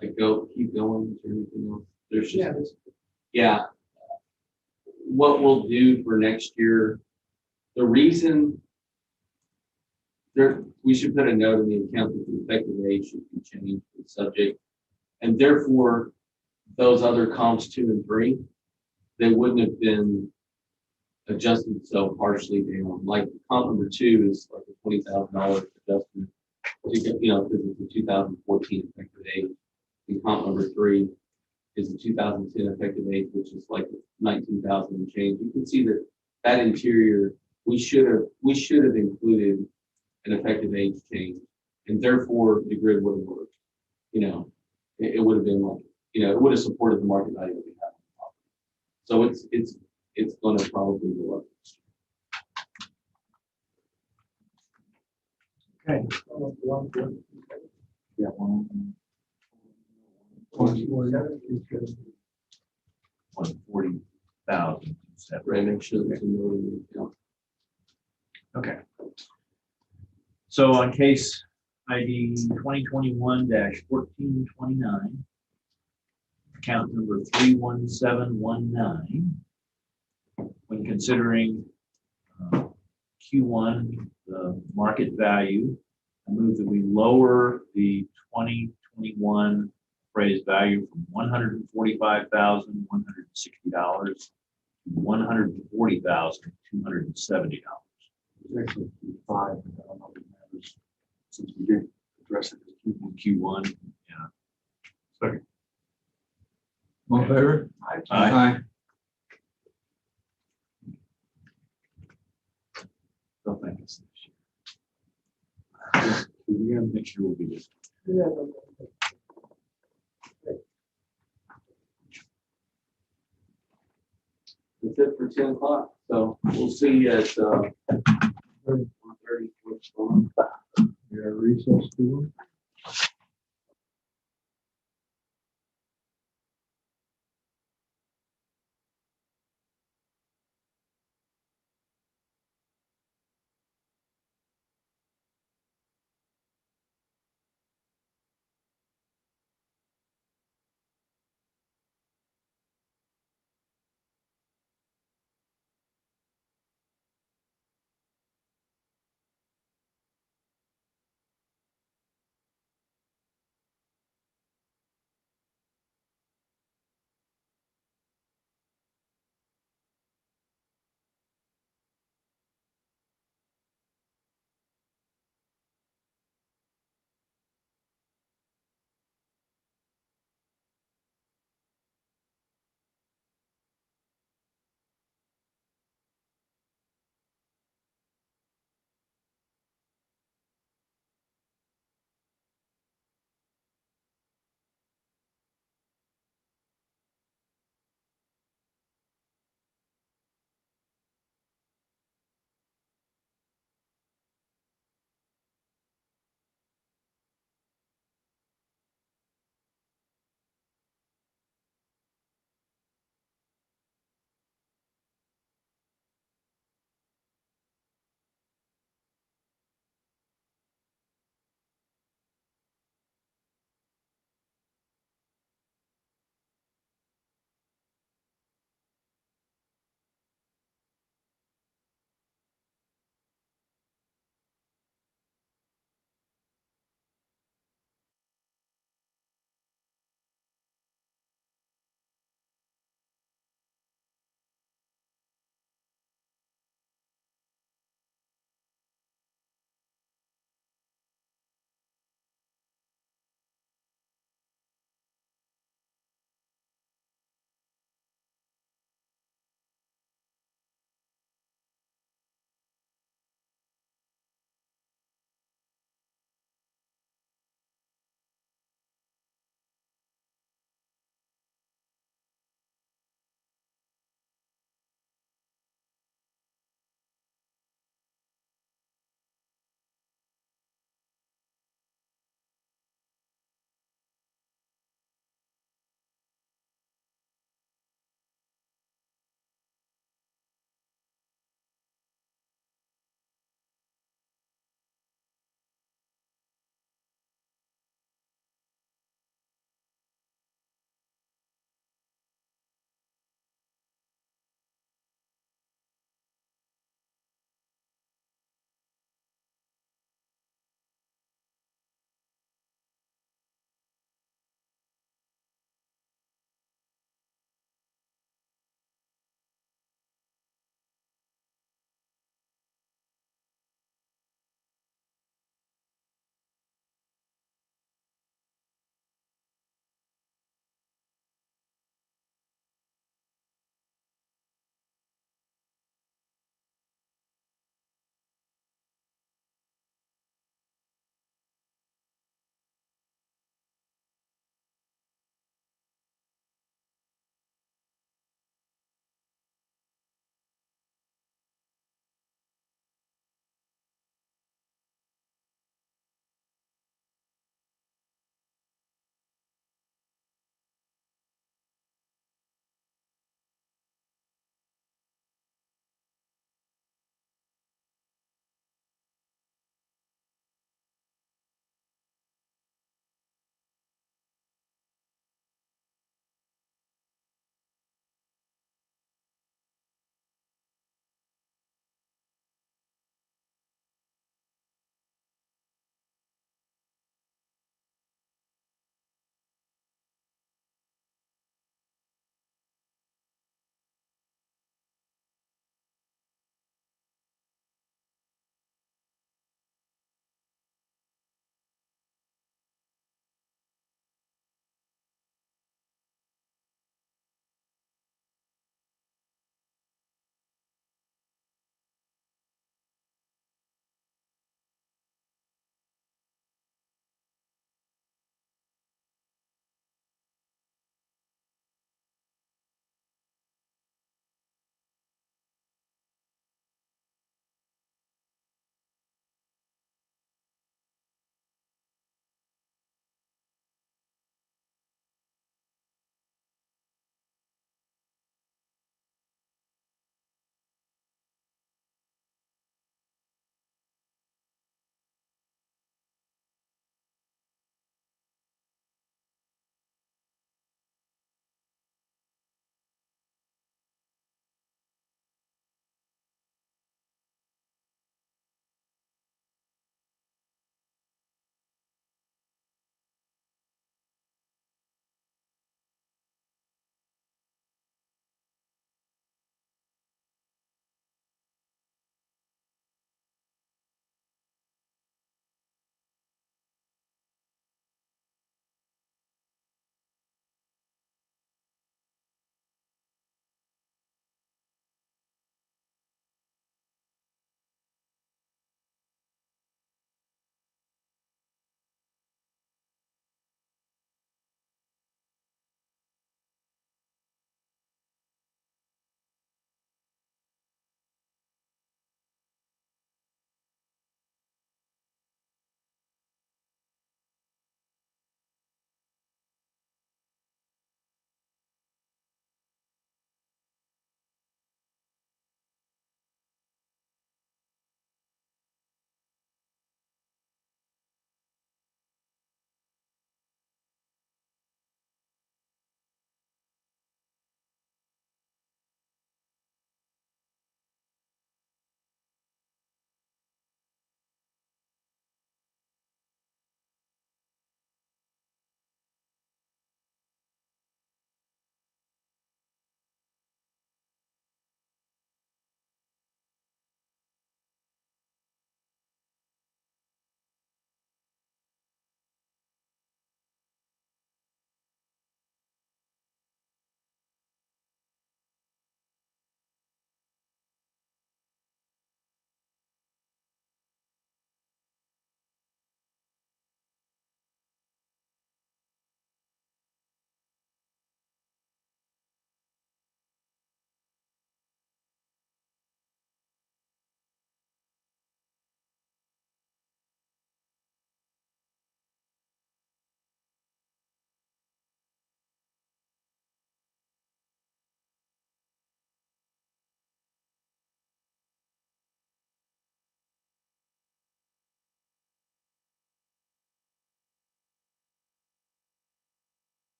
like, keep going. Is there anything else? There's just, yeah. What we'll do for next year, the reason we should put a note in the account that the effective age should be changed to the subject, and therefore those other comps 2 and 3, they wouldn't have been adjusted so partially down. Like comp number 2 is like a $20,000 adjustment, because it's a 2014 effective age. And comp number 3 is a 2010 effective age, which is like 19,000 and change. You can see that interior, we should have included an effective age change, and therefore the grid would have worked. It would have been like, it would have supported the market value that we have on the property. So it's going to probably go up. Okay. Yeah. 140,000. Right, make sure there's a note in the account. Okay. So on case ID 2021-1429, account number 31719, when considering Q1, the market value, I move that we lower the 2021 appraised value from $145,160 to $140,270. Actually, 5, but I don't know if it matters, since we did address it. In Q1, yeah. Second. All in favor? Aye. Don't think it's this year. We're gonna make sure we'll be this. That's it for 10 o'clock. So we'll see you at 1:30. What's going on? Your recess too.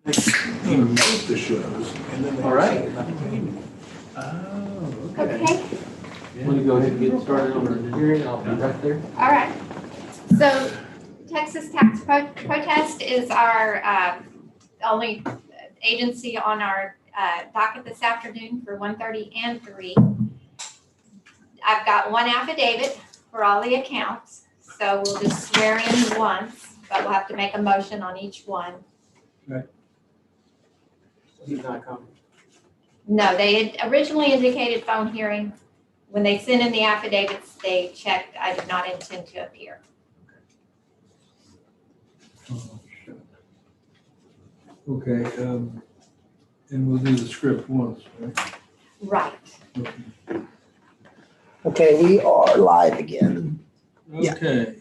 The shows, and then they. All right. Oh, Okay, Want to go ahead and get started on the hearing? I'll be right there. all right. So Texas Tax Protest is our only agency on our docket this afternoon for 1:30 and 3. I've got one affidavit for all the accounts, so we'll just swear in once, but we'll have to make a motion on each one. He's not coming. No, they had originally indicated phone hearing. When they sent in the affidavits, they checked, I did not intend to appear. oh, shit. Okay, and we'll do the script once, right? Right. Okay. Okay, we are live again. Yeah. Okay.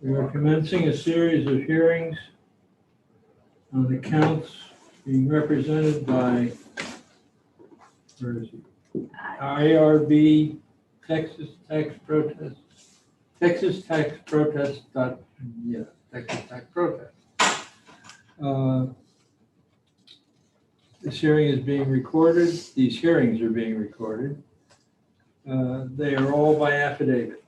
We are commencing a series of hearings on accounts being represented by, where is it? IRB, Texas Tax Protest, Texas Tax Protest. Texas Tax Protest. This hearing is being recorded. These hearings are being recorded. They are all by affidavit.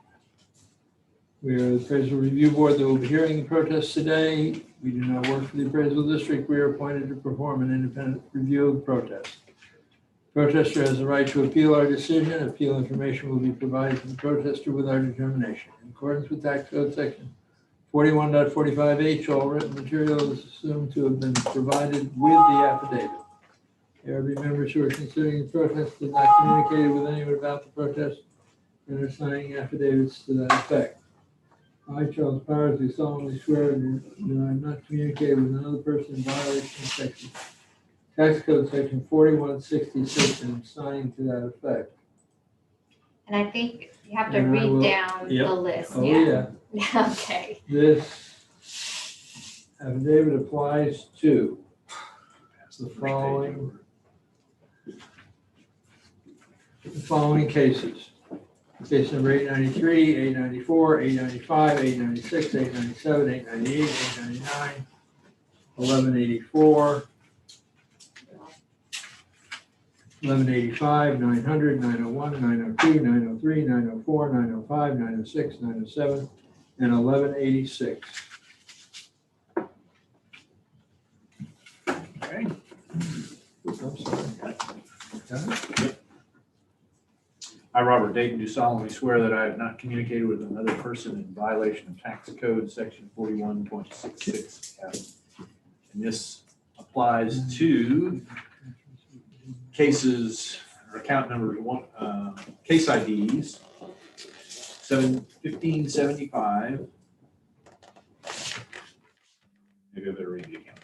We are the appraisal review board that will be hearing the protests today. We do not work for the appraisal district. We are appointed to perform an independent review of the protest. Protester has the right to appeal our decision. Appeal information will be provided to the protester with our determination. In accordance with Tax Code Section 41.45H, all written material is assumed to have been provided with the affidavit. ARB members who are considering the protest have not communicated with anyone about the protest and are signing affidavits to that effect. I, Charles Powers, do solemnly swear that I have not communicated with another person in violation of section Tax Code Section 4166 and am signing to that effect. And I think you have to And I read will- down Yep. the list, Oh, yeah. yeah. Okay, This affidavit applies to the following cases. Case number 893, 894, 895, 896, 897, 898, 899, 1184, 1185, 900, 901, 902, 903, 904, 905, 906, 907, and 1186. Okay. Oops, I'm sorry. Got it? I, Robert Dayton, do solemnly swear that I have not communicated with another person in violation of Tax Code Section 41.66F. And this applies to cases or account numbers case IDs 1575. Maybe I better read the account.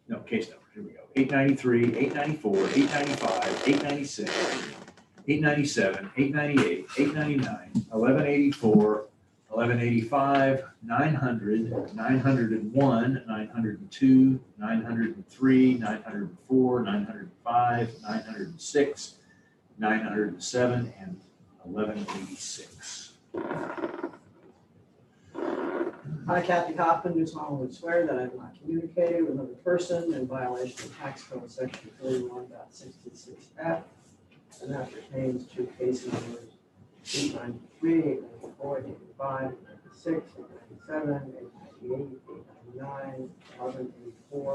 No, case numbers. Here we go. 893, 894, 895, 896. 897, 898, 899, 1184, 1185, 900, 901, 902, 903, 904, 905, 906, 907, and 1186. Hi, Kathy Hoffman, do solemnly swear that I have not communicated with another person in violation of Tax Code Section 41.66F. And that pertains to case numbers 893, 894, 885, 896, 897, 898, 899, 1184,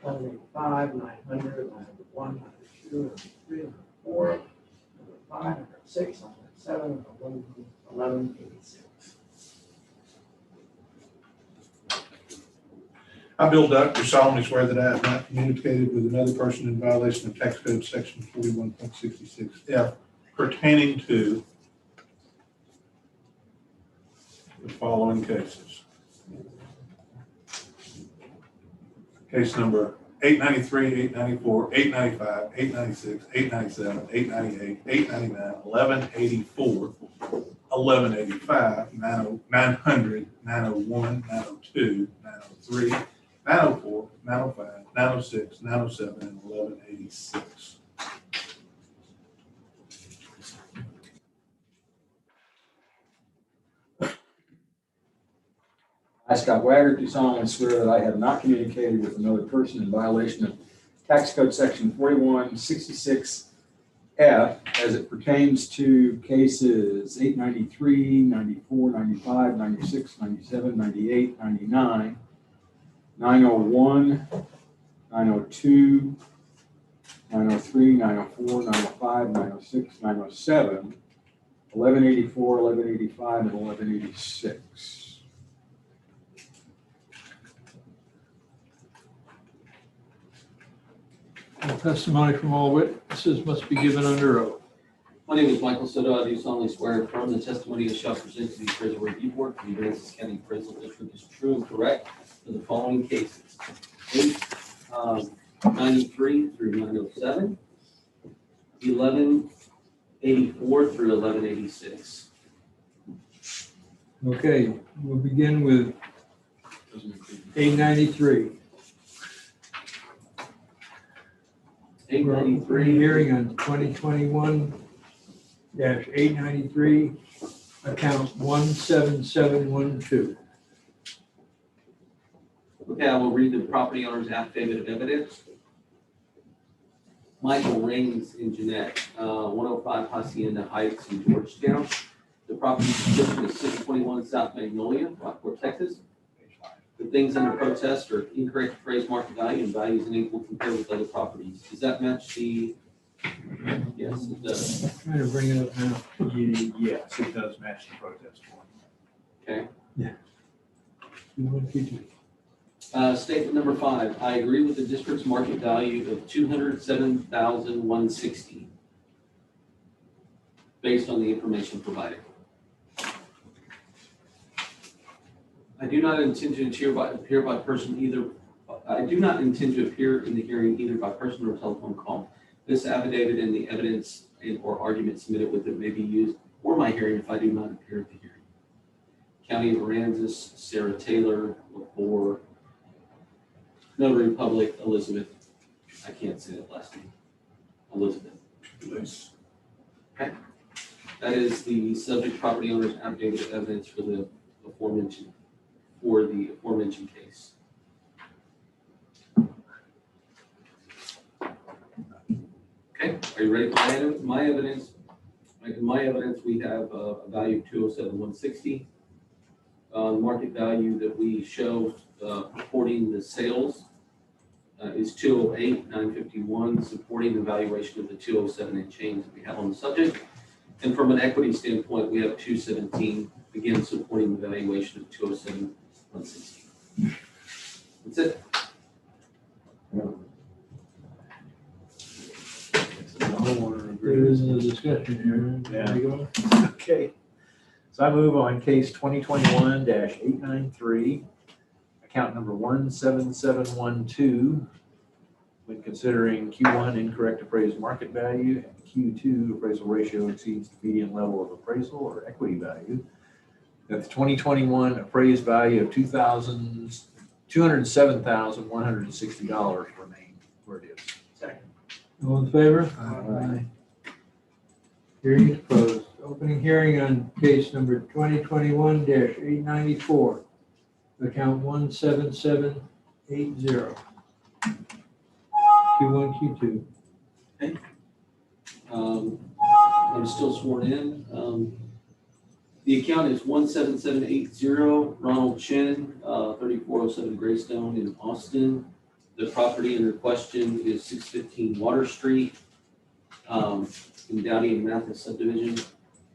1185, 900, 901, 902, 903, 904, 905, 906, 907, and 1186. I, Bill Duck, do solemnly swear that I have not communicated with another person in violation of Tax Code Section 41.66F pertaining to the following cases. Case number 893, 894, 895, 896, 897, 898, 899, 1184, 1185, 900, 901, 902, 903, 904, 905, 906, 907, and 1186. I, Scott Waggart, do solemnly swear that I have not communicated with another person in violation of Tax Code Section 4166F as it pertains to cases 893, 94, 95, 96, 97, 98, 99, 901, 902, 903, 904, 905, 906, 907, 1184, 1185, and 1186. All testimony from all witnesses must be given under oath. My name is Michael Soto. I do solemnly swear and affirm the testimony I shall present to the appraisal review board for the Aransas County Appraisal District is true and correct for the following cases. 893 through 907, 1184 through 1186. Okay, we'll begin with 893. 893. Hearing on 2021-893, account 17712. Okay, I will read the property owner's affidavit of evidence. Michael Raines in Jeanette, 105 Hacienda Heights in Georgetown. The property description is 621 South Magnolia, Rockport, Texas. The things under protest are incorrect appraised market value and values unequal compared with other properties. Does that match the? Yes, it does. I'm trying to bring it up now. Yes, it does match the protest one. Okay. Statement number 5. I agree with the district's market value of $207,160 based on the information provided. I do not intend to appear by person either. I do not intend to appear in the hearing either by person or telephone call. This affidavit and the evidence or argument submitted with it may be used for my hearing if I do not appear at the hearing. County of Aransas, Sarah Taylor, LaFleur, Notary Public, Elizabeth. I can't say that last name. Elizabeth. Nice. Okay. That is the subject property owner's affidavit of evidence for the aforementioned case. Okay, are you ready for my evidence? In my evidence, we have a value of $207,160. Market value that we show reporting the sales is $208,951, supporting the valuation of the $207 and change that we have on the subject. And from an equity standpoint, we have $217, again supporting the valuation of $207,160. That's it. There is no discussion here. Yeah. There you go. Okay. So I move on case 2021-893, account number 17712, when considering Q1 incorrect appraised market value and Q2 appraisal ratio exceeds the median level of appraisal or equity value, that the 2021 appraised value of $207,160 remain where it is. Second. All in favor? Aye. Hearing is closed. Opening hearing on case number 2021-894, account 17780. Q1, Q2. I'm still sworn in. The account is 17780, Ronald Chen, 3407 Greystone in Austin. The property under question is 615 Water Street, in Downey and Mathis subdivision.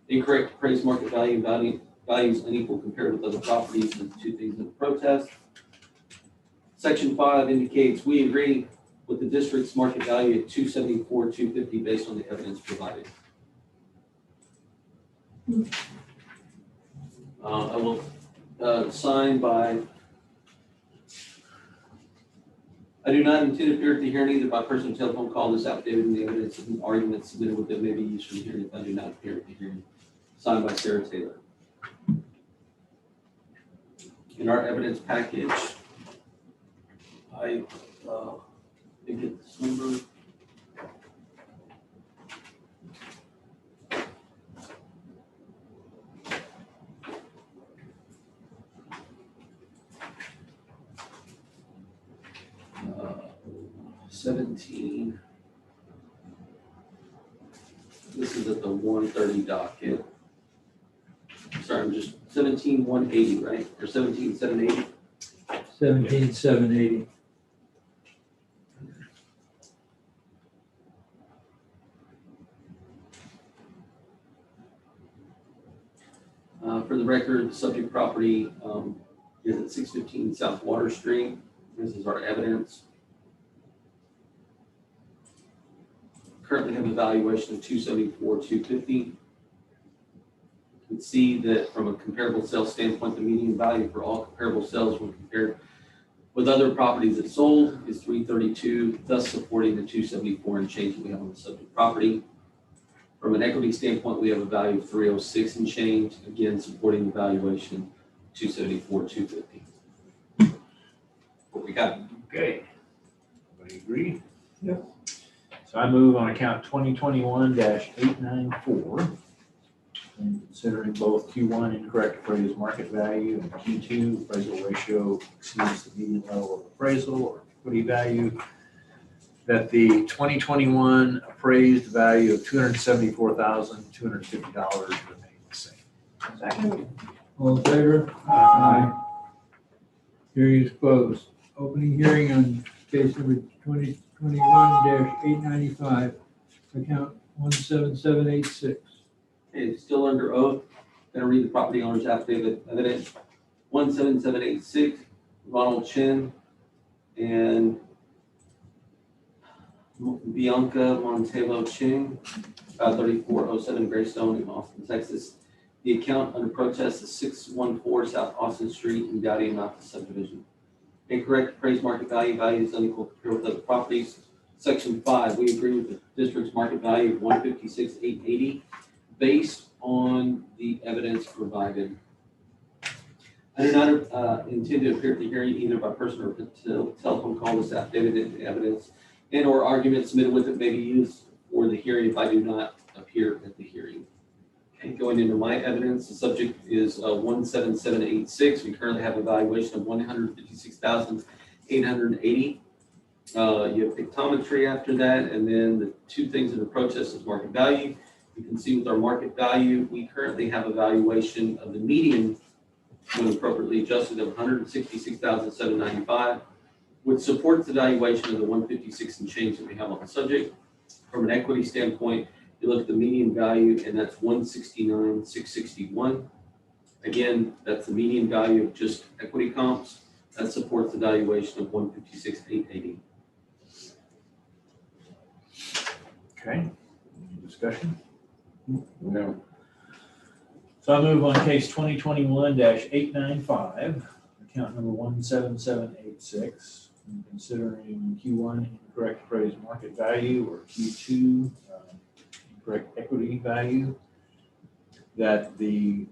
Incorrect appraised market value and values unequal compared with other properties, and 2 things in protest. Section 5 indicates we agree with the district's market value at $274,250 based on the evidence provided. I will sign by. I do not intend to appear at the hearing either by person or telephone call. This affidavit and the evidence and arguments submitted with it may be used for the hearing if I do not appear at the hearing. Signed by Sarah Taylor. In our evidence package, I think it's number. 17. This is at the 130 docket. Sorry, I'm just 17,180, right? Or 17,780? 17,780. For the record, the subject property is at 615 South Water Street. This is our evidence. Currently have a valuation of 274,250. You can see that from a comparable sales standpoint, the median value for all comparable sales when compared with other properties that sold is 332, thus supporting the 274 and change that we have on the subject property. From an equity standpoint, we have a value of 306 and change, again supporting the valuation 274, 250. What we got? Okay. Everybody agree? Yeah. So I move on account 2021-894. And considering both Q1 incorrect appraised market value and Q2 appraisal ratio exceeds the median level of appraisal or equity value, that the 2021 appraised value of $274,250 remain the same. Second. All in favor? Aye. Hearing is closed. Opening hearing on case number 2021-895, account 17786. Okay, still under oath. Gonna read the property owner's affidavit evidence. 17786, Ronald Chin and Bianca Montelo Ching, 3407 Greystone in Austin, Texas. The account under protest is 614 South Austin Street in Dowdy and Mathis subdivision. Incorrect appraised market value, values unequal compared with other properties. Section 5, we agree with the district's market value of 156,880 based on the evidence provided. I do not intend to appear at the hearing either by person or telephone call. This affidavit and evidence and or argument submitted with it may be used for the hearing if I do not appear at the hearing. Okay, going into my evidence, the subject is 17786. We currently have a valuation of 156,880. You have pictometry after that, and then the two things in the protest is market value. You can see with our market value, we currently have a valuation of the median when appropriately adjusted of 166,795, which supports the valuation of the 156 and change that we have on the subject. From an equity standpoint, you look at the median value, and that's 169,661. Again, that's the median value of just equity comps. That supports the valuation of 156,880. Okay, any discussion? No. So I move on case 2021-895, account number 17786, and considering Q1 incorrect appraised market value or Q2 incorrect equity value, that the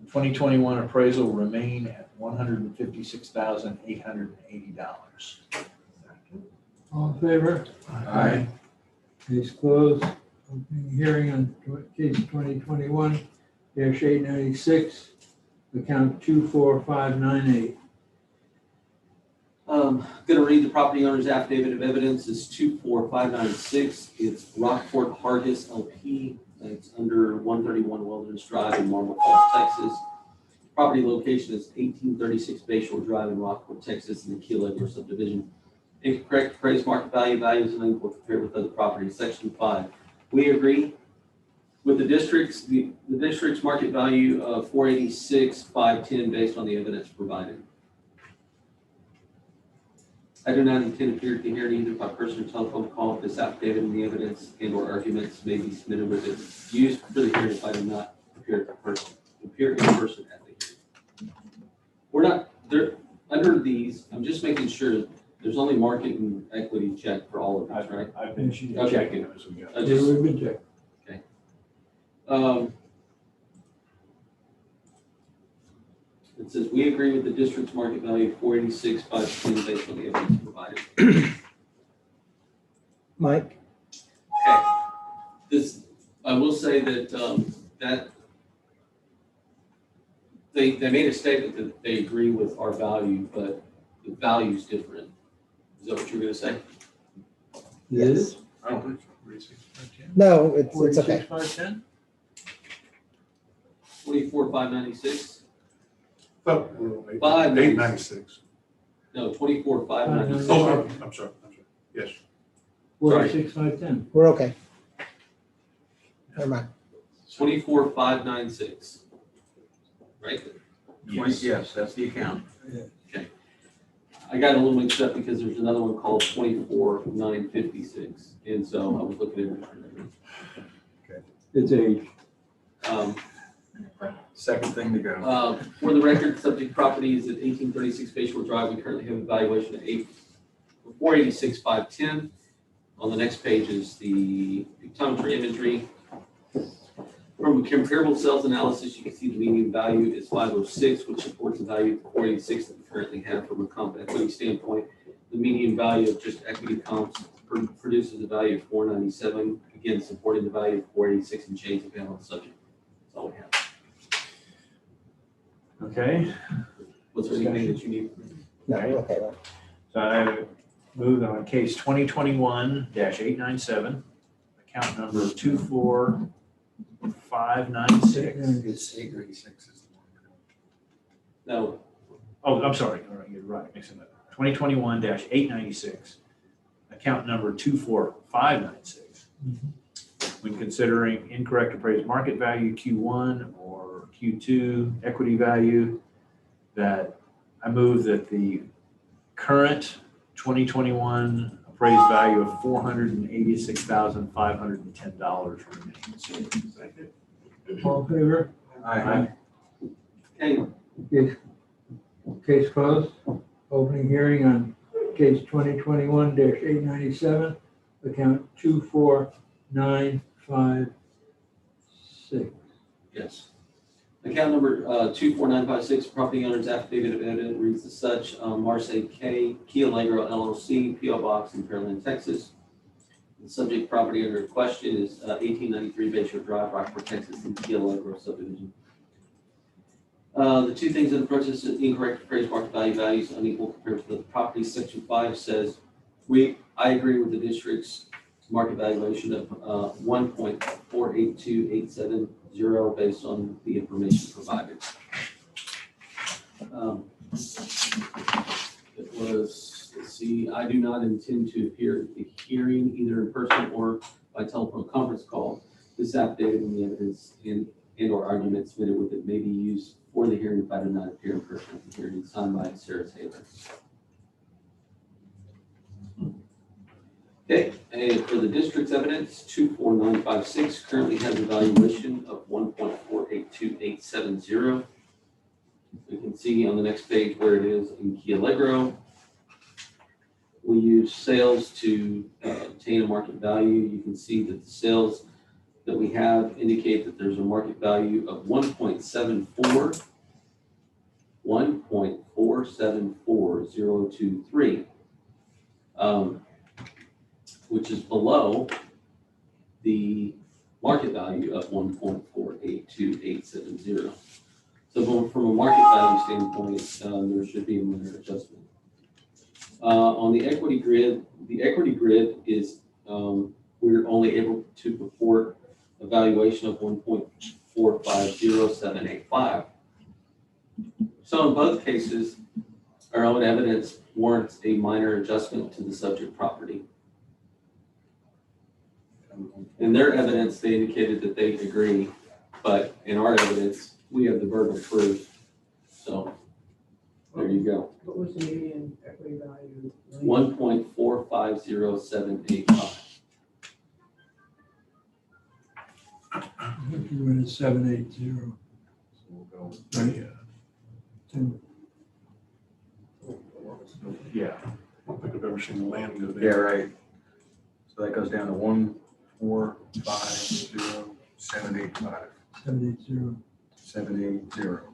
2021 appraisal will remain at $156,880. All in favor? Aye. Case closed. Opening hearing on case 2021-896, account 24598. Going to read the property owner's affidavit of evidence is 24596. It's Rockport Hargis LP. It's under 131 Wilderness Drive in Marble Falls, Texas. Property location is 1836 Bayshore Drive in Rockport, Texas, in the Keel Edward subdivision. Incorrect appraised market value, values unequal compared with other properties. Section 5. We agree with the district's market value of 486,510 based on the evidence provided. I do not intend to appear at the hearing either by person or telephone call if this affidavit and the evidence and or arguments may be submitted with it used for the hearing if I do not appear in person at the hearing. We're not there under these. I'm just making sure there's only market and equity check for all of these, right? I've been checking them as we go. We've been checked. Okay. It says, we agree with the district's market value of 486,510 based on the evidence provided. Mike? Okay. This, I will say that, that they made a statement that they agree with our value, but the value is different. Is that what you're going to say? It Yes. is? I don't think so. 46,510. No, it's okay. 46,510? 24,596. Thought we were on Five. 896. No, 24,596. Oh, I'm sorry. Yes. 46,510. We're okay. Never mind. 24,596. Right? Yes, that's the account. I got a little mixed up because there's another one called 24,956. And so I was looking at different. It's age. Second thing to go. For the record, subject property is at 1836 Bayshore Drive. We currently have a valuation at 486,510. On the next page is the pictometry imagery. From a comparable sales analysis, you can see the median value is 506, which supports the value of 486 that we currently have from a comp equity standpoint. The median value of just equity comps produces a value of 497, again, supporting the value of 486 and change of on the subject. That's all we have. Okay, Was there anything that you need? No, we're okay. so I moved on case 2021-897, account number 24596. It's 896 is the one. No, Oh, I'm sorry, all right, you're right, mixing that up. 2021-896, account number 24596. When considering incorrect appraised market value Q1 or Q2 equity value, that I move that the current 2021 appraised value of $486,510 remains. All in favor? Aye. hey, Case closed. Opening hearing on case 2021-897, account 24956. yes. Account number 24956, property owner's affidavit of evidence reads as such, Marseille K, Key Allegro LLC, PO Box in Pearland, Texas. The subject property under question is 1893 Bayshore Drive, Rockport, Texas, in Key Allegro subdivision. The two things in the process is incorrect appraised market value values unequal compared to the property. Section 5 says, I agree with the district's market valuation of 1.482870 based on the information provided. It was, let's see, I do not intend to appear at the hearing either in person or by telephone conference call. This affidavit and the evidence and or arguments submitted with it may be used for the hearing if I do not appear in person at the hearing. Signed by Sarah Taylor. Okay, and for the district's evidence, 24956 currently has a valuation of 1.482870. We can see on the next page where it is in Key Allegro. We use sales to obtain a market value. You can see that the sales that we have indicate that there's a market value of 1.474023, which is below the market value of 1.482870. So from a market value standpoint, there should be a minor adjustment. On the equity grid is we're only able to report a valuation of 1.450785. So in both cases, our own evidence warrants a minor adjustment to the subject property. In their evidence, they indicated that they agree, but in our evidence, we have the burden of proof. So there you go. What was the median equity value? 1.450785. You went at 780. So we'll go, yeah. I don't think I've ever seen the land go down. Yeah, right. So that goes down to 1450785. 780. 780.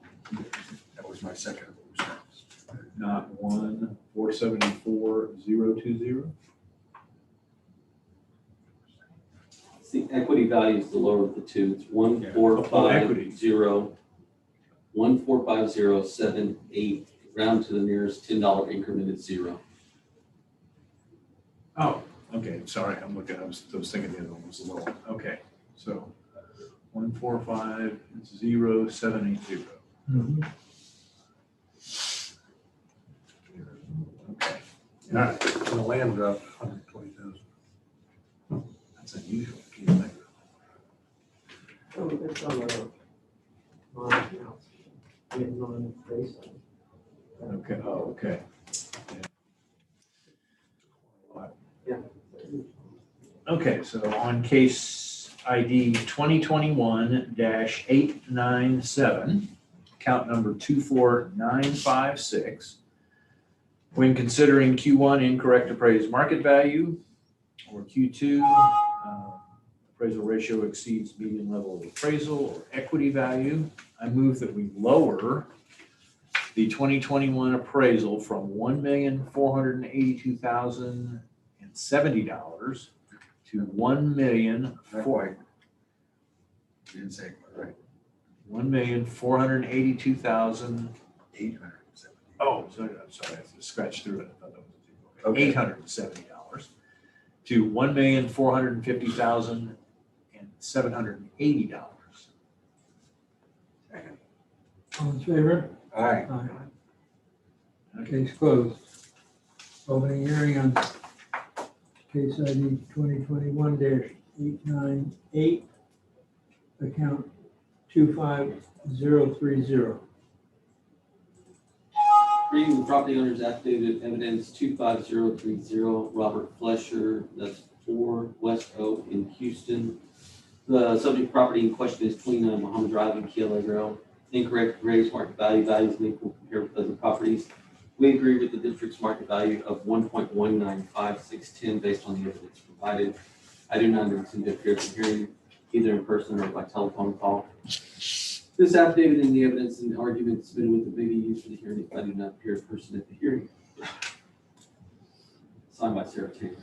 That was my second. Not 1,474,020. The equity value is the lower of the two. It's 1450788. Round to the nearest $10 increment is 0. Oh, Okay, sorry, I'm looking, I was thinking the other one was a little, okay, so 1450780. Mhm. Okay, all right, And the land dropped 120,000. that's unusual. Can't think of it. Oh, it's on the non-accounts. We have non-base. Okay, oh, okay. Yeah. Okay, so on case ID 2021-897, account number 24956, when considering Q1 incorrect appraised market value, or Q2 appraisal ratio exceeds median level of appraisal or equity value, I move that we lower the 2021 appraisal from $1,482,070 to $1,482,000. Didn't say it right. $1,482,000. 870. Oh, sorry, I'm sorry, I scratched through it. I thought that was Okay. $870 to $1,450,780. All in favor? Aye. Case closed. Opening hearing on case ID 2021-898, account 25030. Reading the property owner's affidavit evidence 25030, Robert Flesher, that's 4 West Oak in Houston. The subject property in question is 29 Muhammad Drive in Keel Agro. Incorrect appraised market value, values unequal compared with other properties. We agree with the district's market value of 1.195610 based on the evidence provided. I do not intend to appear at the hearing either in person or by telephone call. This affidavit and the evidence and argument submitted with it may be used for the hearing if I do not appear in person at the hearing. Signed by Sarah Taylor.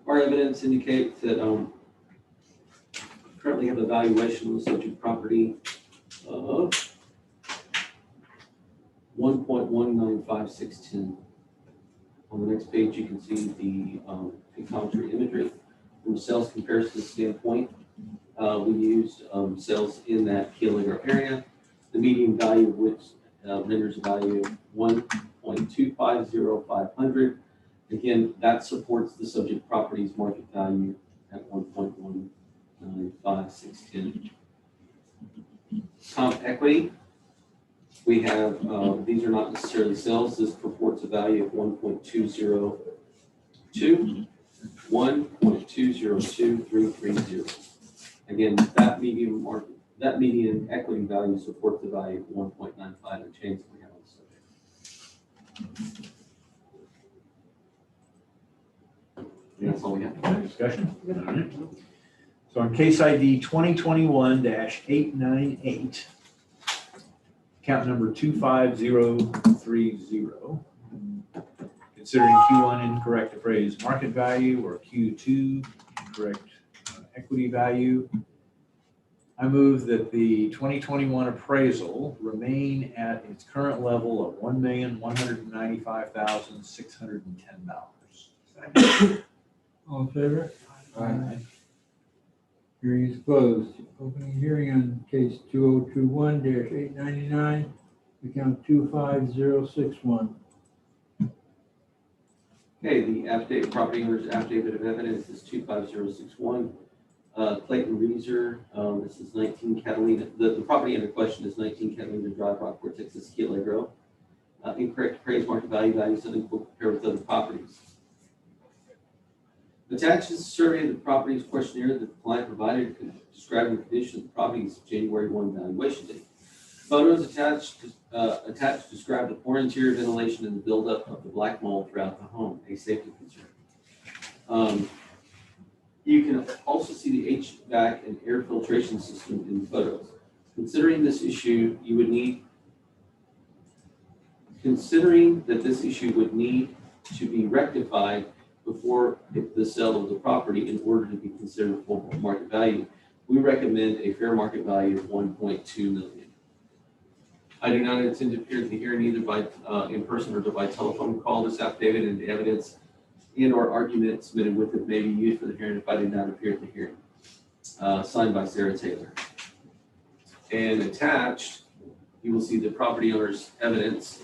Our evidence indicates that currently have a valuation of the subject property of 1.195610. On the next page, you can see the pictometry imagery from a sales comparison standpoint. We used sales in that Keel Agro area, the median value of which renders a value of 1.250500. Again, that supports the subject property's market value at 1.195610. Comp equity, we have, these are not necessarily sales. This purports a value of 1.202330. 1.202330. Again, that median equity value supports the value of 1.95 and change that we have on the subject. And that's all we have. Any discussion? All right. So on case ID 2021-898, account number 25030, considering Q1 incorrect appraised market value or Q2 incorrect equity value, I move that the 2021 appraisal remain at its current level of $1,195,610. All in favor? Aye. Hearing is closed. Opening hearing on case 2021-899, account 25061. Okay, the affidavit, property owner's affidavit of evidence is 25061. Clayton Reeser, this is 19 Catalina, the property under question is 19 Catalina Drive, Rockport, Texas, Keel Agro. Incorrect appraised market value, values unequal compared with other properties. Attached is a survey of the property's questionnaire that the client provided describing the condition of the property's January 1 valuation date. Photos attached describe the poor interior ventilation and the buildup of the black mold throughout the home, a safety concern. You can also see the HVAC and air filtration system in the photos. Considering that this issue would need to be rectified before the sale of the property in order to be considered full market value, we recommend a fair market value of $1.2 million. I do not intend to appear at the hearing either by in person or by telephone call. This affidavit and evidence and/or argument submitted with it may be used for the hearing if I did not appear at the hearing. Signed by Sarah Taylor. And attached, you will see the property owner's evidence.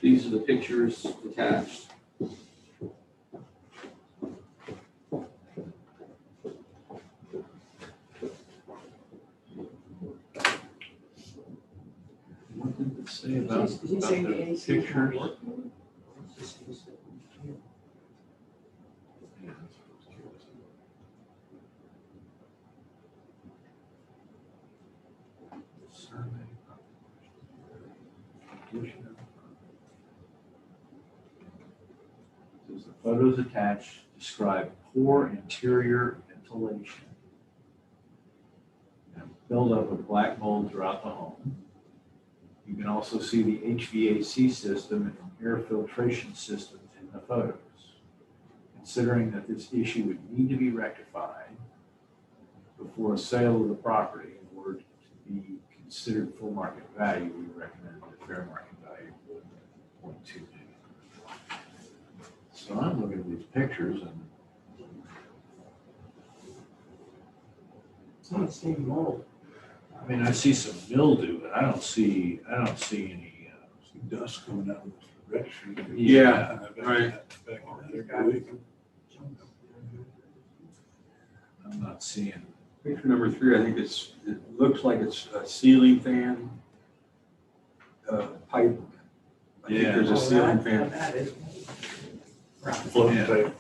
These are the pictures attached. What did it say about Is he saying the the AC is not pictures? working? Says the photos attached describe poor interior ventilation and buildup of black mold throughout the home. You can also see the HVAC system and air filtration systems in the photos. Considering that this issue would need to be rectified before a sale of the property in order to be considered full market value, we recommend the fair market value of 0.2 million. So I'm looking at these pictures and It's not seeing mold. I mean, I see some mildew, but I don't see any. Dust coming out of the registry. Yeah, right. I'm not seeing. Picture number 3, I think it looks like it's a ceiling fan, pipe. I think there's a ceiling fan. That is. Floating Yeah. tape.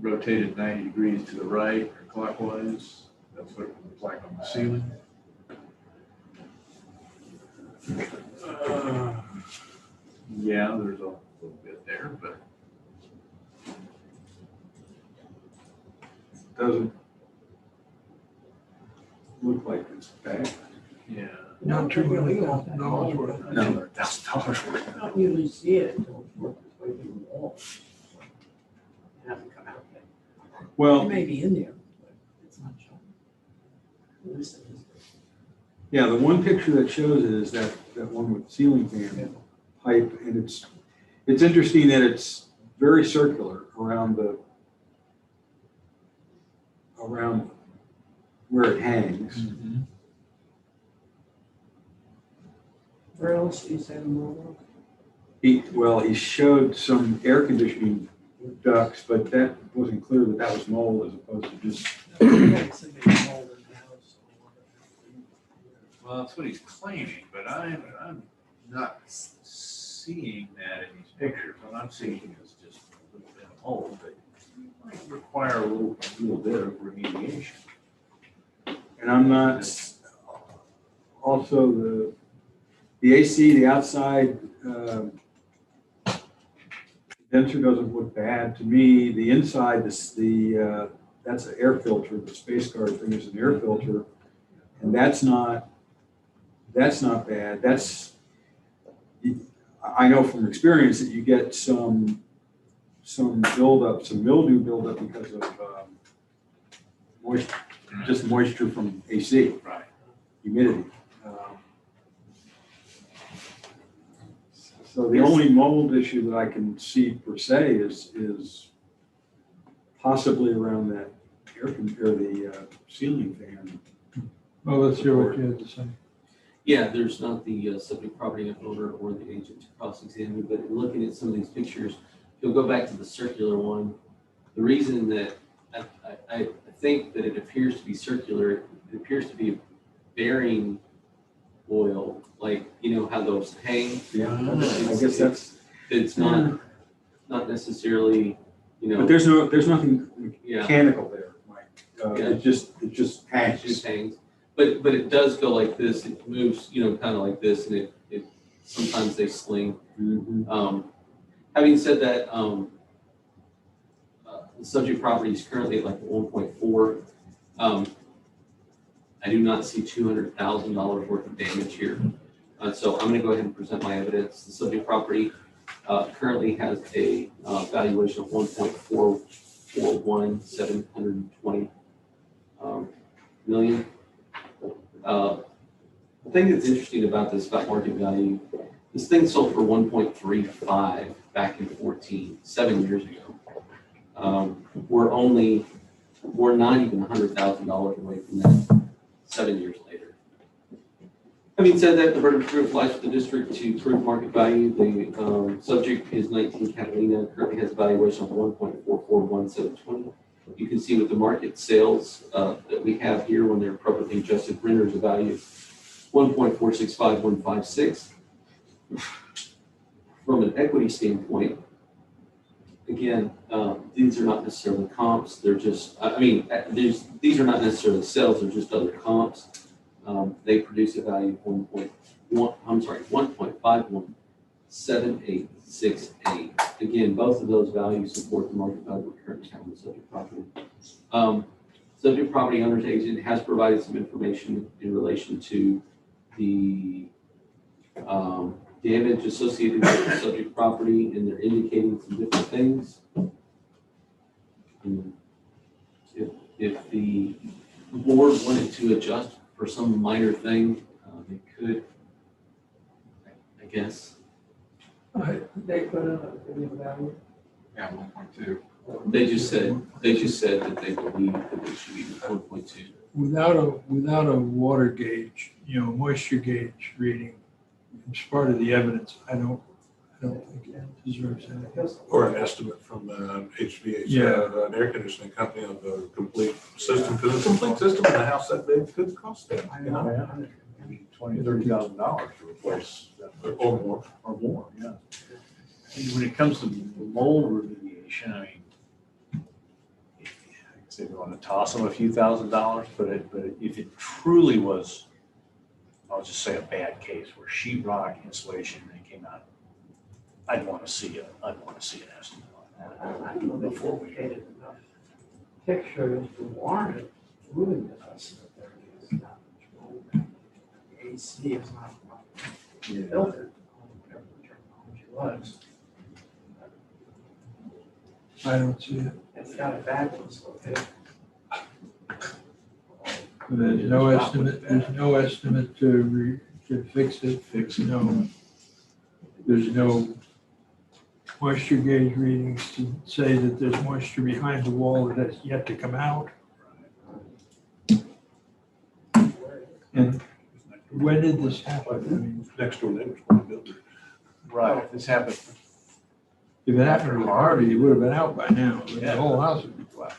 Rotate it 90 degrees to the right or clockwise. That's what it looks like on the ceiling. Yeah, there's a little bit there, but Doesn't look like it's bad. yeah. Not too really. No, $1,000 worth. I don't usually see it until it's worked its way through the wall. It hasn't come out yet. It Well, may be in there, but it's not showing. At least it is. yeah, the one picture that shows it is that one with ceiling fan pipe, and it's interesting that it's very circular around where it hangs. Where else do you say the mold? He showed some air conditioning ducts, but that wasn't clear that that was mold as opposed to just. Well, that's what he's claiming, but I'm not seeing that in these pictures. What I'm seeing is just a little bit of mold, but might require a little bit of remediation. And I'm not, also the AC, the outside condenser doesn't look bad to me. The inside, that's an air filter, the space guard thing is an air filter. And that's not bad. I know from experience that you get some buildup, some mildew buildup because of moisture from AC. Right. Humidity. So the only mold issue that I can see per se is possibly around that the ceiling fan. Well, let's hear what you have to say. Yeah, there's not the subject property owner or the agent to cross-examine, but in looking at some of these pictures, if you'll go back to the circular one, the reason that I think that it appears to be circular, it appears to be a bearing oil, like, you know, how those hang. Yeah, I guess that's. It's not necessarily, you know. But there's nothing Yeah. mechanical there, Mike. Yeah. It just It hangs. just hangs. But it does go like this, it moves, you know, kind of like this, and it sometimes they sling. Mhm. Having said that, the subject property is currently at like 1.4. I do not see $200,000 worth of damage here. So I'm gonna go ahead and present my evidence. The subject property currently has a valuation of 1.441720 million. The thing that's interesting about this, about market value, this thing sold for 1.35 back in 7 years ago. We're not even $100,000 away from that 7 years later. Having said that, the burden of proof lies with the district to prove market value. The subject is 19 Catalina, currently has a valuation of 1.441720. You can see with the market sales that we have here, when they're appropriately adjusted, renders a value 1.465156. From an equity standpoint, again, these are not necessarily comps. They're just, these are not necessarily sales. They're just other comps. They produce a value of 1.517868. Again, both of those values support the market value we currently have on the subject property. Subject property owner's agent has provided some information in relation to the damage associated with the subject property, and they're indicating some different things. If the board wanted to adjust for some minor thing, they could, I guess. They put in a value. Yeah, 1.2. They just said that they believe that it should be 1.2. Without a water gauge, moisture gauge reading, it's part of the evidence. I don't think it deserves anything. Or an estimate from HVAC, an air conditioning company of the complete system, because a complete system in a house that big could cost that, Maybe $20,000-$30,000 to replace that, or more. yeah. And when it comes to mold remediation, I say we want to toss them a few $1,000s, but if it truly was, I'll just say a bad case where sheetrock insulation they came out, I'd want to see an estimate on that. I don't know if they indicated enough pictures to warrant ruling us that there is not much mold. The AC is not filtered, whatever the technology was. I don't see it. It's got a fabulous location. There's no estimate to fix it. No. There's no moisture gauge readings to say that there's moisture behind the wall that has yet to come out. And when did this happen? Next door neighbors want to build it. Right, if this happened. If it happened to Harvey, it would have been out by now. The whole house would be flat.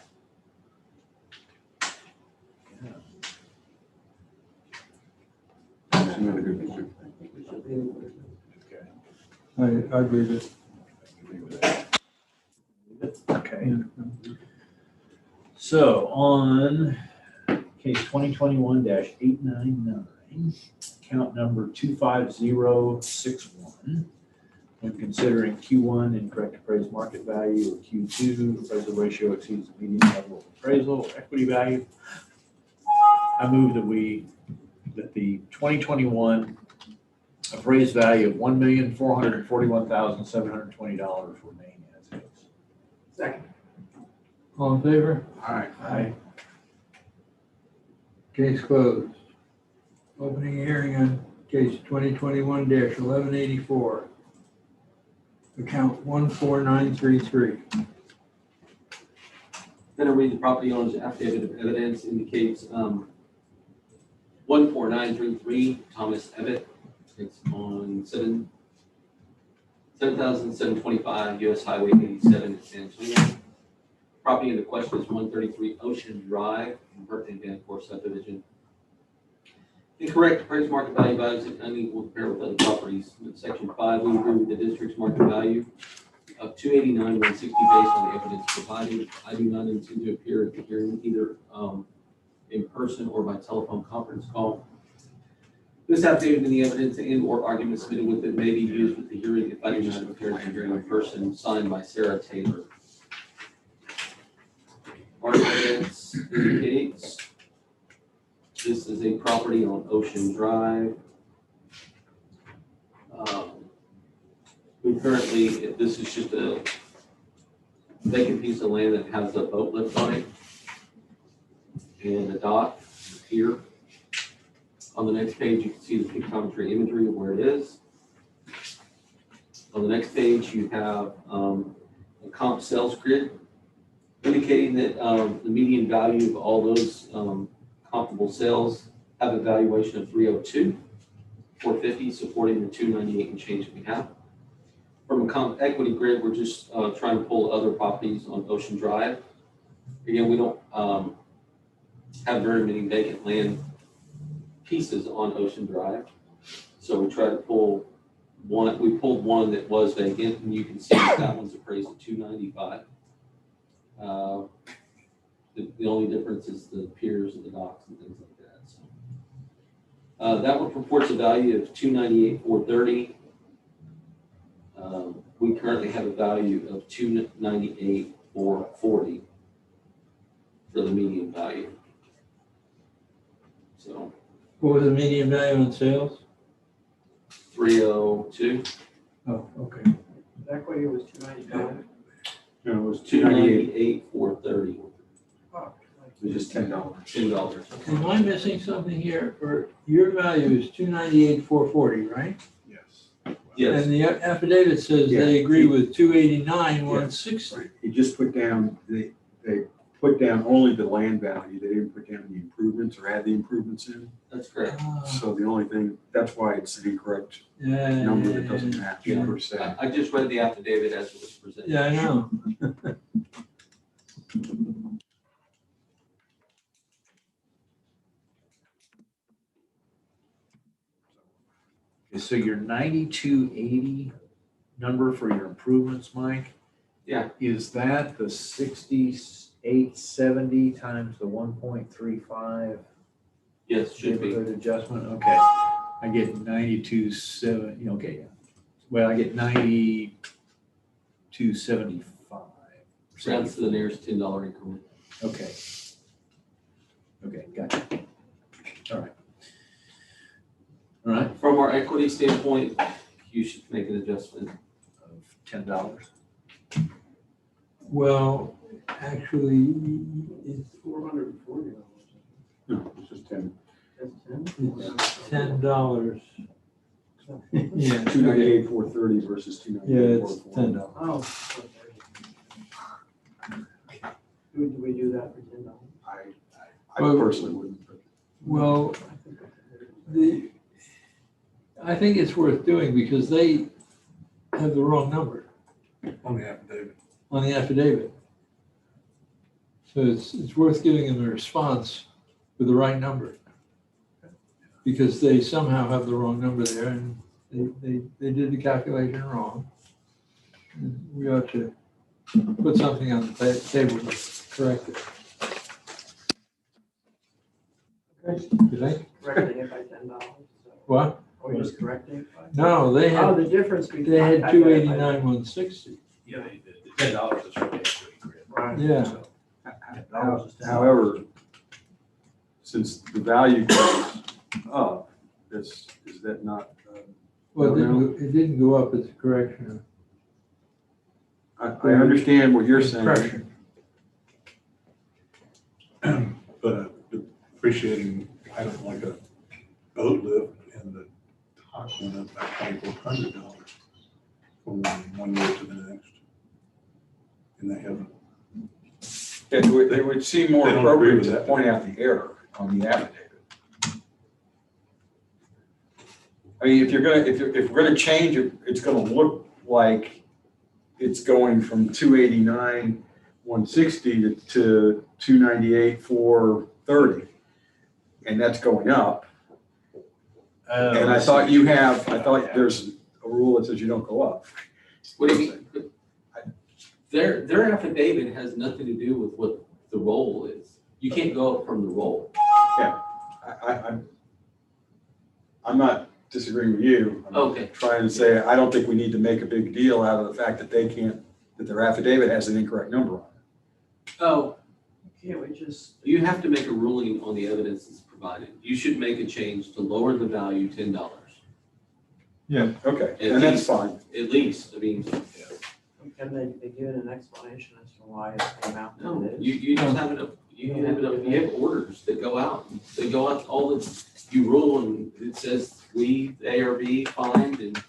I believe it. Okay. So on case 2021-899, count number 25061, when considering Q1 incorrect appraised market value or Q2 appraisal ratio exceeds the median level of appraisal or equity value, I move that the 2021 appraised value of $1,441,720 remain as is. Second. All in favor? Aye. Case closed. Opening hearing on case 2021-1184. Account 14933. Then I read the property owner's affidavit of evidence indicates 14933 Thomas Evatt. It's on 7,725 US Highway 87 in San Antonio. Property in the question is 133 Ocean Drive in Berkeley Danforth subdivision. Incorrect appraised market value values if unequal compare with other properties. In section 5, we agree with the district's market value of $289,160 based on the evidence provided. I do not intend to appear at the hearing either in person or by telephone conference call. This affidavit in the evidence and or argument submitted with it may be used with the hearing if I do not appear at the hearing in person, signed by Sarah Taylor. Our evidence indicates this is a property on Ocean Drive. currently, this is just a vacant piece of land that has a boat lift on it and a dock here. On the next page, you can see the pictometry imagery of where it is. On the next page, you have a comp sales grid indicating that the median value of all those comparable sales have a valuation of 302, 450, supporting the 298 and change that we have. From a comp equity grid, we're just trying to pull other properties on Ocean Drive. Again, we don't have very many vacant land pieces on Ocean Drive. So we try to pull one, we pulled one that was vacant, and you can see that one's appraised at 295. The only difference is the piers and the docks and things like that. So that one purports a value of 298,430. We currently have a value of 298,440 for the median value. So What was the median value on sales? 302. Oh, okay. That way it was 295. No, it was 298. 298,430. Oh, It was just $10. $10. Am I missing something here? Or your value is 298,440, right? Yes. Yes. And the affidavit says Yeah. they agree with 289,160. He just put down, they put down only the land value. They didn't put down the improvements or add the improvements in. That's correct. Ah, So the only thing, that's why it's an incorrect yeah, number yeah, that doesn't yeah. match Yeah. per se. I just read the affidavit as it was presented. Yeah, I know. Okay, so your 9280 number for your improvements, Mike? Yeah. Is that the 6870 times the 1.35 Yes, should be. neighborhood adjustment? Okay. I get 92.7, okay, yeah. Well, I get 92.75. Rounds to the nearest $10 increment. Okay. Okay, gotcha. All right. All right, From our equity standpoint, you should make an adjustment. of $10. Well, actually, it's $440. No, it's just 10. That's 10? It's $10. Yeah. 298,430 versus Yeah, 298,440. it's $10. Oh. Do we do that for $10? I Well- personally wouldn't. but- Well, I think it's worth doing because they have the wrong number On the affidavit. on the affidavit. So it's worth giving them a response with the right number. Because they somehow have the wrong number there and they did the calculation wrong. And we ought to put something on the table to correct it. You think? Correcting it by $10? What? Are we just correcting it by? No, they Oh, had, the difference between. they had 289,160. Yeah, the $10 is for the equity grid. Right. Yeah. However, since the value goes up, is that not? Well, it didn't go up, it's a correction. I understand what you're saying. Correction. But appreciating, I don't like a boat lift and the dock went up by $2,400 from one year to the next. And they haven't. It would seem more They don't agree appropriate with to that. point out the error on the affidavit. I mean, if we're gonna change it, it's gonna look like it's going from 289,160 to 298,430. And that's going up. And I thought there's a rule that says you don't go up. What do you mean? Their affidavit has nothing to do with what the roll is. You can't go up from the roll. I'm not disagreeing with you. I'm Okay. trying to say, I don't think we need to make a big deal out of the fact that that their affidavit has an incorrect number on it. Oh, Can't we just, you have to make a ruling on the evidence that's provided. You should make a change to lower the value $10. Yeah, okay, At and that's least- fine. At least, I mean, Can they give an explanation as to why it came out that no, it is? you just have it, you have orders that go out. They go out all the, you rule and it says we, A or B, find, and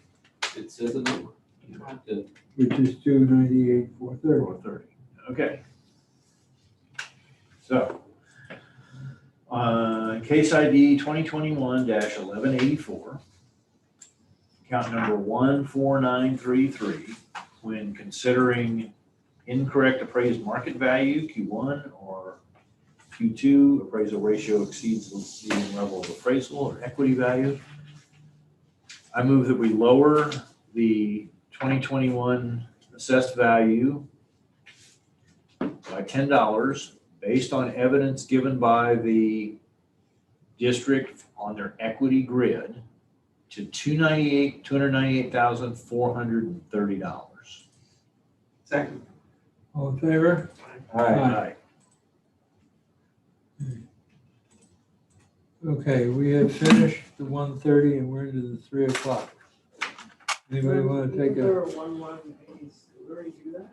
it says a number. You don't have to, Which is 298, 430. 430. Okay. So, case ID 2021-1184, account number 14933, when considering incorrect appraised market value, Q1 or Q2, appraisal ratio exceeds the median level of appraisal or equity value. I move that we lower the 2021 assessed value by $10 based on evidence given by the district on their equity grid to $298,430. Second. All in favor? Aye. Okay, we have finished the 1:30 and we're into the 3 o'clock. Anybody want to take a, There one, we already do that?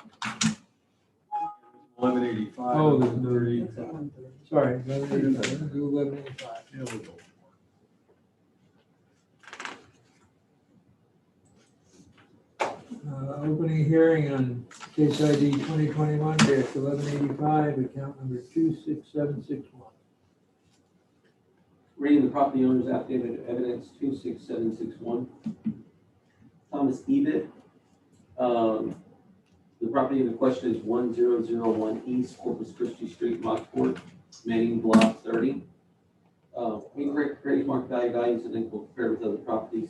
1185. oh, there's no, It's at 1:30. sorry, 11:85. Do 11:85. Yeah, we'll go. Opening hearing on case ID 2021-1185, account number 26761. reading the property owner's affidavit of evidence 26761. Thomas Ebit. The property in question is 1001 East Corpus Christi Street, Rockport, Manning Block 30. Incorrect appraised market value values and equal compared with other properties.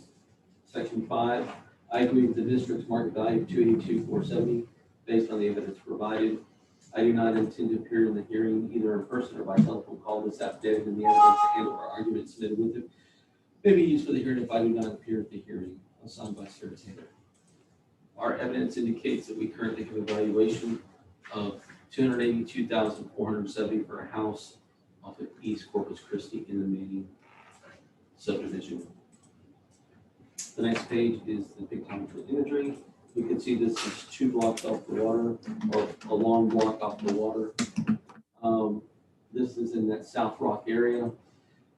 Section 5, I agree with the district's market value of 282,470 based on the evidence provided. I do not intend to appear in the hearing either in person or by telephone call. This affidavit and the evidence and or argument submitted with it may be used for the hearing if I do not appear at the hearing. Signed by Sarah Taylor. Our evidence indicates that we currently have a valuation of $282,470 for a house off of East Corpus Christi in the Manning subdivision. The next page is the pictometry imagery. You can see this is 2 blocks off the water, or a long block off the water. This is in that South Rock area.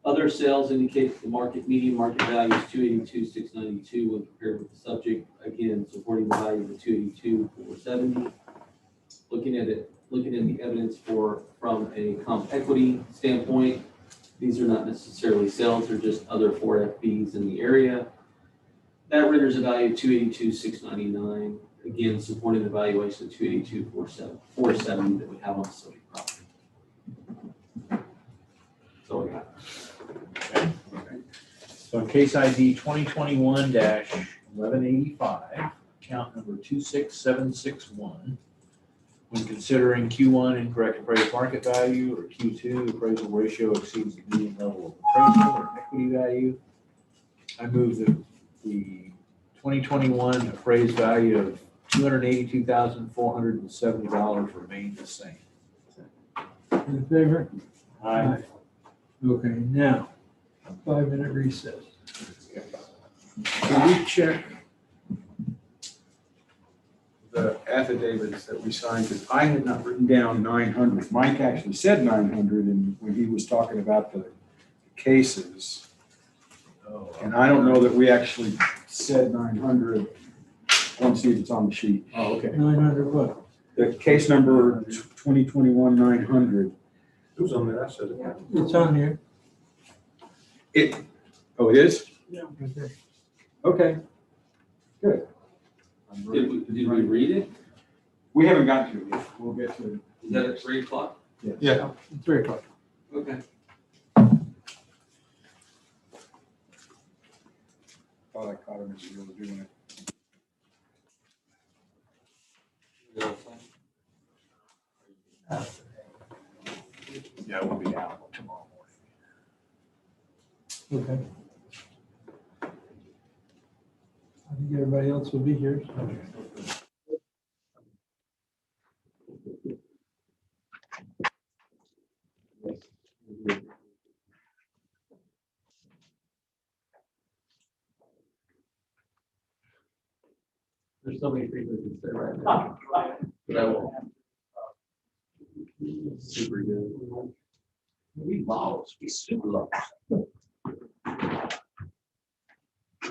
Other sales indicate the median market value is 282,692 when compared with the subject, again, supporting the value of the 282,470. Looking at the evidence from a comp equity standpoint, these are not necessarily sales, they're just other 4FBs in the area. That renders a value of 282,699, again, supporting the valuation of 282,470 that we have on the subject property. That's all we got. So in case ID 2021-1185, account number 26761, when considering Q1 incorrect appraised market value or Q2 appraisal ratio exceeds the median level of appraisal or equity value, I move that the 2021 appraised value of $282,470 remain the same. In favor? Aye. Okay, now, 5-minute recess. Can we check the affidavits that we signed? Because I had not written down 900. Mike actually said 900 and when he was talking about the cases. And I don't know that we actually said 900. I don't see if it's on the sheet. Oh, okay. 900 what? The case number 2021-900. It was on there, I said it. It's on here. Oh, it is? Yeah. Right there. Okay. Good. Did we read it? We haven't gotten to it yet. We'll get to it. Is that at 3 o'clock? Yes. Yeah. 3 o'clock. Okay. Thought I caught him as he was doing it. Yeah, we'll be out tomorrow morning. Okay. I think everybody else will be here. So. There's so many things we can say right now. But I will. Super good. We lost, we super lost. I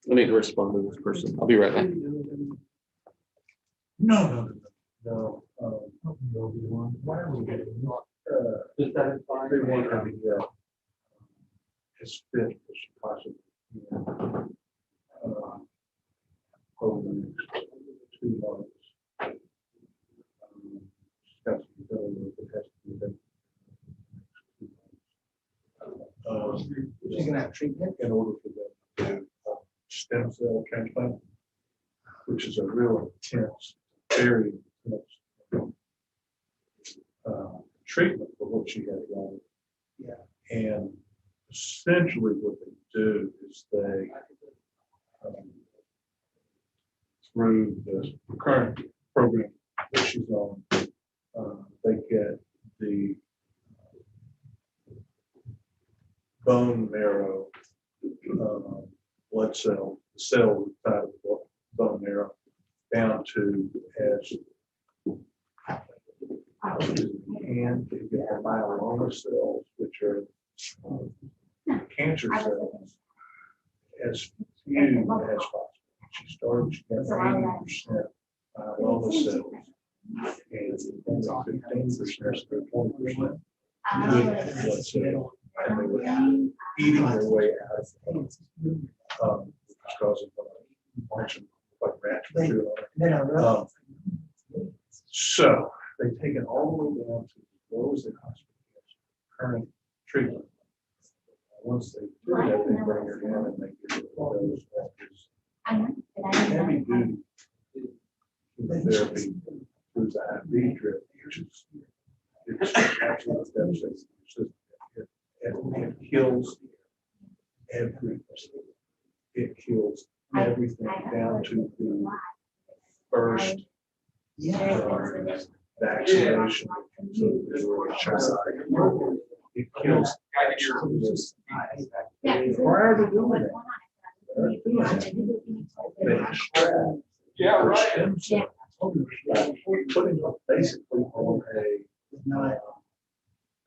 need to respond to this person. I'll be right back. No. Why are we getting? Is that fine? They want to be, as fit as possible. Over the next 2 months. Discuss the ability of the test to be done. She's gonna have treatment. In order for them to do stem cell transplant, which is a real intense, very intense treatment for what she had going. Yeah. And essentially what they do is they, through the current program that she's on, they get the bone marrow, blood cell, the cell inside of the bone marrow, down to as and you get the myeloma cells, which are cancer cells, as few as possible. She started, she got 80% myeloma cells, and only 15% or 20% good blood cells. And they were eating their way out of things, which is causing a bunch of like rats for sure. So they've taken all the way down to as low as the hospital gets current treatment. Once they do that, they bring her in and they give her those heavy duty chemotherapy through the IV drip, which is it's absolutely devastating. It kills everything. It kills everything down to the first vaccination. So it kills. Prior to doing that, they extract her stem cells, putting them basically on a.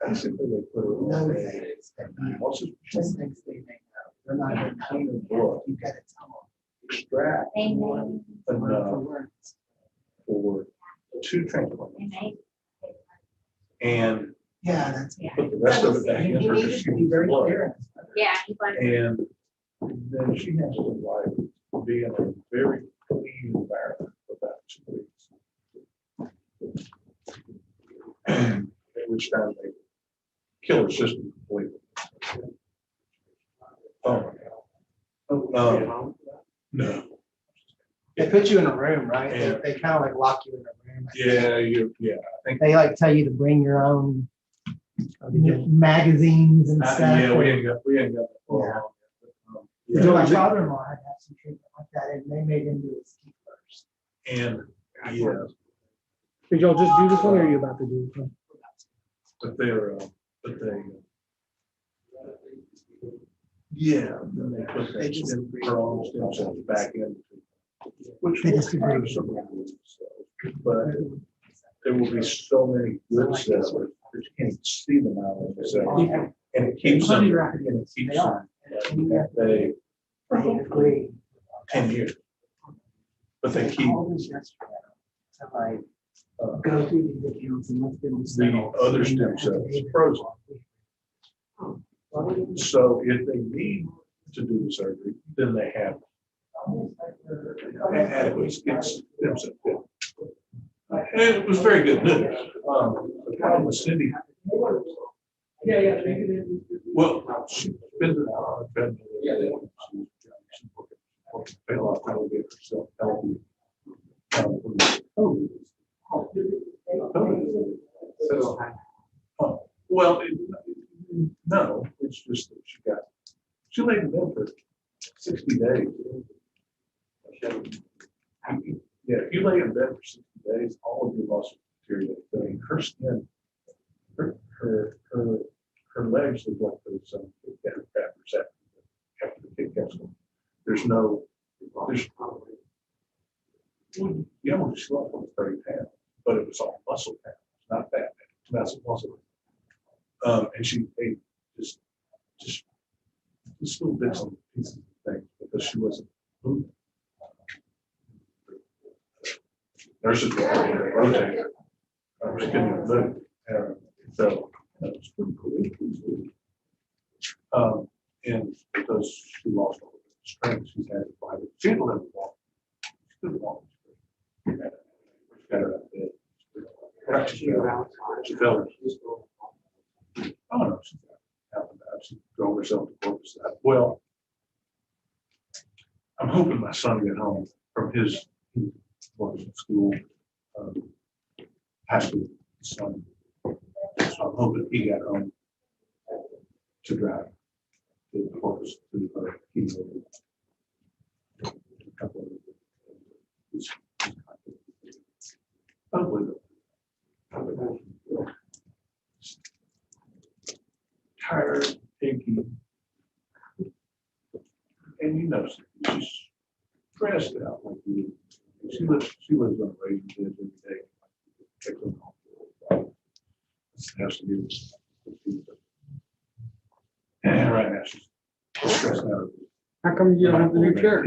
Basically, they put it on a. What's it? They're not going to clean the blood. You got to extract enough for 2 transplants. And put the rest of it back in her blood. Yeah. And then she has to like be in a very clean environment for about 2 weeks. At which time they kill her system completely. No. They put you in a room, right? And- They kind of like lock you in a room. Yeah, I think. They like tell you to bring your own magazines and stuff. Yeah, we ain't got that far. Yeah. My father-in-law had to have some treatment like that, and they made him do his teeth first. And, yeah, Did y'all just do this one or are you about to do this one? but they, yeah, then they put that her own stem cells back in. Which They will disagree. hurt some of the good cells, but there will be so many good cells that you can't see them out of the cells. And it keeps them, and it keeps them, at bay for 10 years. But they keep Go through the accounts and let's get them the settled. other stem cells frozen. So if they need to do the surgery, then they have adequate stem cell. And it was very good news. The problem with Cindy. Well, she's been to the treadmill. Fell off how to get herself healthy. Well, no, it's just that she laid in bed for 60 days. Yeah, if you lay in bed for 60 days, all of your muscles deteriorate. I mean, her skin, her legs look like those after the kid gets them. There's Well, yeah, when she lost 30 pounds, but it was all muscle pounds, not fat, muscle. And she ate just little bits and pieces of things because she wasn't moving. Nurses were having her rotate her. She couldn't even move. So that was pretty cool. And because she lost all of her strength, she's had to fight it. She didn't let her walk. She couldn't walk. She got her out of bed. She fell. Oh, no, she's out and about. She drove herself to corpus. Well, I'm hoping my son get home from his work at school. High school son. So I'm hoping he got home to drive to the corpus to the a couple of unbelievable. Tired, achy. And you know, she's stressed out like you. She lives on a raising bed every day. Take them home. It has to be. And right now she's stressed out. How come you don't have the new chair?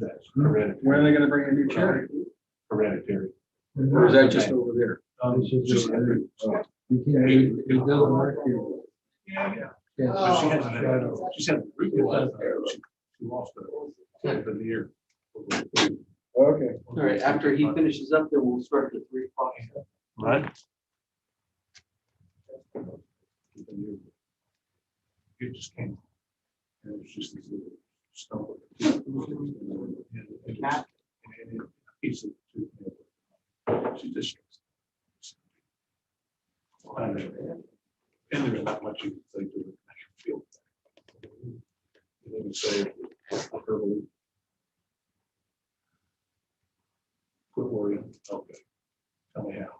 That's hereditary. When are they gonna bring a new chair? Hereditary. Or is that just over there? Just You can't, it doesn't work here. yeah. Yes. But she had the root canal. She lost a veneer. Okay. All right, after he finishes up, then we'll start the 3 o'clock. Right? It just came. And it was just this little stumble. And a piece of tooth. She just. And there's not much you can say to it. Feel. You can say verbally. Quit worrying. Okay. Tell me how.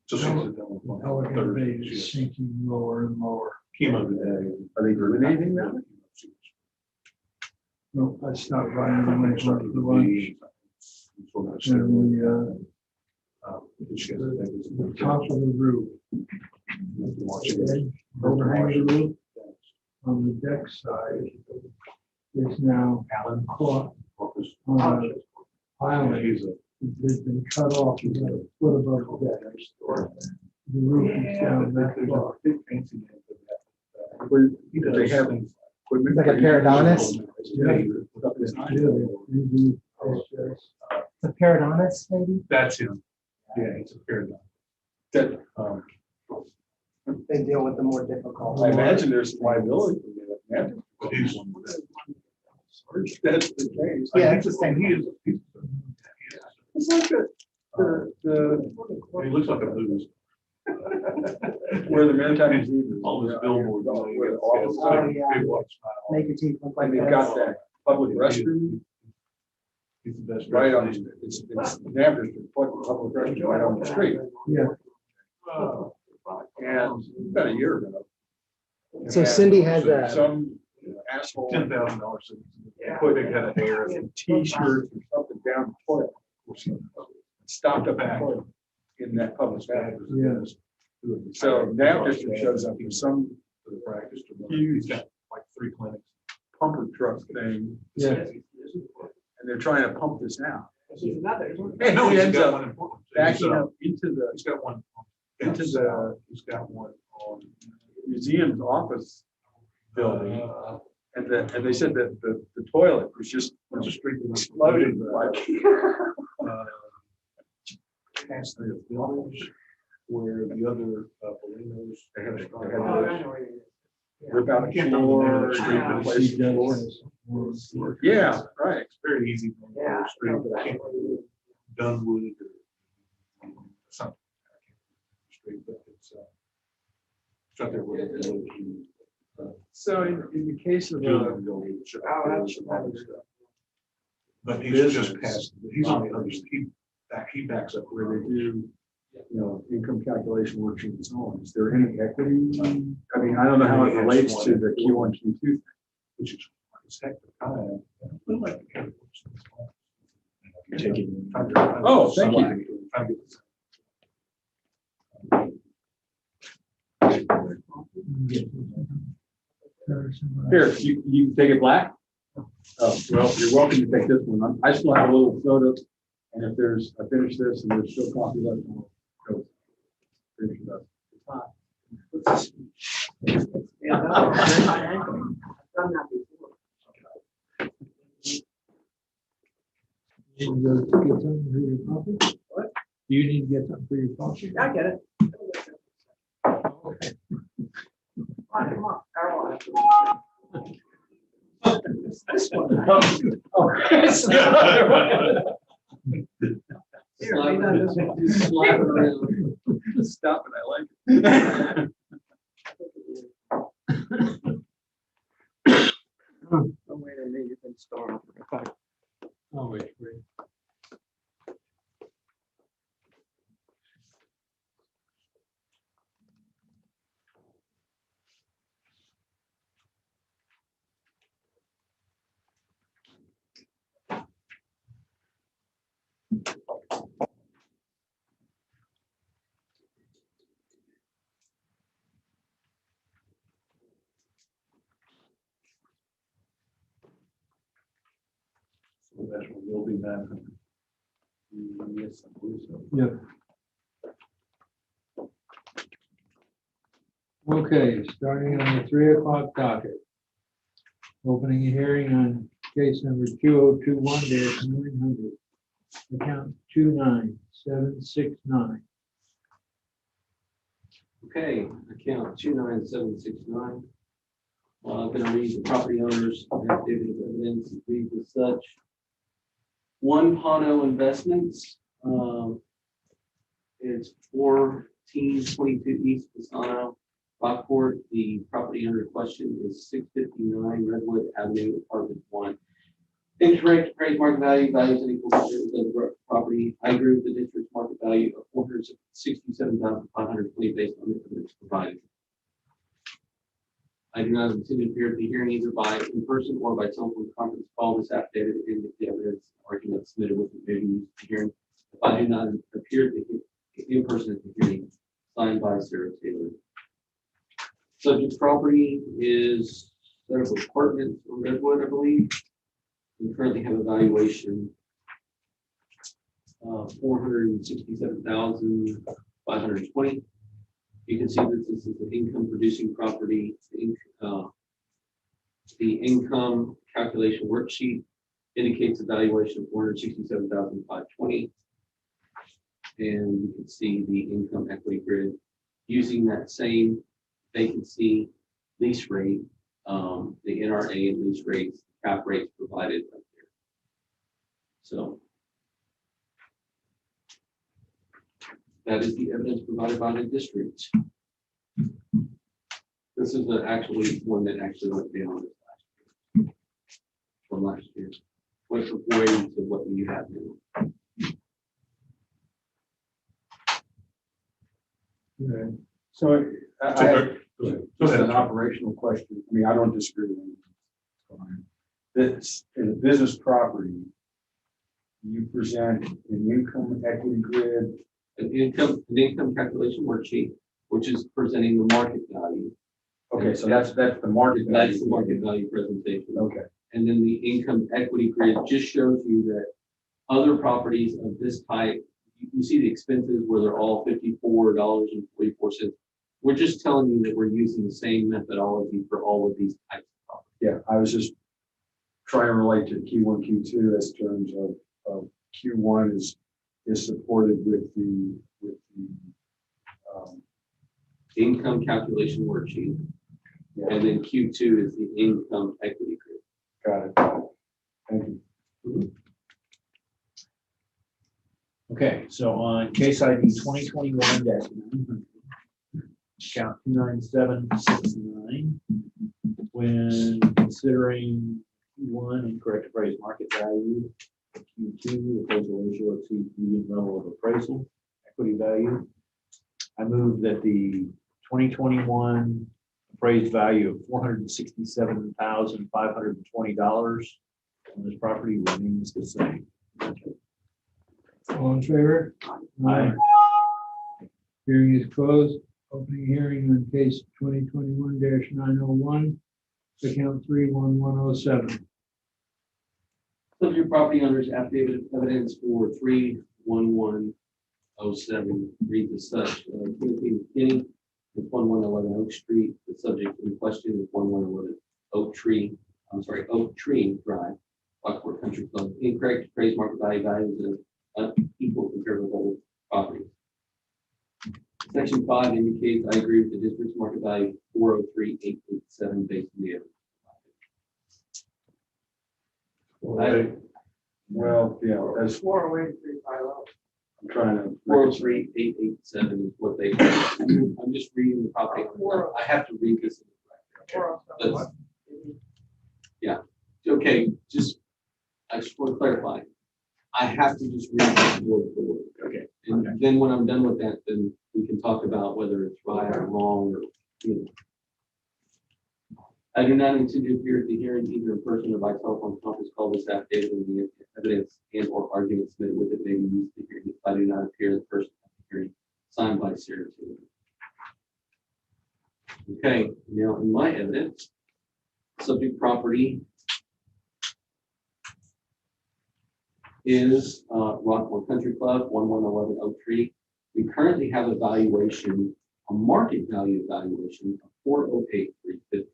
So Elevate is sinking lower and lower. chemo today. Are they doing anything now? No, I stopped by and I went to lunch. And the top of the roof, overhang the roof on the deck side is now caught on a island. It's been cut off about a foot above the deck. The roof is down that far. They have equipment. Like a periodontis? Yeah. A periodontis, maybe? That's him. Yeah, it's a paradigm. That, They deal with the more difficult. I imagine there's liability for that. But he's. That's the case. Yeah, it's the same. He is. It's like He looks like a blues. where the Maritime Museum. All those billboards. Oh, yeah. Make your teeth look like And they've that. got that public restroom He's the best. right on, it's never public restroom right on the street. Yeah. And about a year ago. So Cindy has a, Some asshole $10,000. put a hair and T-shirts or something down the toilet. Stopped up in that public bathroom. Yeah. So now district shows up with some For the practice to run. huge He's got like 3 clinics. pumper truck thing. Yeah. And they're trying to pump this out. No, And he he's ends got up one in Portland. backing up into the He's got one. Into the- He's got one on. museum's office building. And they said that the toilet was just exploded like. Past the village where the other balloons. They had to rip out the floor. replace the floor. Yeah, right. It's very easy. Yeah. Dunwood or something. Street, but it's out there where the village. So in the case of, But he's just passed, he's on the other, he backs up where where they do, income calculation worksheet and so on, is there any equity? I mean, I don't know how it relates to the Q1, Q2. which is heck, like the county works. You're taking. Oh, thank you. Here, you can take it black? Oh, well, you're welcome to take this one. I still have a little soda, and if I finish this and there's still coffee left, I'll go finish it up. It's hot. Yeah, no, I've done that before. You need to go get something for your coffee? What? Do you need to get something for your coffee? I get it. Okay. Come on, Carol. This one. Oh, it's not. Here, I know this one. Just slap it around. Stop it, I like it. Oh, wait a minute, you can start off. Oh, wait, wait. So that's what we'll be back. Yes, I believe so. Yeah. Okay, starting on the 3 o'clock docket. Opening a hearing on case number 2021-900, account 29769. Okay, account 29769. I'm going to read the property owner's affidavit of evidence, read as such. One Pano Investments, it's 1422 East Pisano, Rockport. The property under question is 659 Redwood Avenue, Apartment 1. Incorrect appraised market value, values and equal to the property. I agree with the district's market value of $467,520 based on the evidence provided. I do not intend to appear at the hearing either by in person or by telephone conference call. This affidavit in the evidence argument submitted with the hearing. If I do not appear at the in person at the hearing, signed by Sarah Taylor. Subject property is several apartments on Redwood, I believe. We currently have a valuation of $467,520. You can see that this is an income producing property. The income calculation worksheet indicates a valuation of $467,520. And you can see the income equity grid using that same vacancy lease rate, the NRA and lease rates, cap rates provided right there. So that is the evidence provided by the district. This is the actually one that actually went down this last year. From last year. Went from 480 to what you have now. Okay. So I have just an operational question. I mean, I don't disagree with anything. This is a business property. You present an income equity grid. An income calculation worksheet, which is presenting the market value. Okay, so that's the market value. That's the market value presentation. Okay. And then the income equity grid just shows you that other properties of this type, you see the expenses where they're all $54.44. We're just telling you that we're using the same methodology for all of these types of properties. Yeah, I was just trying to relate to Q1, Q2 as terms of Q1 is supported with the income calculation worksheet. Yeah. And then Q2 is the income equity grid. Got it. Thank you. Okay, so on case ID 2021-900, account 29769, when considering Q1 incorrect appraised market value, Q2 appraisal ratio exceeds median level of appraisal, equity value. I move that the 2021 appraised value of $467,520 on this property remains the same. All in favor? Aye. Hearing is closed. Opening hearing on case 2021-901, account 31107. Subject property owners affidavit of evidence for 31107 reads as such. Timothy McKinney is 1111 Oak Street. The subject in question is 1111 Oak Tree Drive, Lockport Country Club. Incorrect appraised market value values of unequal comparable properties. Section 5 indicates I agree with the district's market value 403,887 based on the evidence. Well, yeah, that's, 408,350. I'm trying to. 403,887 is what they, I'm just reading the property. I have to read this. That's- Yeah, okay, I just want to clarify. I have to just read this word for word. Okay. And then when I'm done with that, then we can talk about whether it's right or wrong or, you know. I do not intend to appear at the hearing either in person or by telephone conference call. This affidavit and the evidence and or arguments submitted with it may be used to hear. If I do not appear in person at the hearing, signed by Sarah Taylor. Okay, now in my evidence, subject property is Rockport Country Club, 1111 Oak Tree. We currently have a valuation, a market value valuation of 408,350.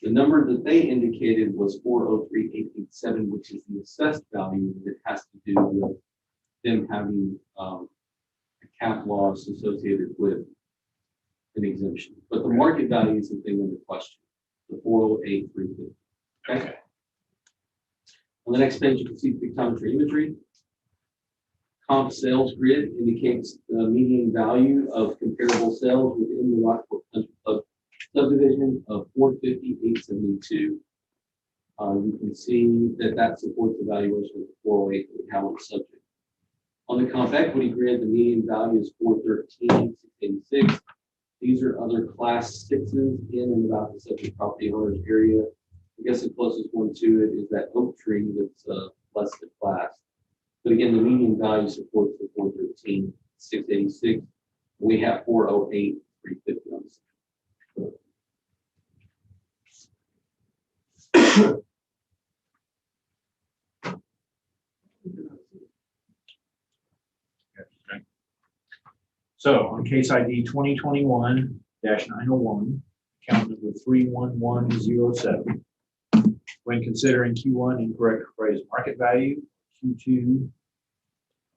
The number that they indicated was 403,887, which is the assessed value that has to do with them having a cap loss associated with an exemption. But the market value is the thing under question, the 408,350. Okay. On the next page, you can see pictometry imagery. Comp sales grid indicates the median value of comparable sales within the Rockport Country Club subdivision of 450,872. You can see that supports the valuation of the 408 that we have on the subject. On the comp equity grid, the median value is 413,686. These are other class 6s in and about the subject property owner's area. I guess the closest one to it is that Oak Tree that's less than class. But again, the median value supports the 413,686. We have 408,350 on this. So on case ID 2021-901, account number 31107, when considering Q1 incorrect appraised market value, Q2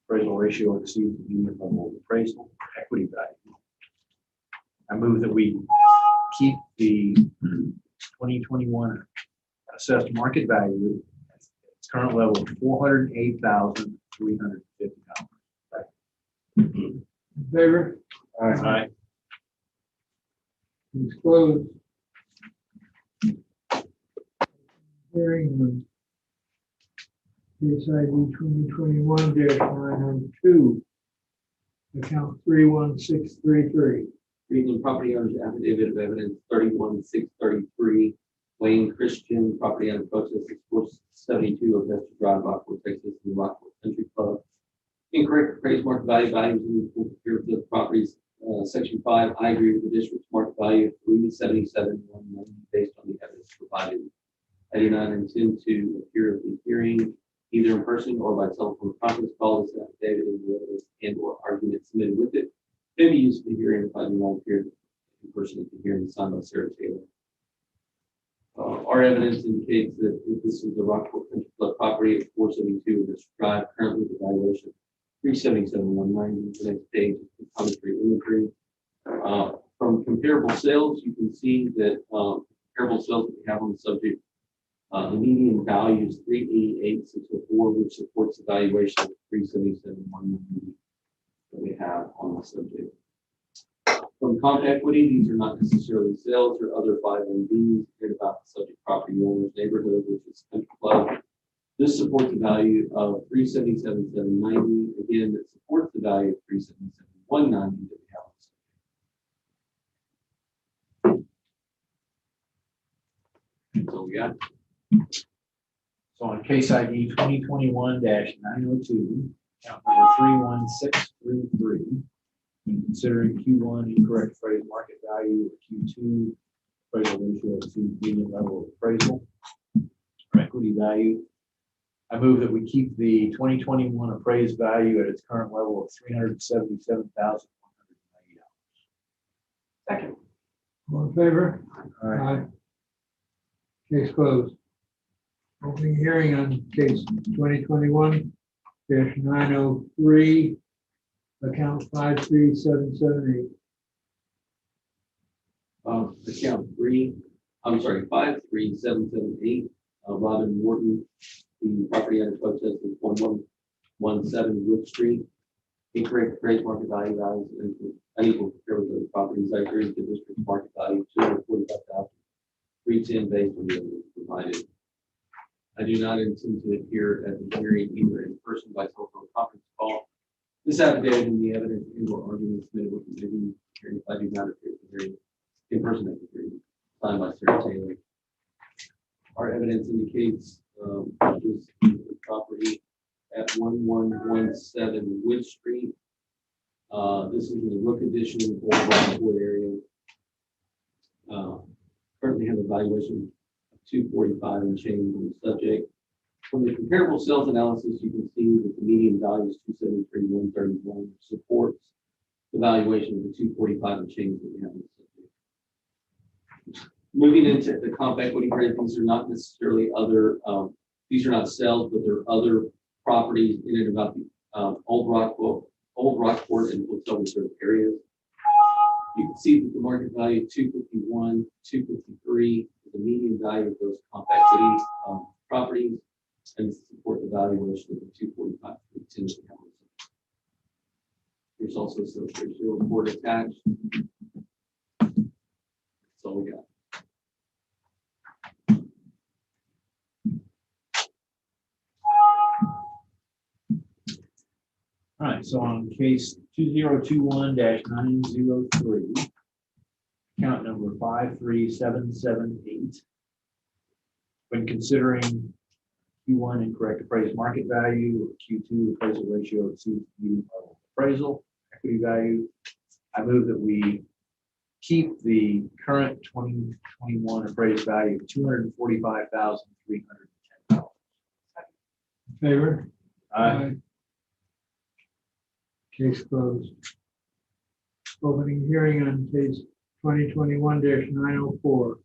appraisal ratio exceeds the median level of appraisal, equity value. I move that we keep the 2021 assessed market value at its current level of $408,350. In favor? Aye. It's closed. Hearing on case ID 2021-902, account 31633. Reading the property owner's affidavit of evidence 31633, Wayne Christian, property owner protest 472 of Vesta Drive, Rockport, Texas, and the Rockport Country Club. Incorrect appraised market value values in the properties. Section 5, I agree with the district's market value of 377,190 based on the evidence provided. I do not intend to appear at the hearing either in person or by telephone conference call. This affidavit and the evidence and or argument submitted with it may be used for the hearing if I do not appear in person at the hearing, signed by Sarah Taylor. Our evidence indicates that this is the Rockport Country Club property at 472 of this drive, currently the valuation 377,190. The next page is pictometry imagery. From comparable sales, you can see that comparable sales that we have on the subject, the median value is 388,604, which supports the valuation of 377,190 that we have on the subject. From comp equity, these are not necessarily sales or other 5MBs. indicated about the subject property owner's neighborhood, which is Country Club. This supports the value of $377,790. Again, that supports the value of $377,190 that we have. So we got. So on case ID 2021-902, account number 31633, when considering Q1 incorrect phrase market value or Q2 appraisal ratio to median level of appraisal or equity value, I move that we keep the 2021 appraised value at its current level of $377,190. Second. All in favor? Aye. Case closed. Opening hearing on case 2021-903, account 53778. Account 53778, Robin Morton. The property under protest is 1117 Wood Street. Incorrect appraised market value values and unequal compare with other properties. I agree with the district's market value of $245,310 based on the evidence provided. I do not intend to appear at the hearing either in person by telephone conference call. This affidavit and the evidence and or arguments submitted with the hearing if I do not appear at the hearing in person at the hearing. Signed by Sarah Taylor. Our evidence indicates this property at 1117 Wood Street. This is in the Rook Edition or Rockwood area. Currently have a valuation of $245 and change on the subject. From the comparable sales analysis, you can see that the median value is $273,131, which supports the valuation of the $245 and change that we have on the subject. Moving into the comp equity grade, these are not necessarily other, these are not sales, but there are other properties in and about the Old Rockport and hotel reserve areas. You can see that the market value of 251, 253 is the median value of those comp equity properties and support the valuation of the 245. There's also a sales ratio report attached. That's all we got. All right, so on case 2021-903, account number 53778, when considering Q1 incorrect appraised market value or Q2 appraisal ratio exceeds median level of appraisal, equity value, I move that we keep the current 2021 appraised value of $245,310. Favor? Aye. Case closed. Opening hearing on case 2021-904,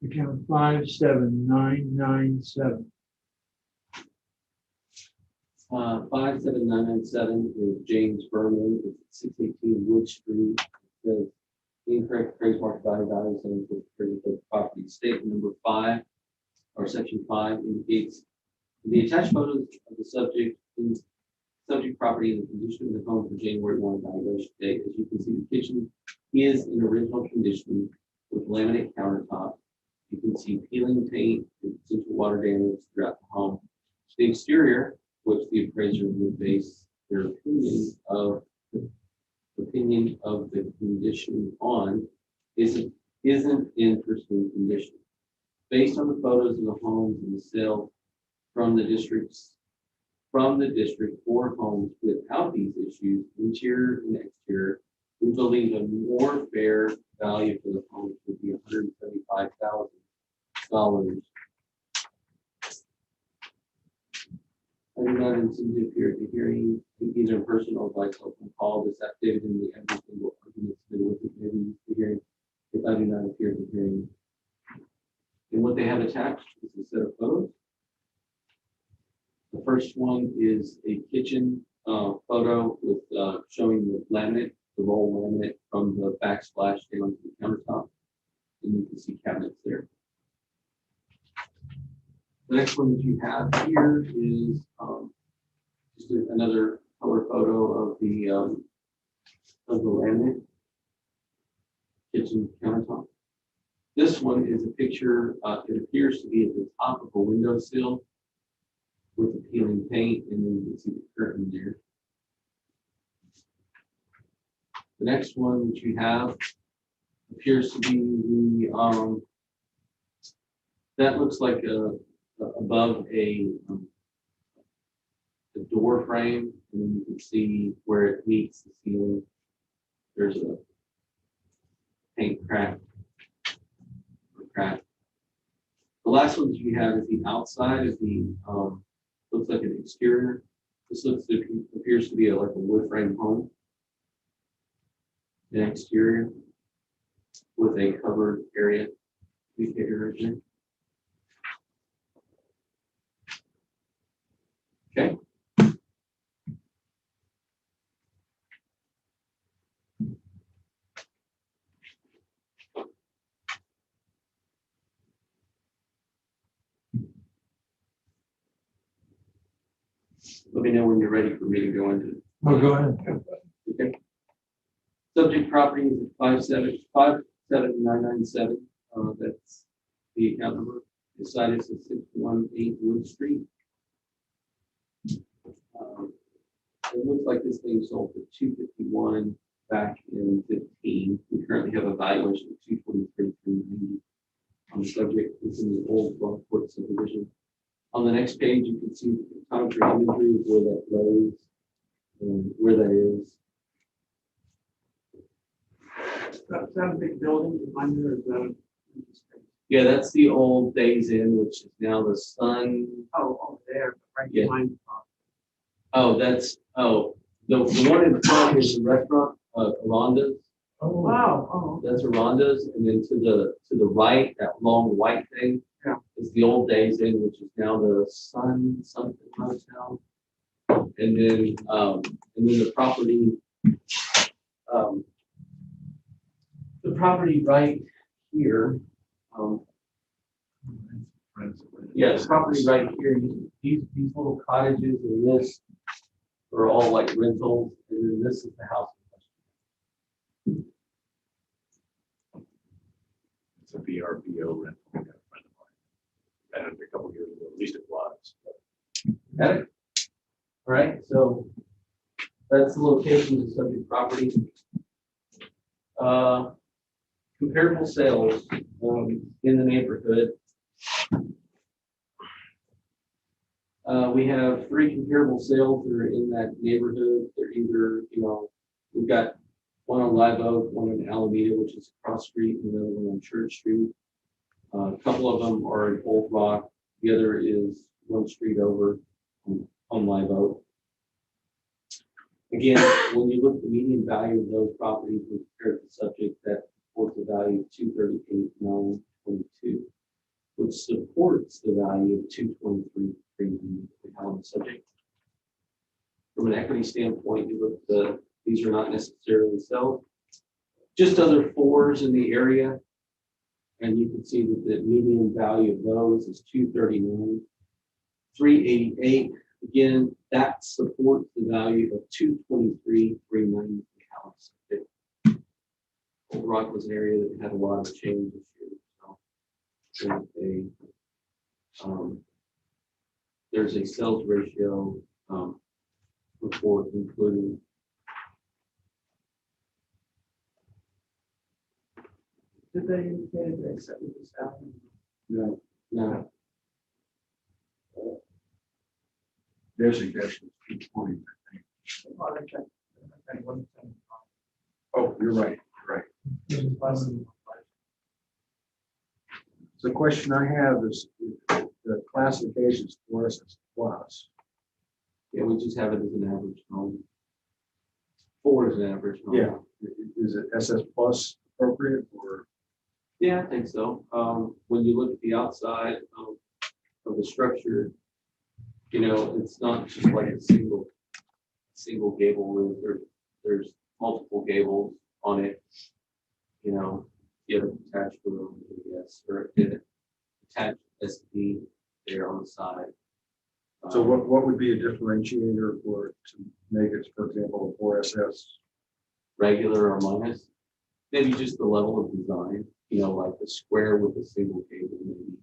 account 57997. 57997 is James Berman. It's 618 Wood Street. It says incorrect appraised market value values and the property. Statement number 5 or section 5 indicates the attached photos of the subject property and the condition of the home for January 1 evaluation date. As you can see, the kitchen is in original condition with laminate countertop. You can see peeling paint and potential water damage throughout the home. The exterior, which the appraiser would base their opinion of the condition on, isn't in pristine condition. Based on the photos of the homes and the sale from the district for homes without these issues, interior and exterior, we believe a more fair value for the homes would be $175,000. I do not intend to appear at the hearing either in person or by telephone call. This affidavit in the evidence and arguments submitted with it may be used at the hearing if I do not appear at the hearing. And what they have attached is a set of photos. The first one is a kitchen photo with showing the laminate, the roll laminate from the backsplash down to the countertop. And you can see cabinets there. The next one that you have here is just another color photo of the laminate kitchen countertop. This one is a picture, it appears to be at the top of a windowsill with the peeling paint, and then you can see the curtain there. The next one that you have appears to be the, that looks like above a door frame, and then you can see where it meets the ceiling. There's a paint crack. The last one that you have is the outside of the, looks like an exterior. This appears to be like a wood frame home. An exterior with a covered area. Okay. Let me know when you're ready for me to go into. Well, go ahead. Okay. Subject property is 57997. That's the account number. The site is at 618 Wood Street. It looks like this thing sold for $251 back in 15. We currently have a valuation of $223,390 on the subject. It's in the old golf court subdivision. On the next page, you can see the concrete imagery of where that lays and where that is. Is that a big building behind there? Is that a? Yeah, that's the old Days Inn, which is now the Sun. Oh, there, right Yeah. behind the property. Oh, that's, the one in front is the restaurant, Arandas. Oh, wow, oh. That's Arandas, and then to the right, that long white thing. Yeah. Is the old Days Inn, which is now the Sun something hotel. And then the property right here, yeah, the property right here, these little cottages and this are all like rentals, and then this is the house. It's a VRBO rental. We got a friend of mine. Had it a couple years ago, at least it was. Got it? All right, so that's the location of the subject property. Comparable sales in the neighborhood. We have 3 comparable sales that are in that neighborhood. They're either, we've got one on Live Oak, one in Alameda, which is across the street, and another one on Church Street. A couple of them are in Old Rock. The other is one street over on Live Oak. Again, when you look at the median value of those properties compared to the subject, that supports a value of $238,922, which supports the value of $223,390 we have on the subject. From an equity standpoint, you look at these are not necessarily sold, just other 4s in the area, and you can see that the median value of those is $239,388. Again, that supports the value of $223,390 house. Old Rock was an area that had a lot of change this year. So there's a sales ratio report including. Did they indicate they said it was out? No. Their suggestion is 220, I think. Oh, you're right. The question I have is the classifications for us as plus. Yeah, we just have it as an average home. 4 is an average home. Yeah. Is it SS plus appropriate or? Yeah, I think so. When you look at the outside of the structure, it's not just like a single gable roof. There's multiple gables on it. You have a detached room, yes, or an attached SD there on the side. So what would be a differentiator for it to make it, for example, a 4SS? Regular or minus? Maybe just the level of design. you know, like a square with a single gable maybe.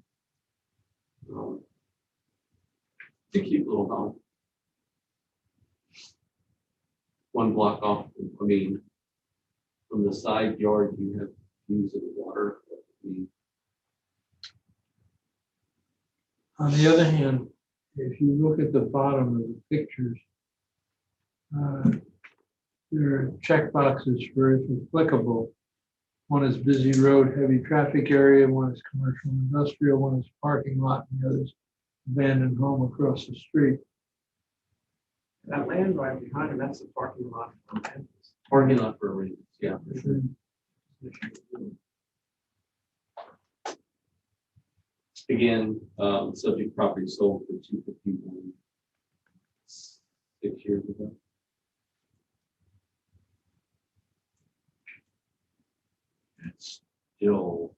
It's a cute little home. One block off, I mean, from the side yard, you have views of the water. On the other hand, if you look at the bottom of the pictures, there are check boxes for if applicable. One is busy road, heavy traffic area, one is commercial industrial, one is parking lot, and the other is abandoned home across the street. That land right behind it, that's the parking lot. for Aransas. Parking lot for Aransas, yeah. For sure. Again, subject property sold for $251 6 years ago. It's still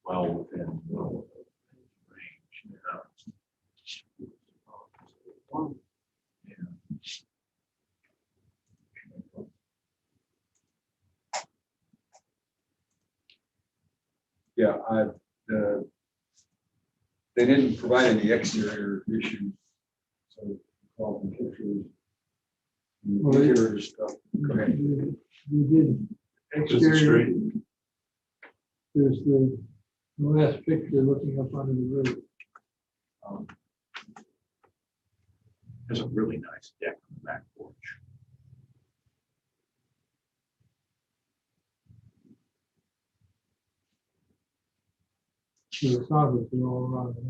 well within range. Yeah, they didn't provide any exterior issues, so all the pictures. Well, Interior stuff. Correct. We did Just exterior, straight. there's the last picture looking up onto the roof. There's a really nice deck on the back porch. The soffits are all around it.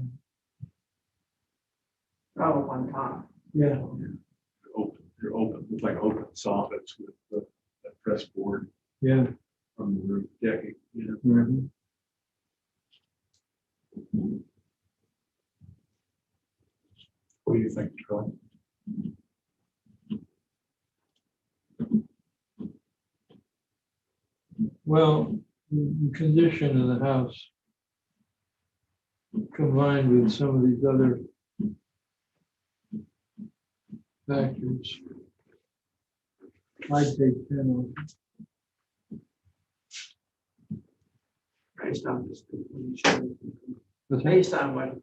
Oh, on top. Yeah. They're open, look like open soffits with the press board Yeah. from the roof decking, you know. Mhm. What do you think, Charlie? Well, the condition of the house combined with some of these other factors, I'd take 10 on. Based on this, what he showed. What's that? Based on what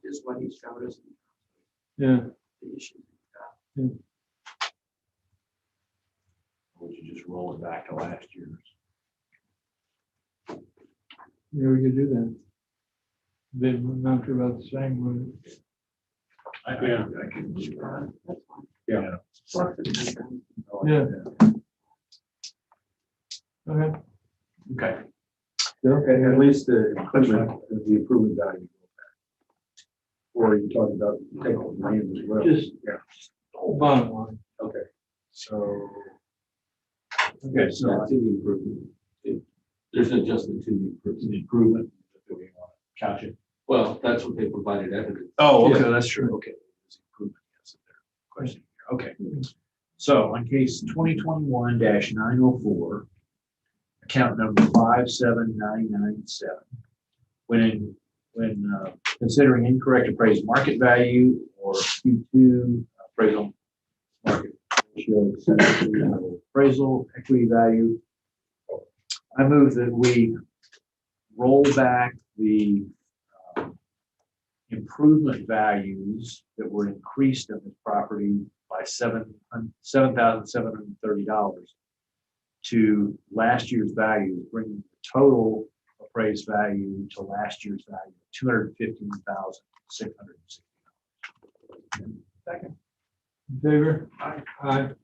he showed us. Yeah. The issue. Or would you just roll it back to last year's? Yeah, we could do that. They amount to about the same, wouldn't it? I can. That's fine. Yeah. Plus the 10,000. Yeah. Okay. Okay. Okay, at least the improvement value. Or you talking about taking the land as well? Just Yeah. bottom line. Okay, so. Okay, so That's in the improvement. There's an adjustment to the improvement. it's an improvement. Do we want to couch it? Well, that's what they provided evidence. Oh, Yeah. okay, that's true. Okay. There's improvement, yes, there. Question here. Okay. So on case 2021-904, account number 57997, when considering incorrect appraised market value or Q2 appraisal market ratio, appraisal equity value, I move that we roll back the improvement values that were increased in this property by $7,730 to last year's value, bringing the total appraised value to last year's value of $215,660. Second. In favor? Aye. Aye.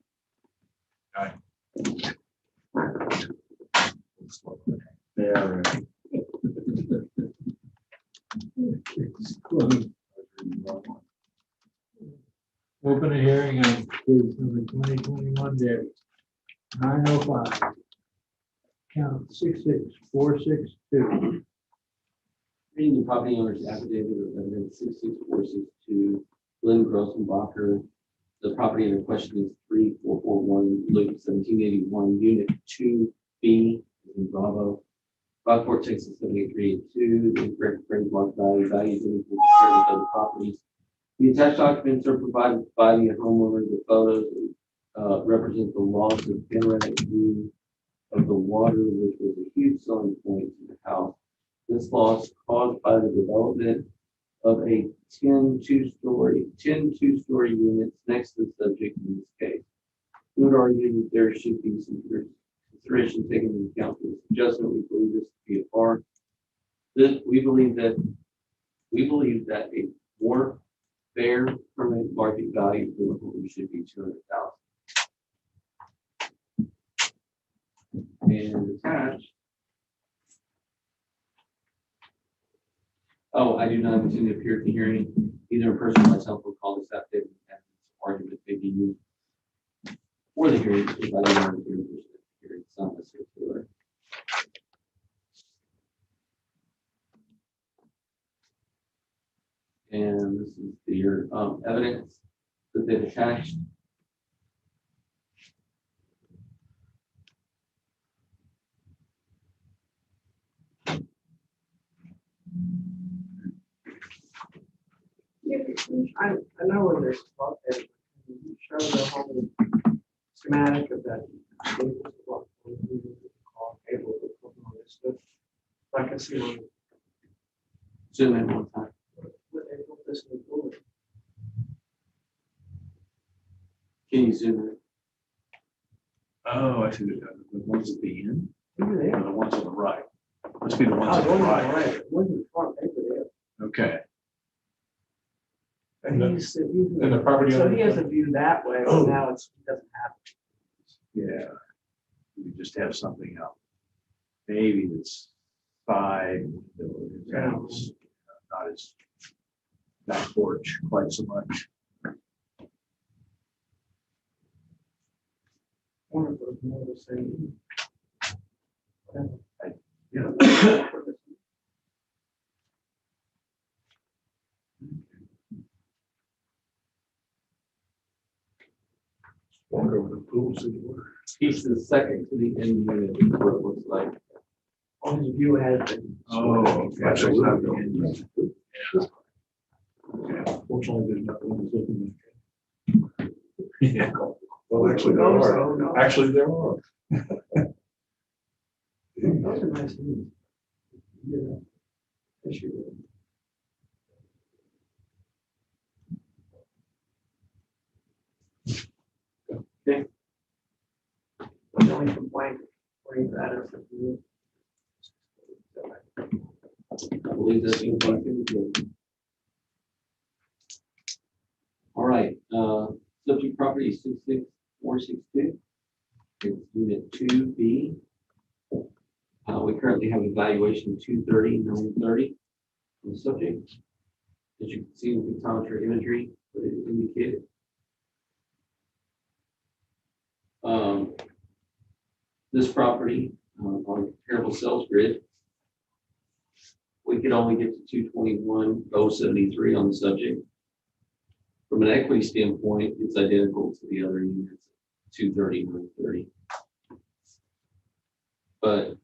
Yeah. Open a hearing on case number 2021-905. Count 66462. Reading the property owner's affidavit of evidence 66462, Glenn Grossenbacher. The property in question is 3441 Loop 1781, Unit 2B in Bravo. Rockport, Texas 78382. The incorrect appraised market value values in equal compare with other properties. The attached documents are provided by the homeowner. The photos represent the loss of panoramic view of the water, which was a huge selling point to the house. This loss caused by the development of a 10 two-story units next to the subject in this case. We would argue that there should be some consideration taken into account for this adjustment. We believe this to be a par. We believe that a more fair permanent market value for the home should be $200,000. And attached. Oh, I do not intend to appear at the hearing. Either in person or myself will call this affidavit and argument may be used for the hearing if I do not appear in person at the hearing. It's not necessary to do it. And this is your evidence that they've attached. I know where there's spot there. Can you show the whole schematic of that? I can see one. Zoom in one time. Can you zoom in? Oh, I see the ones at the end, Look at or that. the ones on the right. Must be the ones Oh, on the one the on the right. right. One in the front paper there. Okay. And he's, And the property so owner. he has a view that way, but now he doesn't have. Yeah. We just have something else. Maybe it's side windows, not as back porch quite so much. One of those more the same. Yeah. Walk over the pool, see the water. He's the second to the end unit, is what it looks like. On his view has been. Oh, okay. That's So what we'll I'm have to doing. end it. Okay. Fortunately, there's nothing looking like Yeah. it. Well, actually, there are. Actually, there are. Those are nice views. Yeah. Issue. Okay. The only complaint for that is the view. I believe that's the only. All right, subject property 66462. It's unit 2B. We currently have a valuation 230,930 on the subject. As you can see in the photometry imagery that is indicated. This property on a comparable sales grid, we could only get to 221,073 on the subject. From an equity standpoint, it's identical to the other units, 230,930. But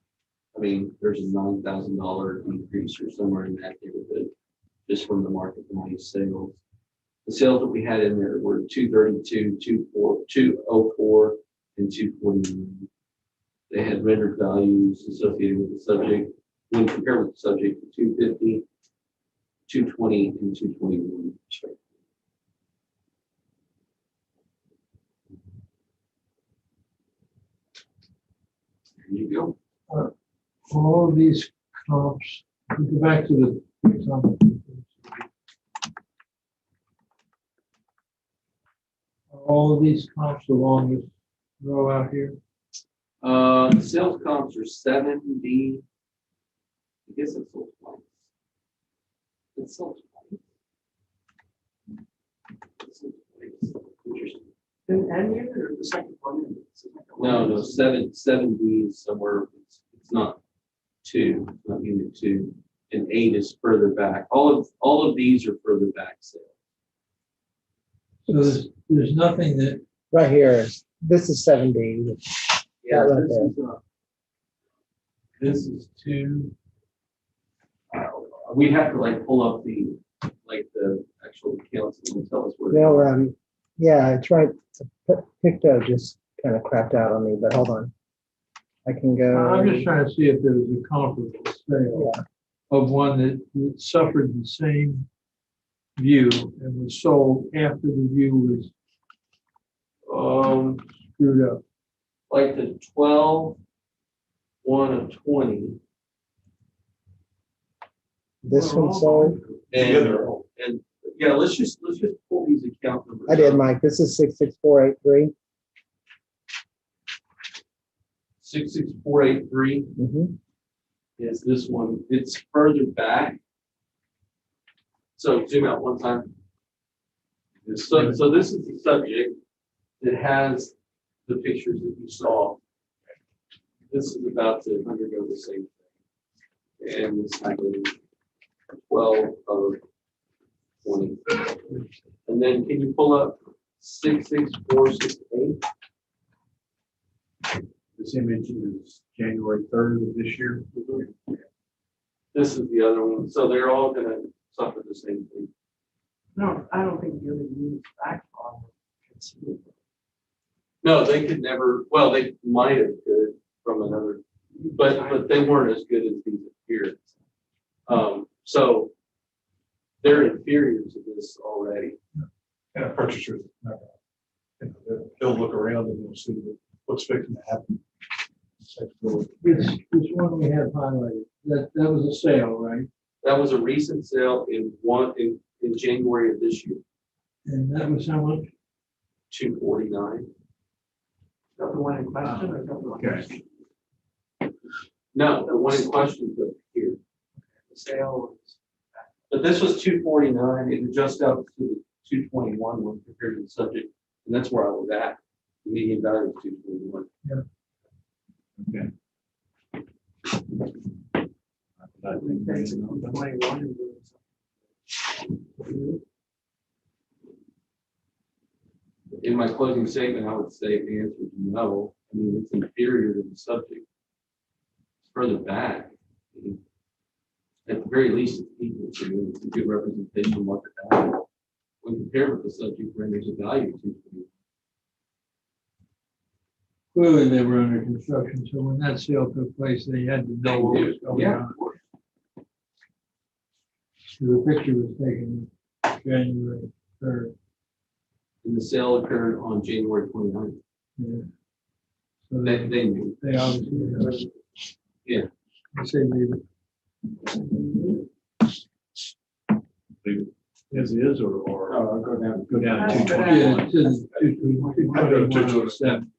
I mean, there's a $9,000 increase or somewhere in that neighborhood just from the market value sales. The sales that we had in there were 232, 204, and 249. They had rendered values associated with the subject when compared with the subject to 250, 220, and 221. There you go. All of these comps, we go back to the example. All of these comps along this row out here. The sales comps are 70. I guess it's sold twice. It's sold twice. It's sold twice. Interesting. And you or the second one? No, 7D is somewhere. It's not 2, it's not unit 2, and 8 is further back. All of these are further back sales. So there's nothing that, Right here, this is 7D. Yeah, right this there. is, this is 2. We'd have to like pull up the actual accounts and tell us where they Well, are. yeah, I tried to Picto just kind of crapped out on me, but hold on. I can go. I'm just trying to see if there's a comparable sale. Yeah. of one that suffered the same view and was sold after the view was screwed up. Like the 12, 1 of 20. This one sold. And yeah, let's just pull these account numbers. I did, up. Mike. This is 66483. 66483 Mm-hmm. is this one. It's further back. So zoom out one time. So this is the subject. It has the pictures that you saw. This is about to undergo the same thing. And this happened 12 of 20. And then can you pull up 66468? This image is January 3rd of this year. This is the other one. So they're all gonna suffer the same thing. No, I don't think the other units back on can see it. No, they could never, well, they might have could from another, but they weren't as good as these here. So they're inferior to this already. And a purchaser, they'll look around and they'll see what's fixing to happen. This one we have highlighted, that was a sale, right? That was a recent sale in January of this year, And that was how much? 249. Is that the one in question or is that the one? Okay. No, the one in question is up here. The sale was. But this was 249. It adjusts out to the 221 when compared to the subject, and that's where I was at. The median value is 221. Okay. I think that's 21 and doing something. In my closing statement, I would say the answer is no. I mean, it's inferior to the subject. It's further back. I mean, at the very least, it's equal to. It's a good representation of market value. When compared with the subject, renders a value to. Clearly, they were under construction, so when that sale took place, they had to know what was going Yeah, on. So the picture was taken January 3rd. and the sale occurred on January 29th. Yeah. So They they knew. obviously heard. Yeah. I say leave it. Leave it as is or I'll go down. go down to Yeah, 220. Yeah, it says 221.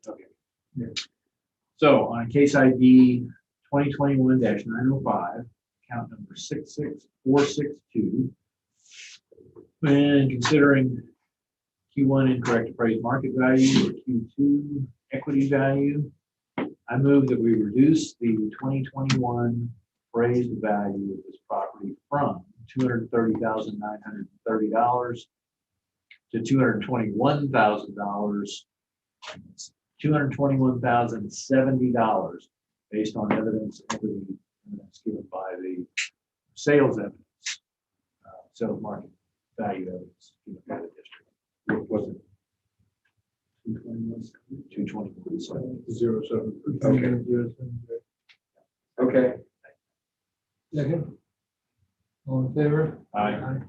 Okay. So on case ID 2021-905, account number 66462, and considering Q1 incorrect appraised market value or Q2 equity value, I move that we reduce the 2021 appraised value of this property from $230,930 to $221,000, $221,070 based on evidence given by the sales evidence, sales market value evidence given by the district. What was it? 221, 07. Okay. Second. All in favor? Aye.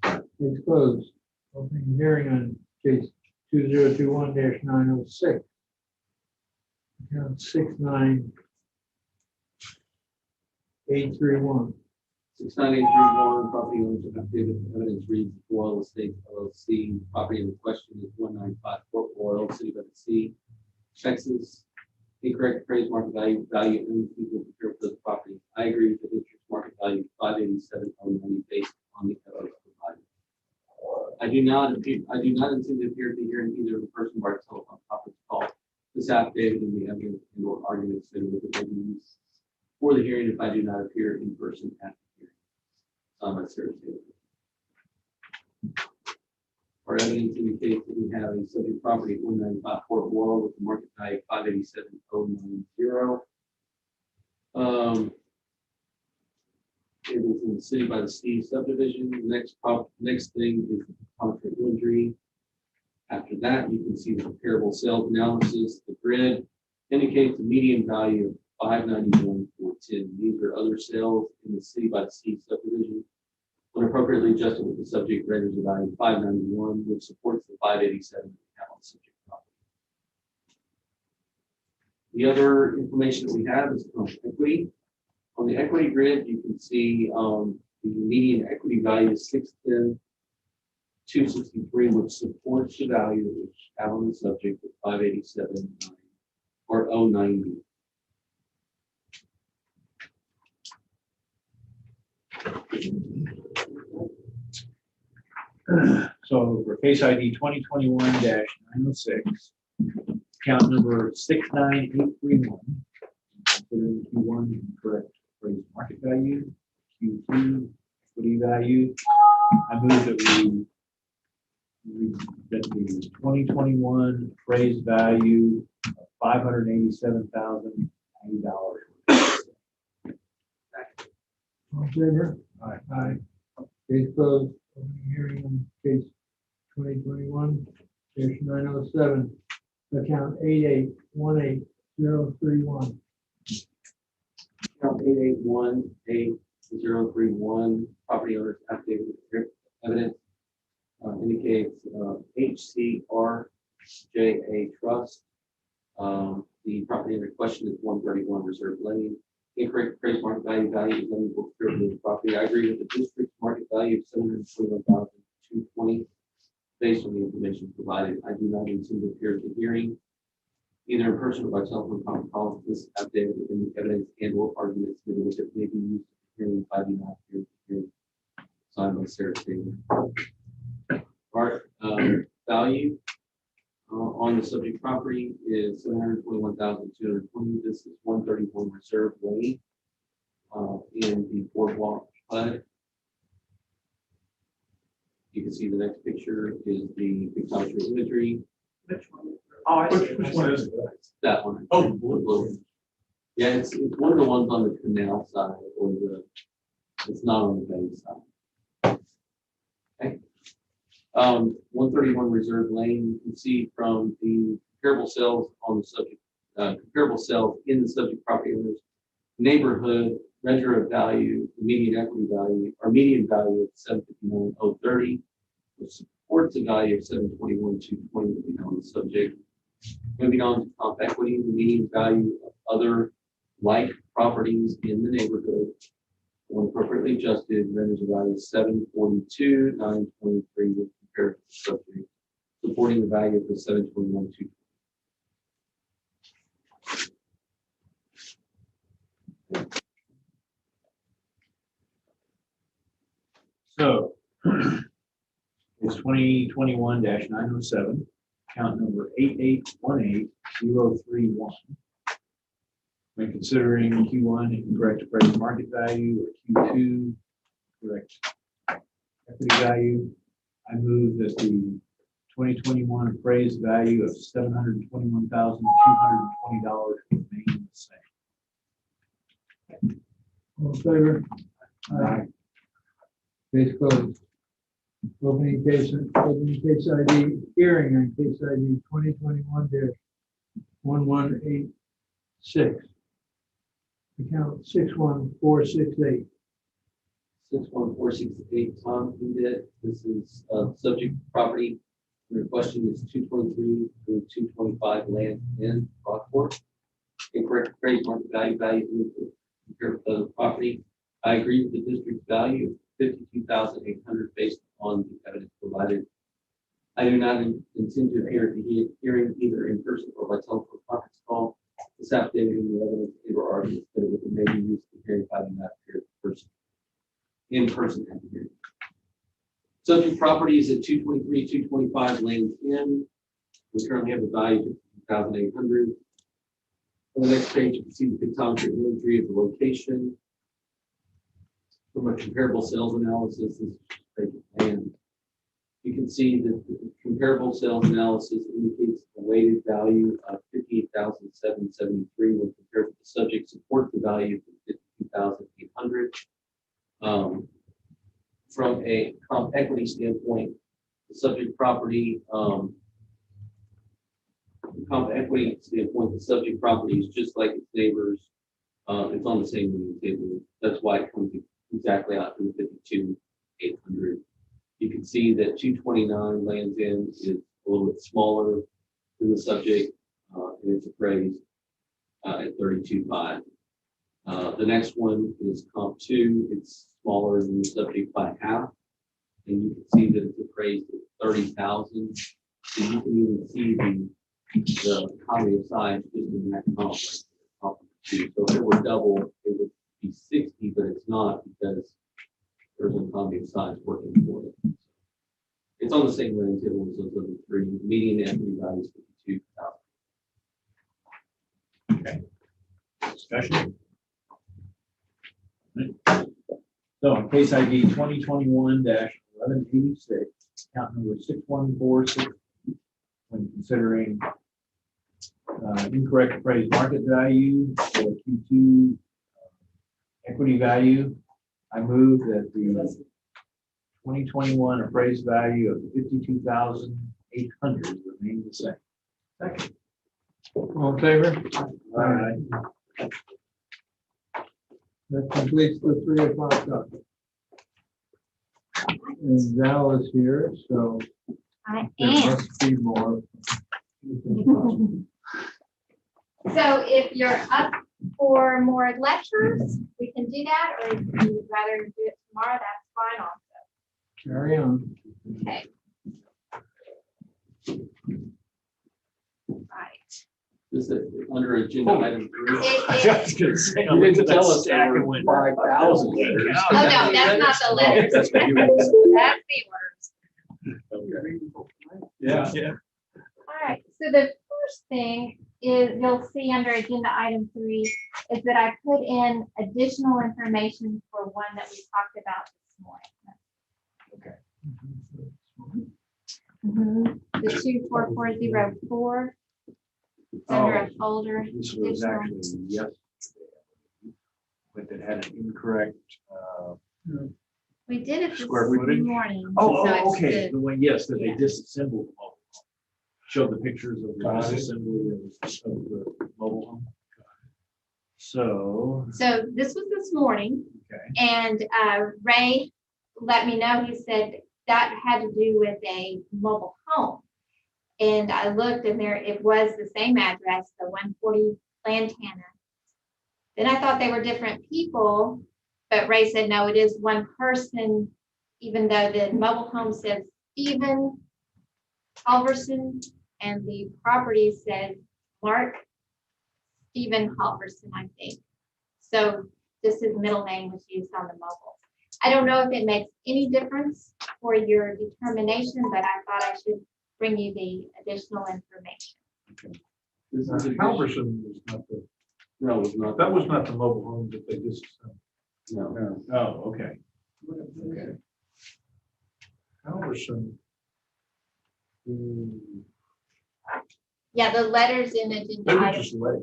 Case closed. Opening hearing on case 2021-906. Account 69831. 69831, property owners of affidavit of evidence reads Royal Estates LLC. Property in question is 195 Fort Royal, City of Sea, Texas. Incorrect appraised market value and people prepared for the property. I agree with the district's market value 587,090 based on the evidence provided. I do not intend to appear at the hearing either in person or by telephone conference call. This affidavit and the evidence and or arguments that will be used for the hearing if I do not appear in person at the hearing. Our evidence indicates that we have a subject property at 195 Fort Royal with a market value of 587,090. It is in the City by the Sea subdivision. The next thing is the concrete imagery. After that, you can see the comparable sales analysis, the grid, indicates a median value of 591,410. These are other sales in the city by the sea subdivision. When appropriately adjusted with the subject renders a value of 591, which supports the 587 account on subject property. The other information that we have is on equity. On the equity grid, you can see the median equity value is 610,263, which supports the value that we have on the subject of 587 or 090. So for case ID 2021-906, account number 69831, considering Q1 incorrect appraised market value, Q2 equity value. I move that that the 2021 appraised value of $587,090. All in favor? Aye. Aye. Case closed. Opening hearing on case 2021-907, account 8818031. Account 8818031, property owner's affidavit of evidence indicates HCRJA Trust. The property under question is 131 Reserve Lane. Incorrect appraised market value is unequal to privilege property. I agree with the district's market value of 721,220 based on the information provided. I do not intend to appear at the hearing, either in person or by telephone conference call. This affidavit in the evidence and/or arguments that may be used at the hearing if I do not appear at the hearing. Signed by Sarah Taylor. Value on the subject property is 721,220. This is 131 Reserve Lane in the boardwalk HUD. You can see the next picture is the pictometry imagery. Which one? Which one is it? That one. Oh, yeah, it's one of the ones on the canal side, or it's not on the bay side. Okay. 131 Reserve Lane, you can see from the comparable sales on the subject, comparable sales in the subject property owners neighborhood, measure of value, median equity value, or median value of 759,030, which supports a value of 721,220 on the subject. Moving on to comp equity, the median value of other like properties in the neighborhood, when appropriately adjusted, renders a value of 742,923 when compared to the subject, supporting the value of the 721,220. So it's 2021-907, account number 8818031. When considering Q1 incorrect appraised market value or Q2 correct equity value, I move that the 2021 appraised value of $721,220 remain the same. All in favor? Aye. Case closed. Opening case ID, hearing on case ID 2021-1186. Account 61468. 61468, Tom Edit. This is subject property. The question is 223 through 225 land in Rockport. Incorrect appraised market value compared with other property. I agree with the district's value of 52,800 based on the evidence provided. I do not intend to appear at the hearing either in person or by telephone conference call. This affidavit in the evidence or arguments that it may be used to hearing if I do not appear in person at the hearing. Subject property is at 223, 225 Lanes Inn. We currently have a value of 2,800. On the next page, you can see the pictometry imagery of the location. From a comparable sales analysis, this is vacant land. You can see that the comparable sales analysis indicates a weighted value of 58,773 when compared with the subject support the value of 52,800. From a comp equity standpoint, the subject property comp equity standpoint, the subject property is just like its neighbors. It's on the same lien table. That's why it comes exactly out to the 52,800. You can see that 229 Lands End is a little bit smaller than the subject, and it's appraised at 32.5. The next one is comp 2. It's smaller than the subject by half, and you can see that it's appraised at 30,000. So you can even see the economy of size just in that comp. Comp 2. So if it were double, it would be 60, but it's not because there's an economy of size working for it. It's on the same range table as those other three. Median equity value is 52,000. Okay. Discussion? So on case ID 2021-1186, account number 6146, when considering incorrect appraised market value for Q2 equity value, I move that the 2021 appraised value of 52,800 remain the same. Second. All in favor? All right. That completes the 3 o'clock topic. And Val is here, so I there am. must be more. So if you're up for more lectures, we can do that, or if you would rather do it tomorrow, that's fine also. Carry on. Okay. Right. This is under agenda item 3. I was gonna say, You didn't tell us stack there and were went 5,000 letters. Oh, no, that's not the letters. That's what you That's were- the orders. Yeah, yeah. All right, so the first thing is you'll see under agenda item 3 is that I put in additional information for one that we talked about this morning. The 24404. It's under a folder. This was additional. actually yesterday, but it had an incorrect, We did it this Square footage? morning. oh, so it's okay, the- the one, yes, that they yeah. disassembled the mobile home. Showed the pictures of the Got it. disassembly of the mobile home. So, So this was this morning, okay, and Ray let me know, he said that had to do with a mobile home. And I looked and there, it was the same address, the 140 Lantana. Then I thought they were different people, but Ray said, no, it is one person, even though the mobile home says Stephen Halverson and the property says Mark Stephen Halverson, I think. So just his middle name was used on the mobile. I don't know if it makes any difference for your determination, but I thought I should bring you the additional information. This is a Halverson was not the, No, it's not. that was not the mobile home that they disassembled. No. oh, okay. Okay. Halverson. Yeah, the letters in agenda They were item. just late.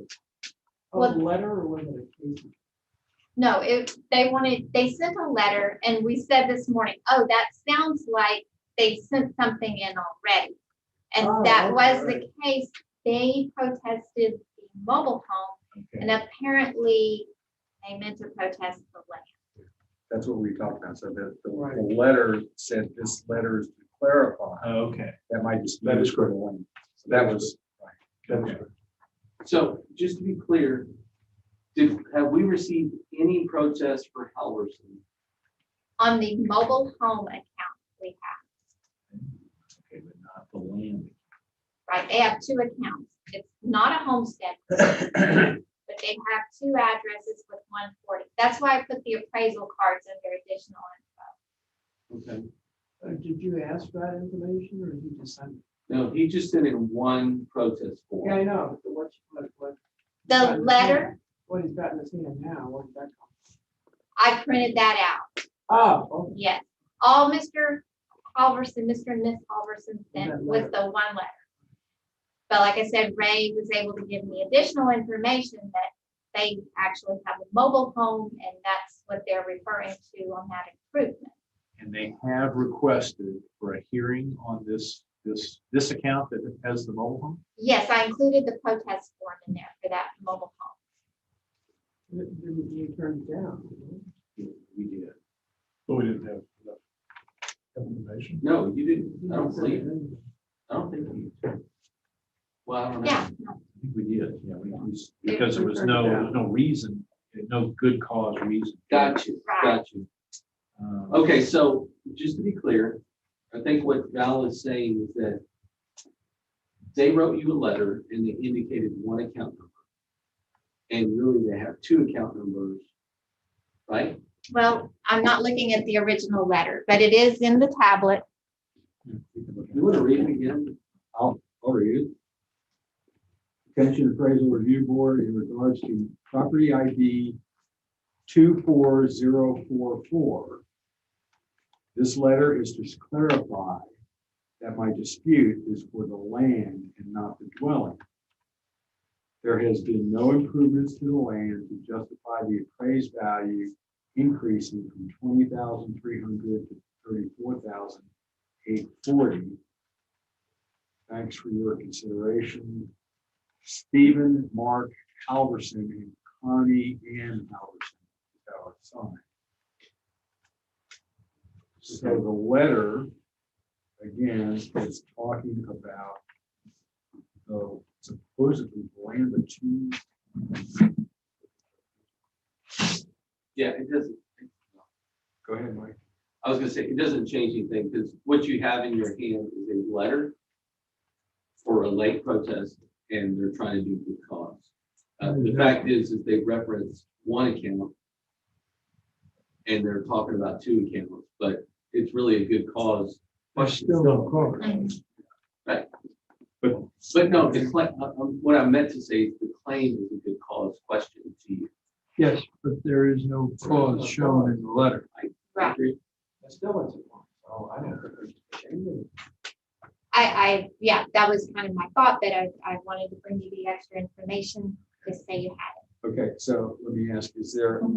Oh, the letter or was it a case? No, they sent a letter and we said this morning, oh, that sounds like they sent something in already. And Oh, that okay, was the right. case. They protested the mobile home and apparently they meant to protest the land. That's what we talked about. So that Right. the letter said this letter is to clarify. Okay. That might just. That is correct. So that was. That was correct. So just to be clear, have we received any protest for Halverson? On the mobile home account we have, Okay, but not the land. right? They have 2 accounts. It's not a homestead, but they have 2 addresses with 140. That's why I put the appraisal cards under additional info. Okay. Did you ask for that information or did you just send? No, he just sent in one protest form. Yeah, I know, but what? The letter, What he's got in his hand now, what did that come? I printed that out. Oh, okay. Yes, all Mr. Halverson, Mr. and Miss Halverson sent That was letter. the one letter. But like I said, Ray was able to give me additional information that they actually have a mobile home and that's what they're referring to on that improvement. and they have requested for a hearing on this This account that has the mobile home? Yes, I included the protest form in there for that mobile home. Didn't you turn it down? We did. But we didn't have enough information. No, you didn't. I don't believe. I don't think you. Well, I don't know. Yeah, I think we did, yeah, because there was no reason, no good cause reason. Got you, got you. Okay, so just to be clear, I think what Val is saying is that they wrote you a letter and they indicated one account number. And really they have two account numbers, right? well, I'm not looking at the original letter, but it is in the tablet. You want to read it again? I'll read it. Pension Appraisal Review Board in regards to property ID 24044. This letter is to clarify that my dispute is for the land and not the dwelling. There has been no improvements to the land to justify the appraised value increasing from 20,300 to 34,840. Thanks for your consideration. Stephen, Mark, Halverson, and Connie Ann Halverson is our son. So the letter, again, is talking about the supposedly land of two. Yeah, it doesn't. Go ahead, Mike. I was gonna say, it doesn't change anything because what you have in your hand is a letter for a late protest and they're trying to do good cause. The fact is they reference one account and they're talking about two accounts, but it's really a good cause. Still no cause. Right. But no, the claim, what I meant to say is the claim is a good cause question to you. Yes, but there is no cause shown in the letter. Right. Agree? Still, it's a one, so I don't know. Yeah, that was kind of my thought, that I wanted to bring you the extra information to say you had it. Okay, so let me ask, is there a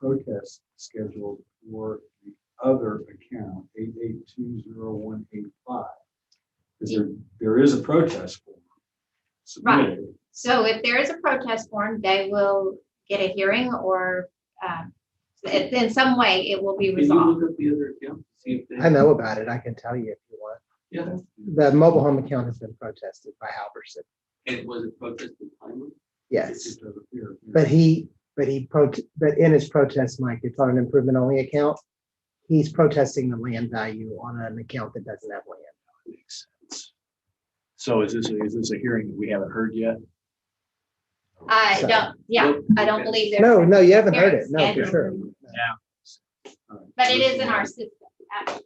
protest scheduled for the other account, 8820185? Because there is a protest form submitted. So if there is a protest form, they will get a hearing or in some way it will be Can you resolved. look up the other account? See if they. I know about it. I can tell you if you want. Yeah. The mobile home account has been protested by Halverson. And was it protested timely? Yes. But in his protest, Mike, it's on an improvement only account. He's protesting the land value on an account that doesn't have land. Makes sense. So is this a hearing that we haven't heard yet? I don't believe there's. No, you haven't heard it. No, for scheduled. sure. Yeah. But it is in our system. That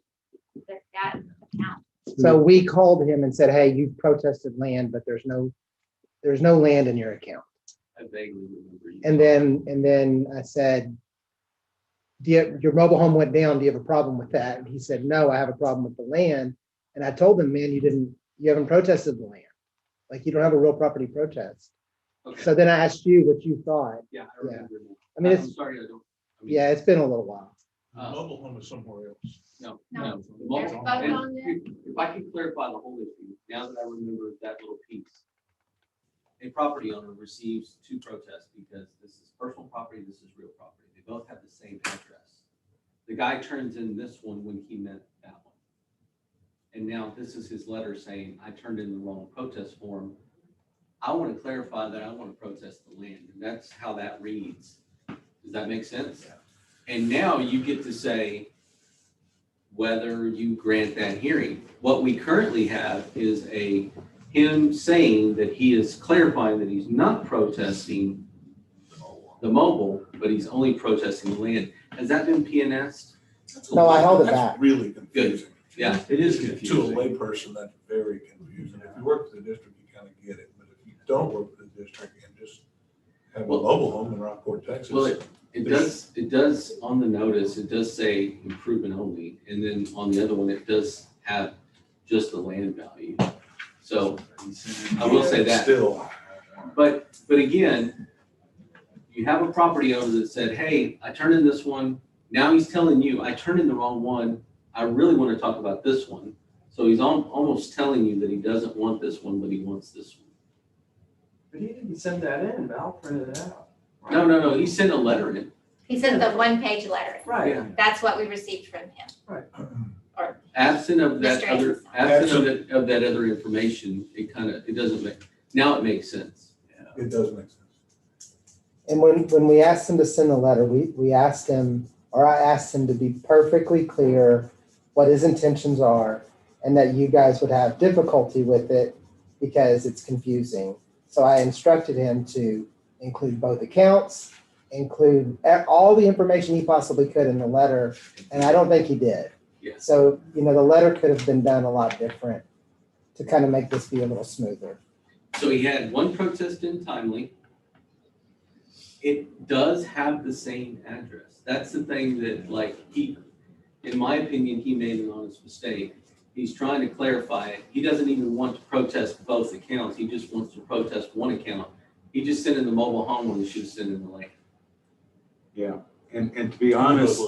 account. So we called him and said, hey, you protested land, but there's no land in your account. I vaguely remember you. And then I said, your mobile home went down. Do you have a problem with that? And he said, no, I have a problem with the land. And I told him, man, you haven't protested the land. Like you don't have a real property protest. Okay. So then I asked you what you thought. Yeah, I remember now. I mean, I'm sorry, I don't. Yeah, it's been a little while. Mobile home is somewhere else. No. There's Multiple- photo and on there. If I can clarify the whole issue, now that I remember that little piece. A property owner receives two protests because this is personal property, this is real property. They both have the same address. The guy turns in this one when he meant that one. And now this is his letter saying, I turned in the wrong protest form. I want to clarify that I want to protest the land, and that's how that reads. Does that make sense? Yeah. And now you get to say whether you grant that hearing. What we currently have is him saying that he is clarifying that he's not protesting the mobile, but he's only protesting the land. Has that been PNS'd? No, I held it That's back. really confusing. Yeah. It is To a confusing. layperson, that's very confusing. If you work for the district, you kind of get it, but if you don't work for the district and just have a mobile home in Rockport, Texas. Well, it does on the notice, it does say improvement only, and then on the other one, it does have just the land value. So I will say that. Still. But again, you have a property owner that said, hey, I turned in this one. Now he's telling you, I turned in the wrong one. I really want to talk about this one. So he's almost telling you that he doesn't want this one, but he wants this one. But he didn't send that in, Val printed it out. No, he sent a letter in. He sent the one-page letter. Right. That's what we received from him. Absent of that Mr. other, absent of that other information, it doesn't make, now it makes sense. It does make sense. And when we asked him to send the letter, we asked him, or I asked him to be perfectly clear what his intentions are and that you guys would have difficulty with it because it's confusing. So I instructed him to include both accounts, include all the information he possibly could in the letter, and I don't think he did. Yes. So, the letter could have been done a lot different to kind of make this be a little smoother. So he had one protest in timely. It does have the same address. That's the thing that, in my opinion, he made an honest mistake. He's trying to clarify it. He doesn't even want to protest both accounts. He just wants to protest one account. He just sent in the mobile home when he should have sent in the land. Yeah, and to be honest,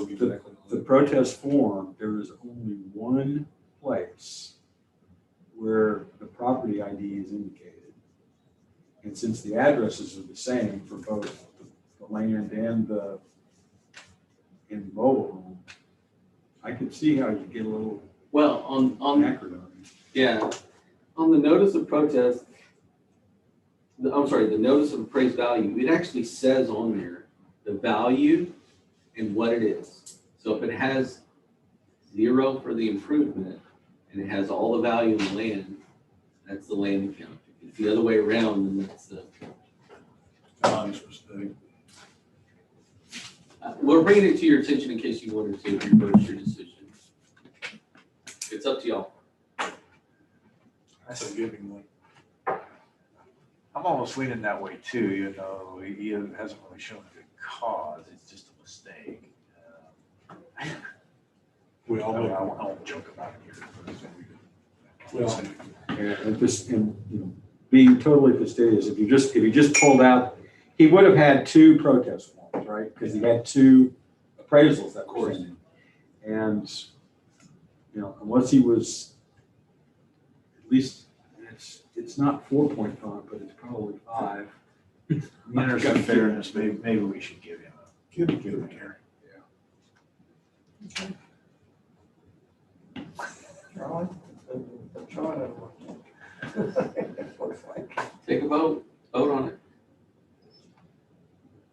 the protest form, there is only one place where the property ID is indicated. And since the addresses are the same for both the land and the mobile home, I could see how you get a little Well, on acronym. yeah, on the notice of protest, the notice of appraised value, it actually says on there the value and what it is. So if it has 0 for the improvement and it has all the value in the land, that's the land account. If it's the other way around, then that's the. Honest mistake. We're bringing it to your attention in case you wanted to reverse your decision. It's up to y'all. That's a giving one. I'm almost leaning that way too, he hasn't really shown a good cause, it's just a mistake. We all I make. won't joke about it here. And being totally fastidious, if he just pulled out, he would have had 2 protest forms, right? Because he had 2 appraisals that were in. And, unless he was, at least, it's not 4.5, but it's probably 5. In the interest of fairness, maybe we should give him Give it here. Charlie? Charlie. Looks like. Take a vote on it.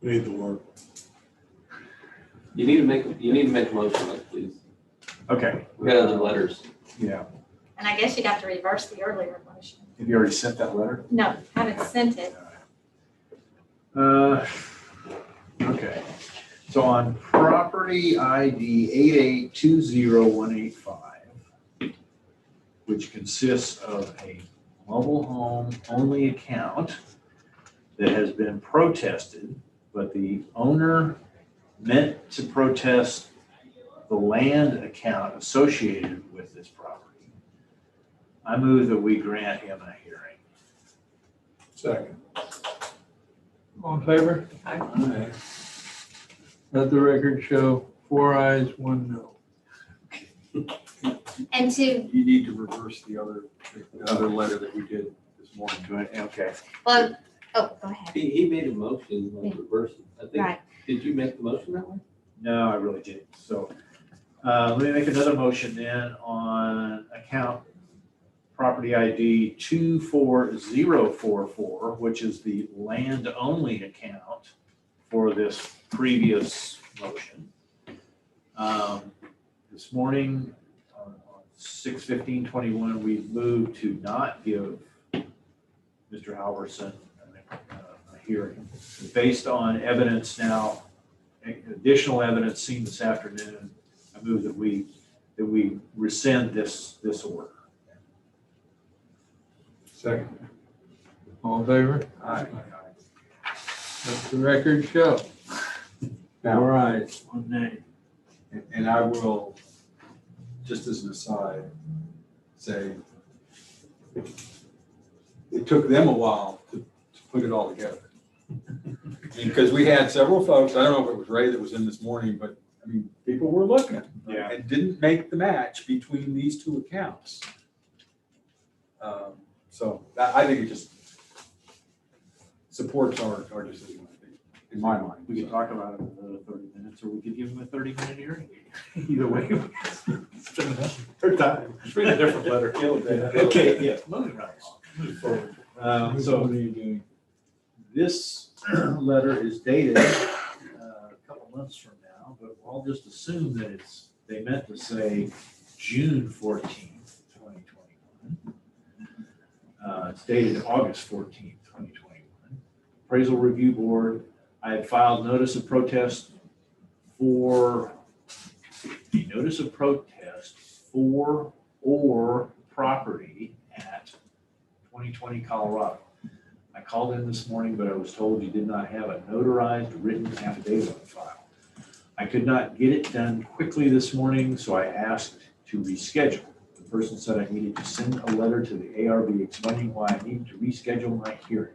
We need the word. You need to make a motion on it, please. Okay. We got other letters. Yeah. And I guess you'd have to reverse the earlier motion. Have you already sent that letter? No, haven't sent it. Okay. So on property ID 8820185, which consists of a mobile home only account that has been protested, but the owner meant to protest the land account associated with this property. I move that we grant him a hearing. Second. All in favor? Aye. Let the record show 4 ayes, 1 no. And to, You need to reverse the other letter that we did this morning. Okay. well, oh, go ahead. He made a motion on reversing. I think. Right. Did you make the motion that way? No, I really didn't. So let me make another motion then on account property ID 24044, which is the land only account for this previous motion. This morning on 6/15/21, we moved to not give Mr. Halverson a hearing based on evidence now, additional evidence seen this afternoon. I move that we rescind this order. Second. All in favor? Aye. Let the record show. Now, 4 ayes, 1 nay. and I will, just as an aside, say, it took them a while to put it all together. Because we had several folks, I don't know if it was Ray that was in this morning, but people were looking. Yeah. It didn't make the match between these 2 accounts. So I think it just supports our decision, I think, in my mind. We could talk about it for another 30 minutes, or we could give them a 30-minute hearing. Either way, it's been their time. Just read a different letter. Okay, yeah, moving right along. What So are you doing? this letter is dated a couple months from now, but I'll just assume that they meant to say June 14th, 2021. It's dated August 14th, 2021. Appraisal Review Board, I had filed notice of protest for or property at 2020 Colorado. I called in this morning, but I was told you did not have a notarized written affidavit on file. I could not get it done quickly this morning, so I asked to reschedule. The person said I needed to send a letter to the ARB explaining why I needed to reschedule my hearing.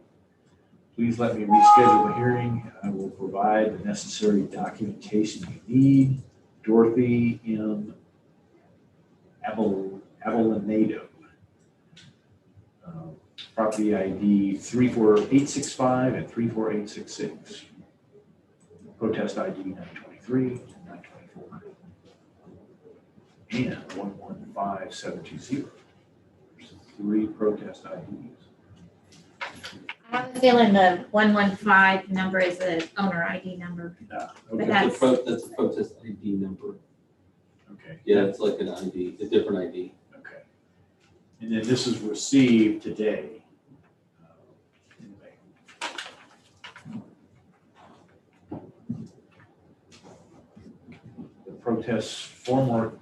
Please let me reschedule the hearing, and I will provide the necessary documentation you need. Dorothy M. Abelinado. Property ID 34865 and 34866. Protest ID 923 and 924. And 115720. There's 3 protest IDs. I have a feeling the 115 number is the owner ID number. Okay. That's- That's a protest ID number. Okay. Yeah, it's like an ID, a different ID. Okay. And then this is received today. In the mail. The protest form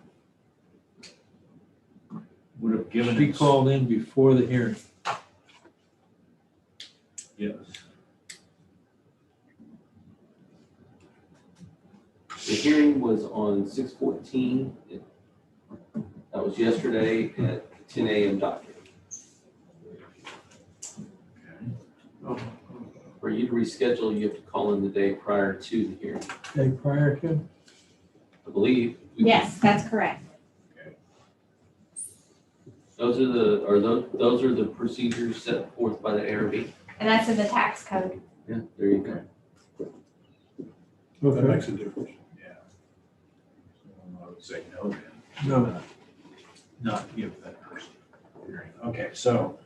would have given. She us- called in before the hearing. Yes. The hearing was on 6/14. That was yesterday at 10 a.m. docket. Okay. For you to reschedule, you have to call in the day prior to the hearing, Day prior to? I believe. Yes, that's correct. Those are the procedures set forth by the ARB. And that's in the tax code. Yeah, there you go. That Okay. makes a difference. Yeah. So I would say no then. No. Not give that person a hearing. Okay, so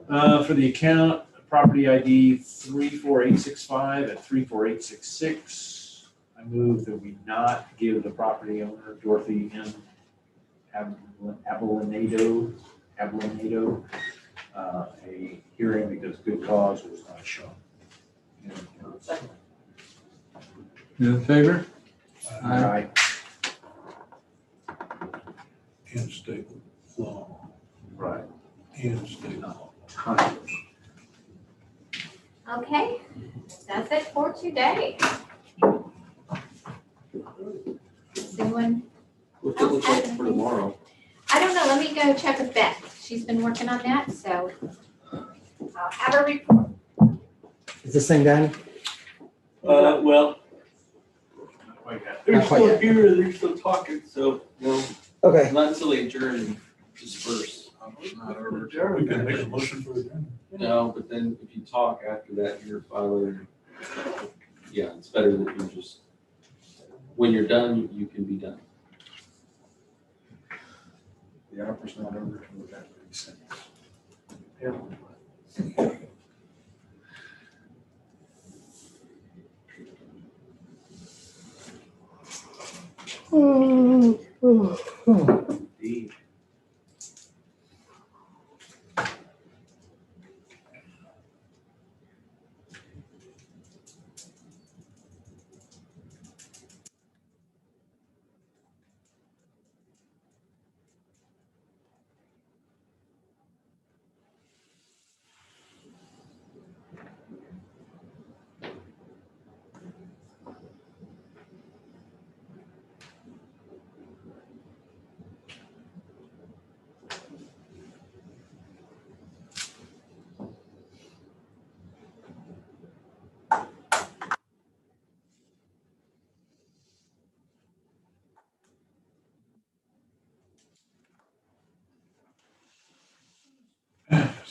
for the account, property ID 34865 and 34866, I move that we not give the property owner, Dorothy M. Abelinado, a hearing because good cause was not shown. You in favor? Aye. In state law, Right. in state law. Time. Okay, that's it for today. Is anyone, What's it look like for tomorrow? I don't know, let me go check with Beth. She's been working on that, so I'll have her report. Is this thing done? Well, Not quite yet. they're Not quite still yet. here, they're still talking, so, no, Okay. not until they adjourn and disperse. We can make a motion for it. No, but then if you talk after that, you're filing. Yeah, it's better that you just, when you're done, you can be done. The offer's not over till the after he sends. Indeed.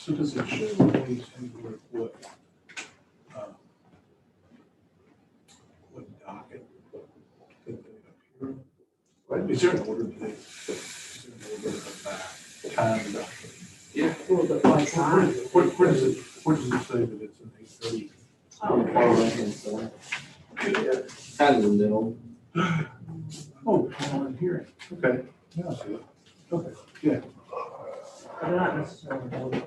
So does it show ways anywhere what docket? that they appear? Right, is there an order today? Is there an order of time docket? Yeah. Well, the like time. Where does it say that it's an 8:30? On the far right-hand side, kind of in the middle. Oh, on here. Okay. Yeah, I see it. Okay, yeah. But they're not necessarily.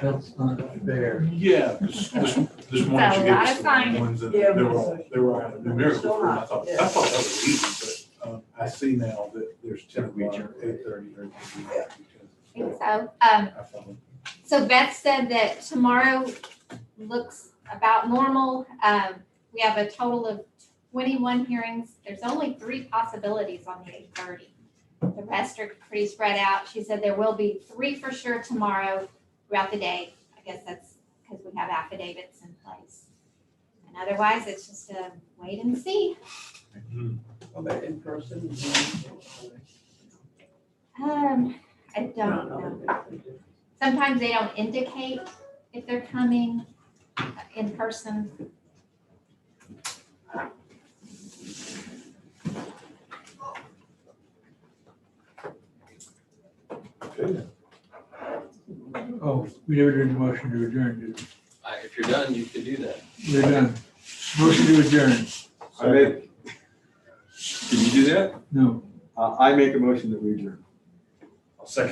That's not there. Yeah, this morning a she gave lot us of the signs. ones that Yeah, they were all numerical. And I thought Yeah. that was easy, but I see now that there's 10 o'clock, 8:30, or 8:30. I think so. I follow. So Beth said that tomorrow looks about normal. We have a total of 21 hearings. There's only 3 possibilities on the 8:30. The rest are pretty spread out. She said there will be 3 for sure tomorrow throughout the day. I guess that's because we have affidavits in place. And otherwise, it's just a wait and see. Are they in person? I don't know. Sometimes they don't indicate if they're coming in person. Okay. Oh, we never did a motion to adjourn, did we? If you're done, you can do that. We're done. Motion to adjourn. I make, did you do that? No. I make a motion that we adjourn. I'll second.